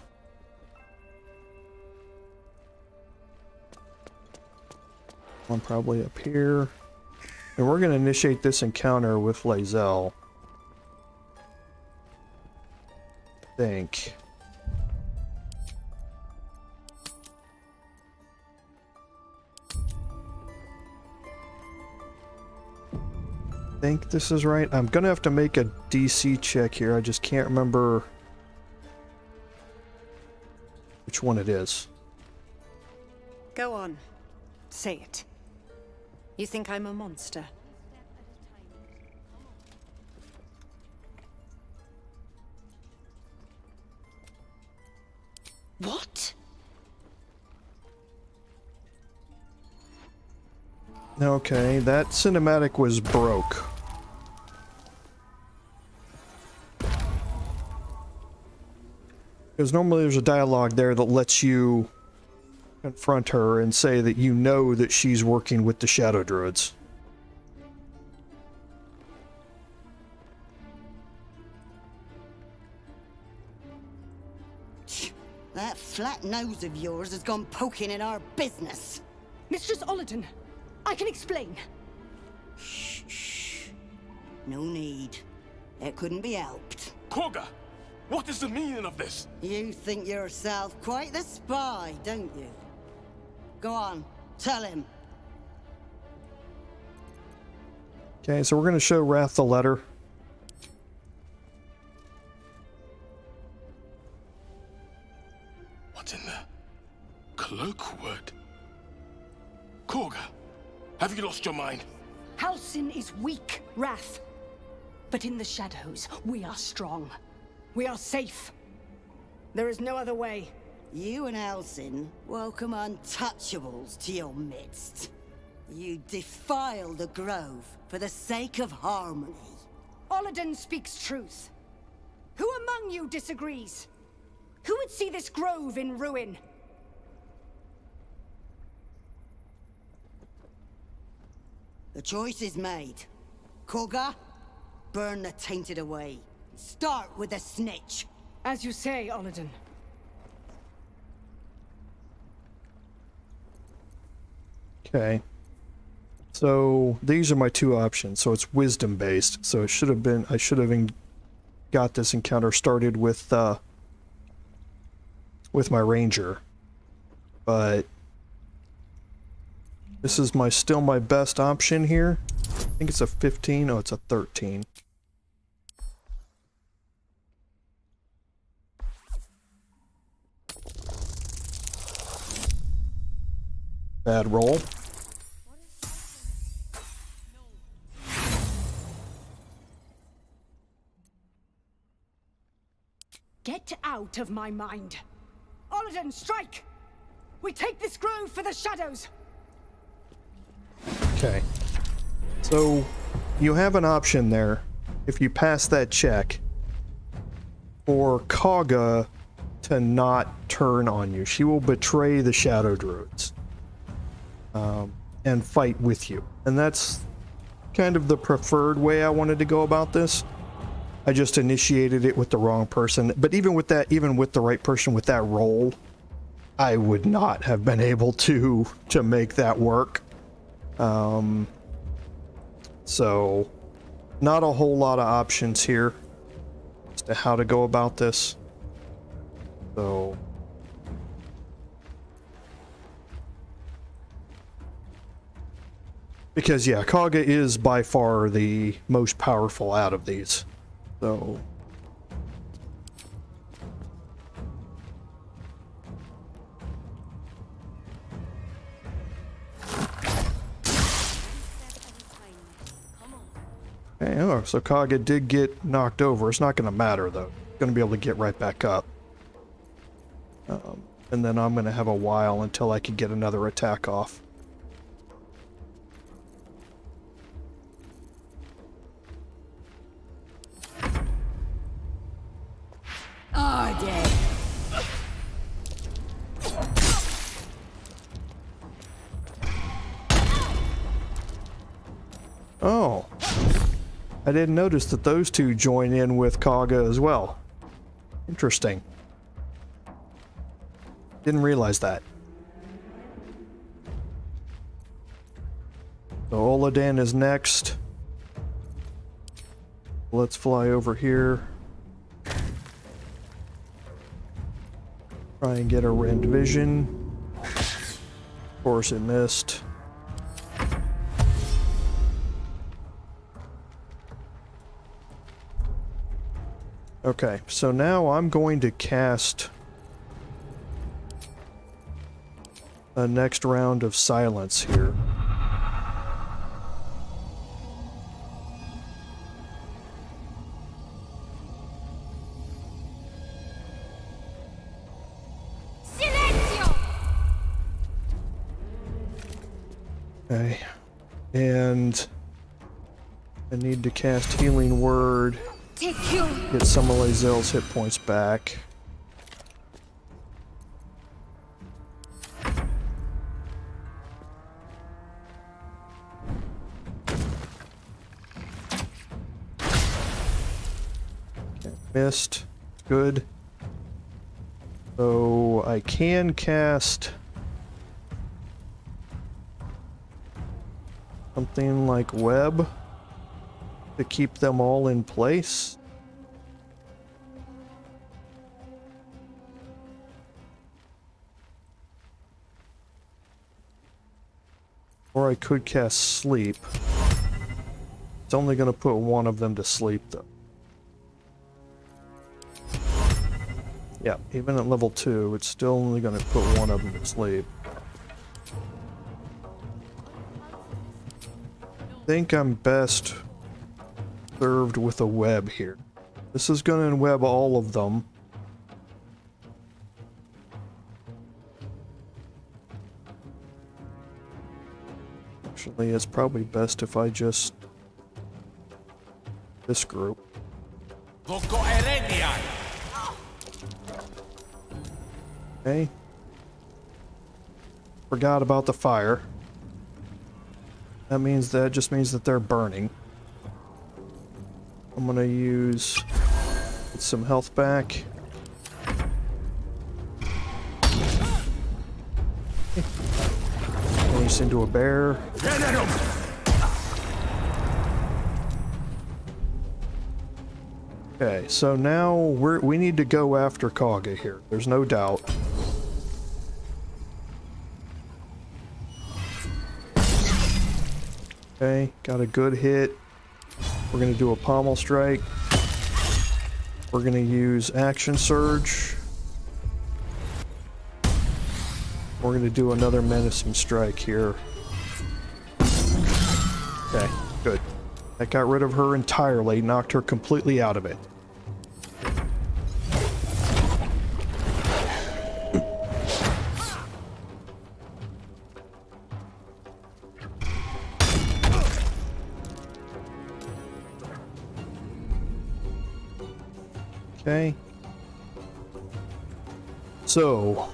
One probably up here. And we're going to initiate this encounter with Lae'zel. I think. This is right. I'm going to have to make a DC check here. I just can't remember which one it is. Go on. Say it. You think I'm a monster? What? Okay, that cinematic was broke. Because normally there's a dialogue there that lets you confront her and say that you know that she's working with the Shadow Druids. That flat nose of yours has gone poking in our business. Mistress Ollerton, I can explain. Shh. No need. It couldn't be helped. Kagha! What is the meaning of this? You think yourself quite the spy, don't you? Go on, tell him. Okay, so we're going to show Wrath the letter. What's in there? Cloakwood? Kagha, have you lost your mind? Halsin is weak, Wrath. But in the shadows, we are strong. We are safe. There is no other way. You and Halsin welcome untouchables to your midst. You defile the grove for the sake of harmony. Ollerton speaks truth. Who among you disagrees? Who would see this grove in ruin? The choice is made. Kagha, burn the tainted away. Start with the snitch. As you say, Ollerton. Okay. So these are my two options. So it's wisdom based. So it should have been, I should have got this encounter started with my ranger. But this is still my best option here. I think it's a 15. Oh, it's a 13. Bad roll. Get out of my mind. Ollerton, strike! We take this grove for the shadows! Okay. So, you have an option there, if you pass that check, for Kagha to not turn on you. She will betray the Shadow Druids. And fight with you. And that's kind of the preferred way I wanted to go about this. I just initiated it with the wrong person. But even with that, even with the right person with that role, I would not have been able to make that work. So, not a whole lot of options here as to how to go about this. So, because yeah, Kagha is by far the most powerful out of these. So, okay, oh, so Kagha did get knocked over. It's not going to matter though. Going to be able to get right back up. And then I'm going to have a while until I can get another attack off. Are dead. Oh. I didn't notice that those two join in with Kagha as well. Interesting. Didn't realize that. So Oladan is next. Let's fly over here. Try and get a rend vision. Of course it missed. Okay, so now I'm going to cast a next round of silence here. Okay, and I need to cast Healing Word. Get some of Lae'zel's hit points back. Okay, missed. Good. So I can cast something like Web to keep them all in place. Or I could cast Sleep. It's only going to put one of them to sleep, though. Yeah, even at level 2, it's still only going to put one of them to sleep. I think I'm best served with a web here. This is going to web all of them. Actually, it's probably best if I just... this group. Okay. Forgot about the fire. That just means that they're burning. I'm gonna use... get some health back. Release into a bear. Okay, so now we need to go after Kaga here. There's no doubt. Okay, got a good hit. We're gonna do a pommel strike. We're gonna use action surge. We're gonna do another menacing strike here. Okay, good. That got rid of her entirely, knocked her completely out of it. Okay. So,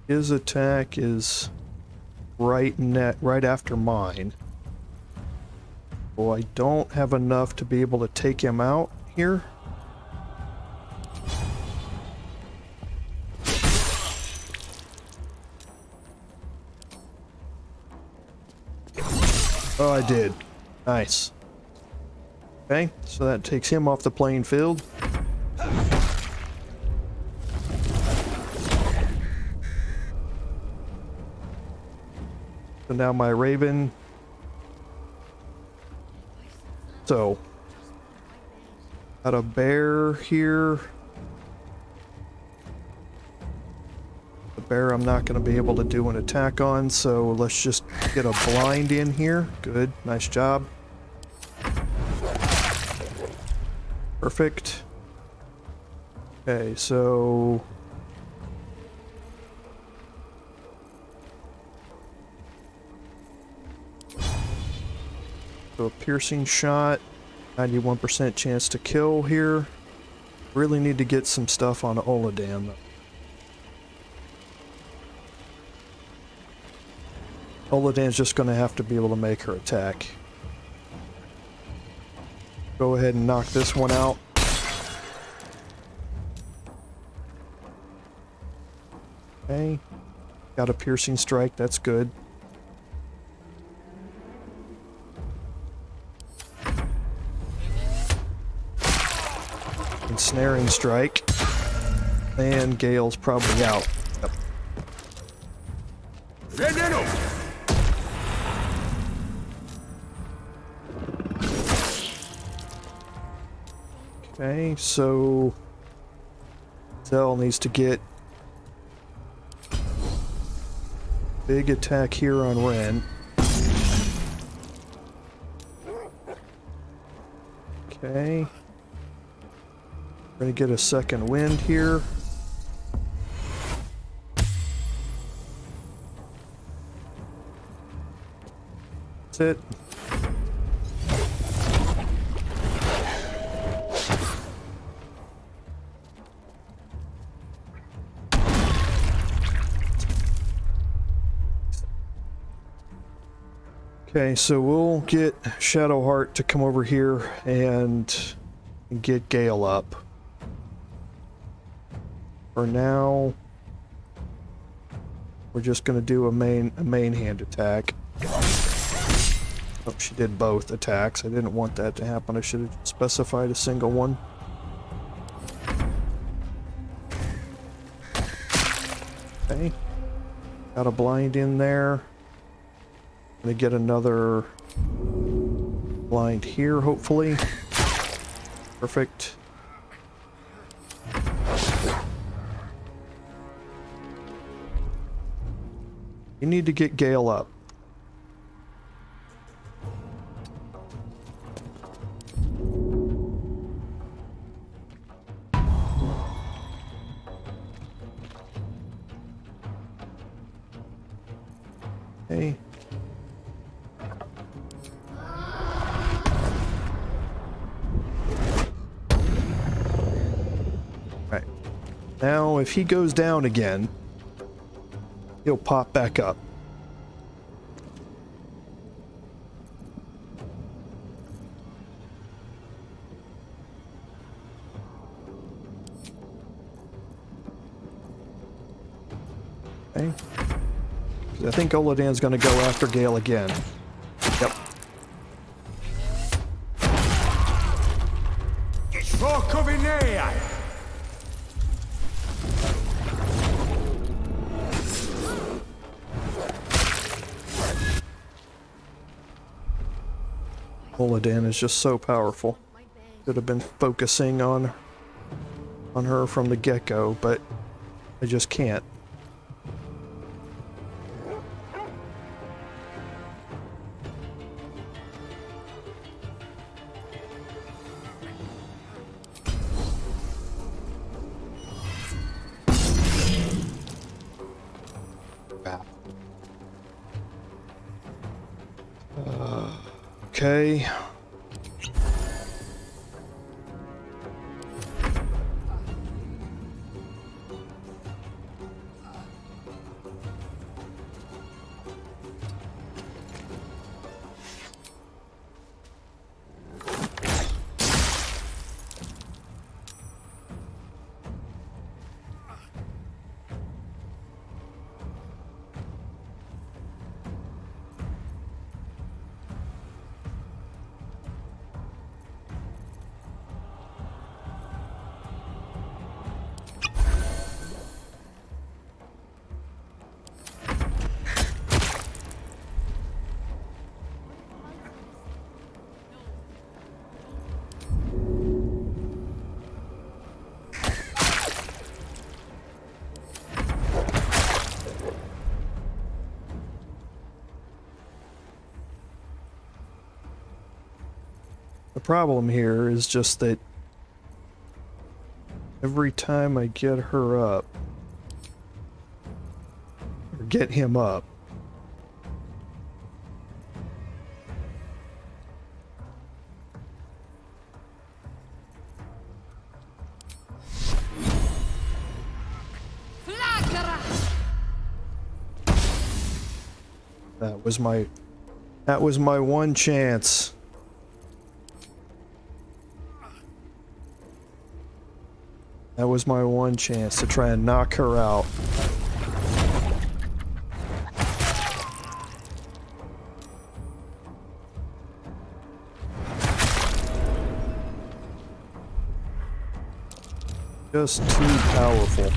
his attack is right after mine. Well, I don't have enough to be able to take him out here. Oh, I did. Nice. Okay, so that takes him off the playing field. So now my Raven. So, got a bear here. The bear I'm not going to be able to do an attack on, so let's just get a blind in here. Good, nice job. Perfect. Okay, so... so a piercing shot, 91% chance to kill here. Really need to get some stuff on Oladan though. Oladan's just going to have to be able to make her attack. Go ahead and knock this one out. Okay. Got a piercing strike, that's good. Ensnaring strike. And Gale's probably out. Yep. Veneno! Okay, so Zell needs to get big attack here on Ren. Okay. We're gonna get a second wind here. That's it. Okay, so we'll get Shadowheart to come over here and get Gale up. For now, we're just going to do a main hand attack. Oh, she did both attacks. I didn't want that to happen. I should have specified a single one. Okay. Got a blind in there. Gonna get another blind here, hopefully. Perfect. You need to get Gale up. Hey. Right. Now, if he goes down again, he'll pop back up. Okay. I think Oladan's gonna go after Gale again. Yep. Oladan is just so powerful. Could have been focusing on her from the get-go, but I just can't. Okay. The problem here is just that every time I get her up, or get him up, that was my one chance. That was my one chance to try and knock her out. Just too powerful.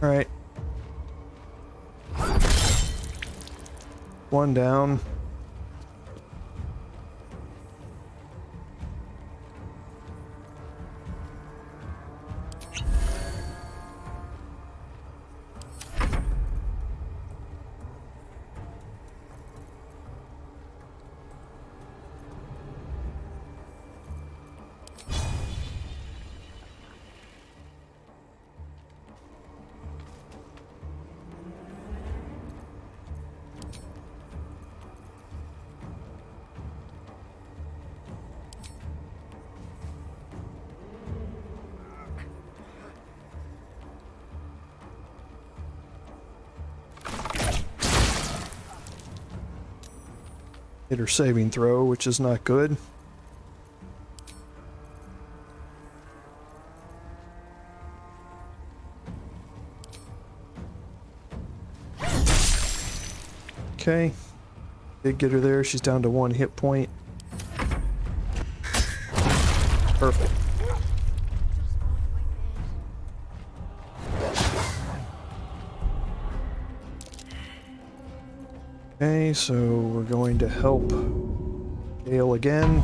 All right. One down. Hit her saving throw, which is not good. Okay. Did get her there. She's down to 1 hit point. Perfect. Okay, so we're going to help Gale again.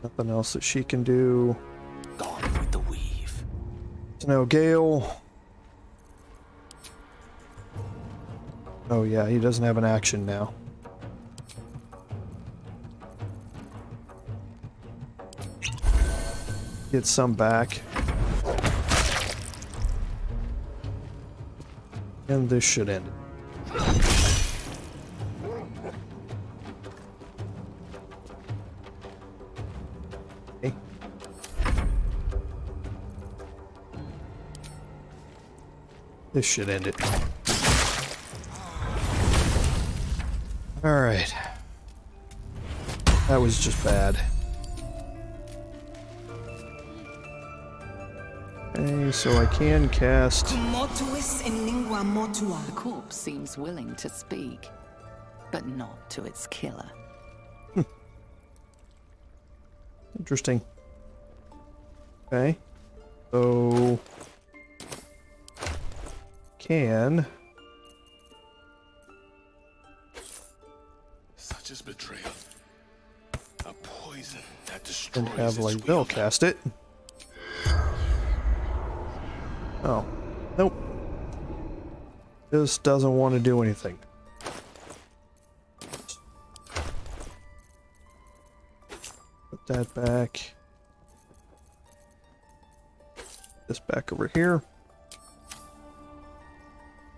Nothing else that she can do. Gone with the weave. So now Gale. Oh yeah, he doesn't have an action now. Get some back. And this should end it. Okay. This should end it. Alright. That was just bad. Okay, so I can cast. The corpse seems willing to speak, but not to its killer. Interesting. Okay. So can Such as betrayal. A poison that destroys and have its like Bill cast it. Oh, nope. This doesn't want to do anything. Put that back. This back over here.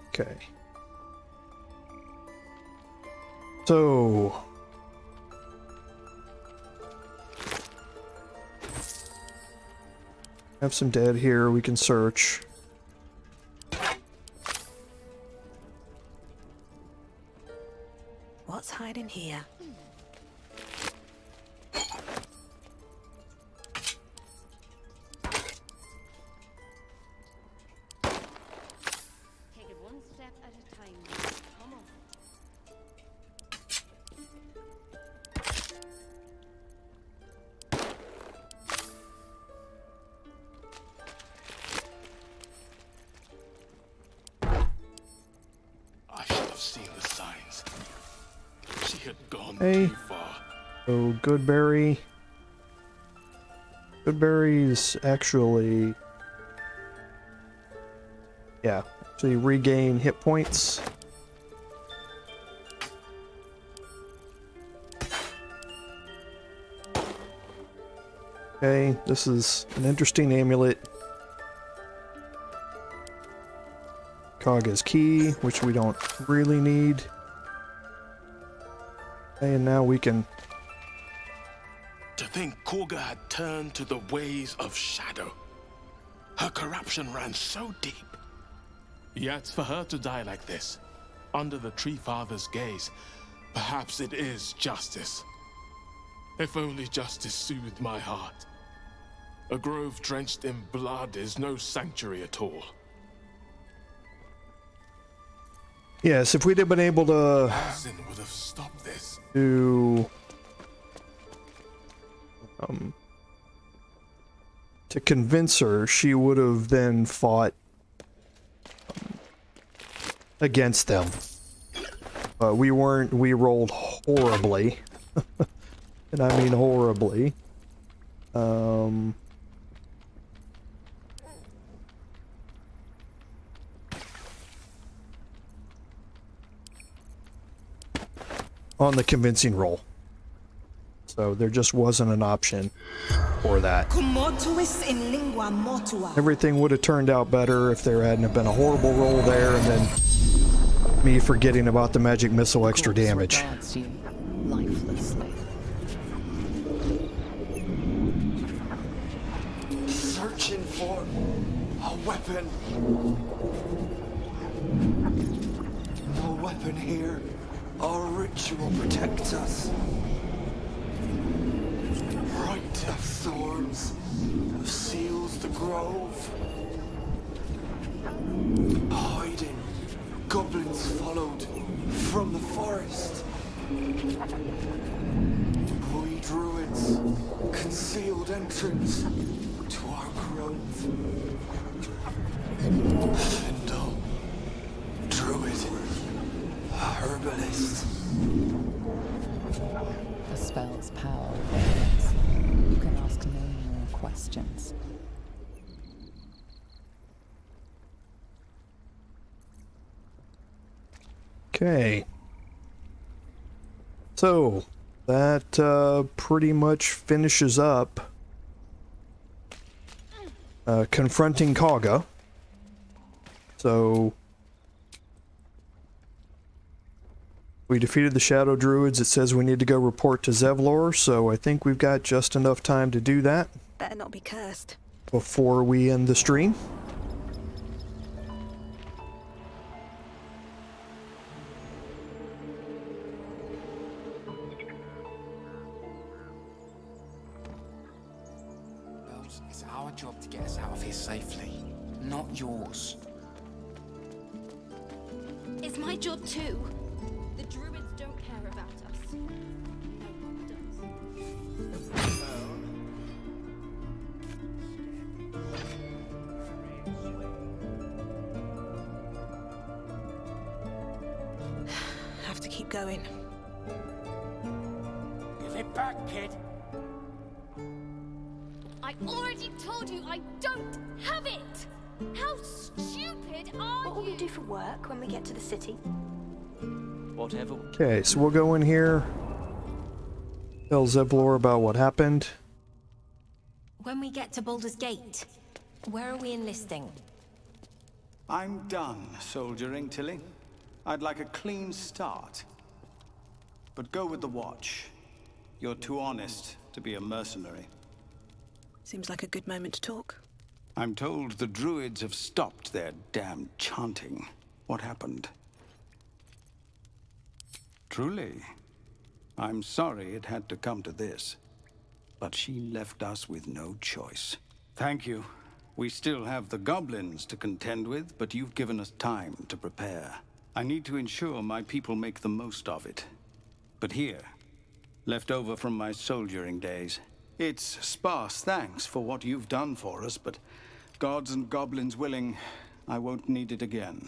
Okay. So have some dead here we can search. What's hiding here? Take it one step at a time. Come on. I should have seen the signs. She had gone Hey. too far. So Goodberry. Goodberry's actually, yeah, actually regain hit points. Okay, this is an interesting amulet. Kaga's key, which we don't really need. Okay, and now we can To think Korga had turned to the ways of shadow. Her corruption ran so deep. Yet for her to die like this, under the Tree Father's gaze, perhaps it is justice. If only justice soothed my heart. A grove drenched in blood is no sanctuary at all. Yes, if we'd have been able to Sin would have stopped this. To convince her, she would have then fought against them. But we weren't, we rolled horribly. And I mean horribly. On the convincing roll. So there just wasn't an option for that. Everything would have turned out better if there hadn't have been a horrible roll there and then me forgetting about the magic missile extra damage. You lifelessly. Searching for a weapon. No weapon here. Our ritual protects us. Right of thorns seals the grove. Hiding, goblins followed from the forest. We druids concealed entrance to our grove. Findle, druid, herbalist. The spell's power wanes. You can ask no more questions. Okay. So, that pretty much finishes up confronting Kaga. So, we defeated the Shadow Druids. It says we need to go report to Zevlor, so I think we've got just enough time to do that. Better not be cursed. Before we end the stream. It's our job to get us out of here safely, not yours. It's my job too. The druids don't care about us. No one does. Have to keep going. Give it back, kid. I already told you I don't have it! How stupid are you? What will we do for work when we get to the city? Whatever. Okay, so we'll go in here. Tell Zevlor about what happened. When we get to Baldur's Gate, where are we enlisting? I'm done soldiering, Tilly. I'd like a clean start. But go with the watch. You're too honest to be a mercenary. Seems like a good moment to talk. I'm told the druids have stopped their damn chanting. What happened? Truly, I'm sorry it had to come to this. But she left us with no choice. Thank you. We still have the goblins to contend with, but you've given us time to prepare. I need to ensure my people make the most of it. But here, left over from my soldiering days. It's sparse thanks for what you've done for us, but gods and goblins willing, I won't need it again.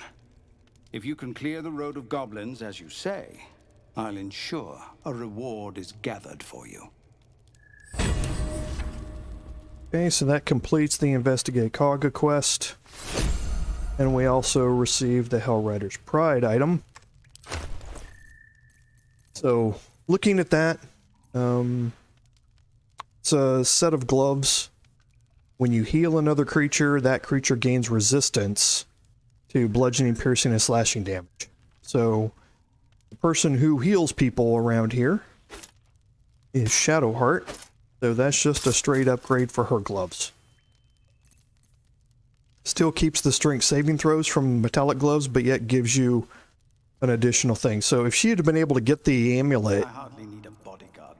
If you can clear the road of goblins, as you say, I'll ensure a reward is gathered for you. Okay, so that completes the Investigate Kaga quest. And we also received the Hellrider's Pride item. So, looking at that, it's a set of gloves. When you heal another creature, that creature gains resistance to bludgeoning, piercing, and slashing damage. So, the person who heals people around here is Shadowheart. So that's just a straight upgrade for her gloves. Still keeps the strength saving throws from metallic gloves, but yet gives you an additional thing. So if she had been able to get the amulet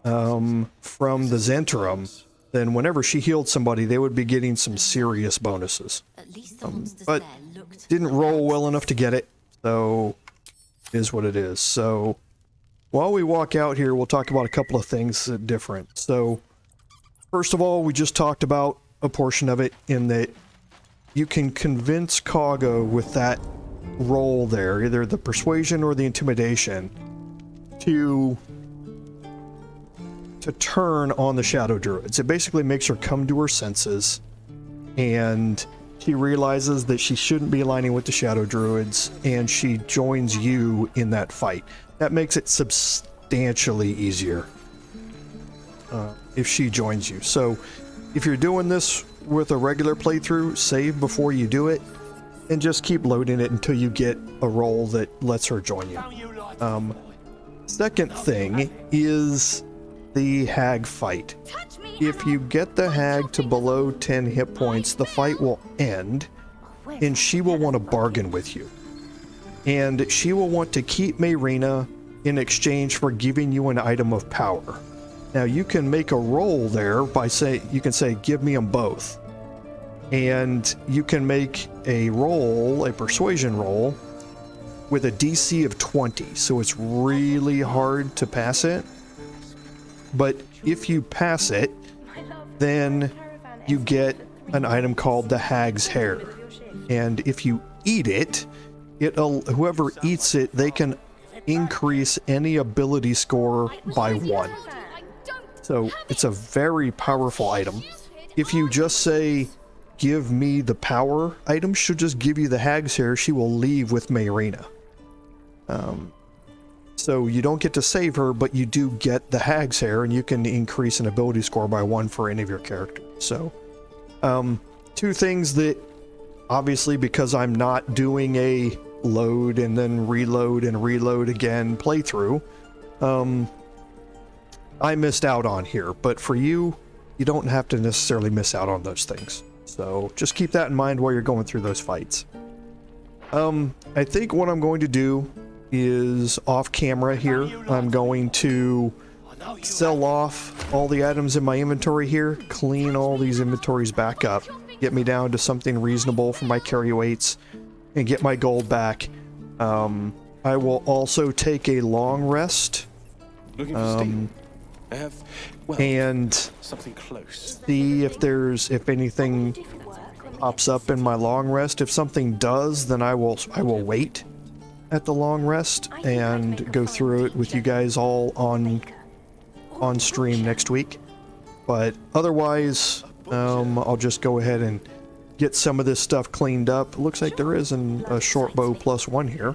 from the Zentrum, then whenever she healed somebody, they would be getting some serious bonuses. But didn't roll well enough to get it, so it is what it is. So while we walk out here, we'll talk about a couple of things that are different. So first of all, we just talked about a portion of it in that you can convince Kaga with that roll there, either the persuasion or the intimidation, to turn on the Shadow Druids. It basically makes her come to her senses, and she realizes that she shouldn't be aligning with the Shadow Druids, and she joins you in that fight. That makes it substantially easier if she joins you. So if you're doing this with a regular playthrough, save before you do it, and just keep loading it until you get a roll that lets her join you. Second thing is the hag fight. If you get the hag to below 10 hit points, the fight will end, and she will want to bargain with you. And she will want to keep Mayrina in exchange for giving you an item of power. Now you can make a roll there by you can say, give me them both. And you can make a roll, a persuasion roll, with a DC of 20. So it's really hard to pass it. But if you pass it, then you get an item called the Hag's Hair. And if you eat it, whoever eats it, they can increase any ability score by 1. So it's a very powerful item. If you just say, give me the power item, she'll just give you the Hag's Hair. She will leave with Mayrina. So you don't get to save her, but you do get the Hag's Hair, and you can increase an ability score by 1 for any of your characters. So, two things that, obviously, because I'm not doing a load and then reload and reload again playthrough, I missed out on here. But for you, you don't have to necessarily miss out on those things. So just keep that in mind while you're going through those fights. I think what I'm going to do is off camera here, I'm going to sell off all the items in my inventory here, clean all these inventories back up, get me down to something reasonable for my carry weights, and get my gold back. I will also take a long rest. And something close. See if anything pops up in my long rest. If something does, then I will wait at the long rest and go through it with you guys all on stream next week. But otherwise, I'll just go ahead and get some of this stuff cleaned up. It looks like there is a short bow +1 here,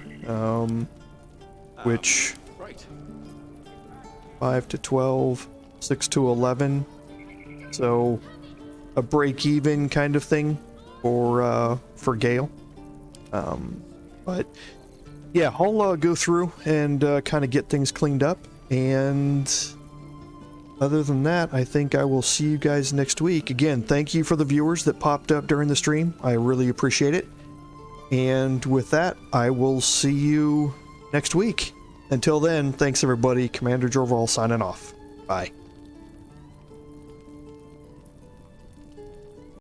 which 5 to 12, 6 to 11. So a break-even kind of thing for Gale. But yeah, I'll go through and kind of get things cleaned up. And other than that, I think I will see you guys next week. Again, thank you for the viewers that popped up during the stream. I really appreciate it. And with that, I will see you next week. Until then, thanks everybody. Commander Jorval signing off. Bye.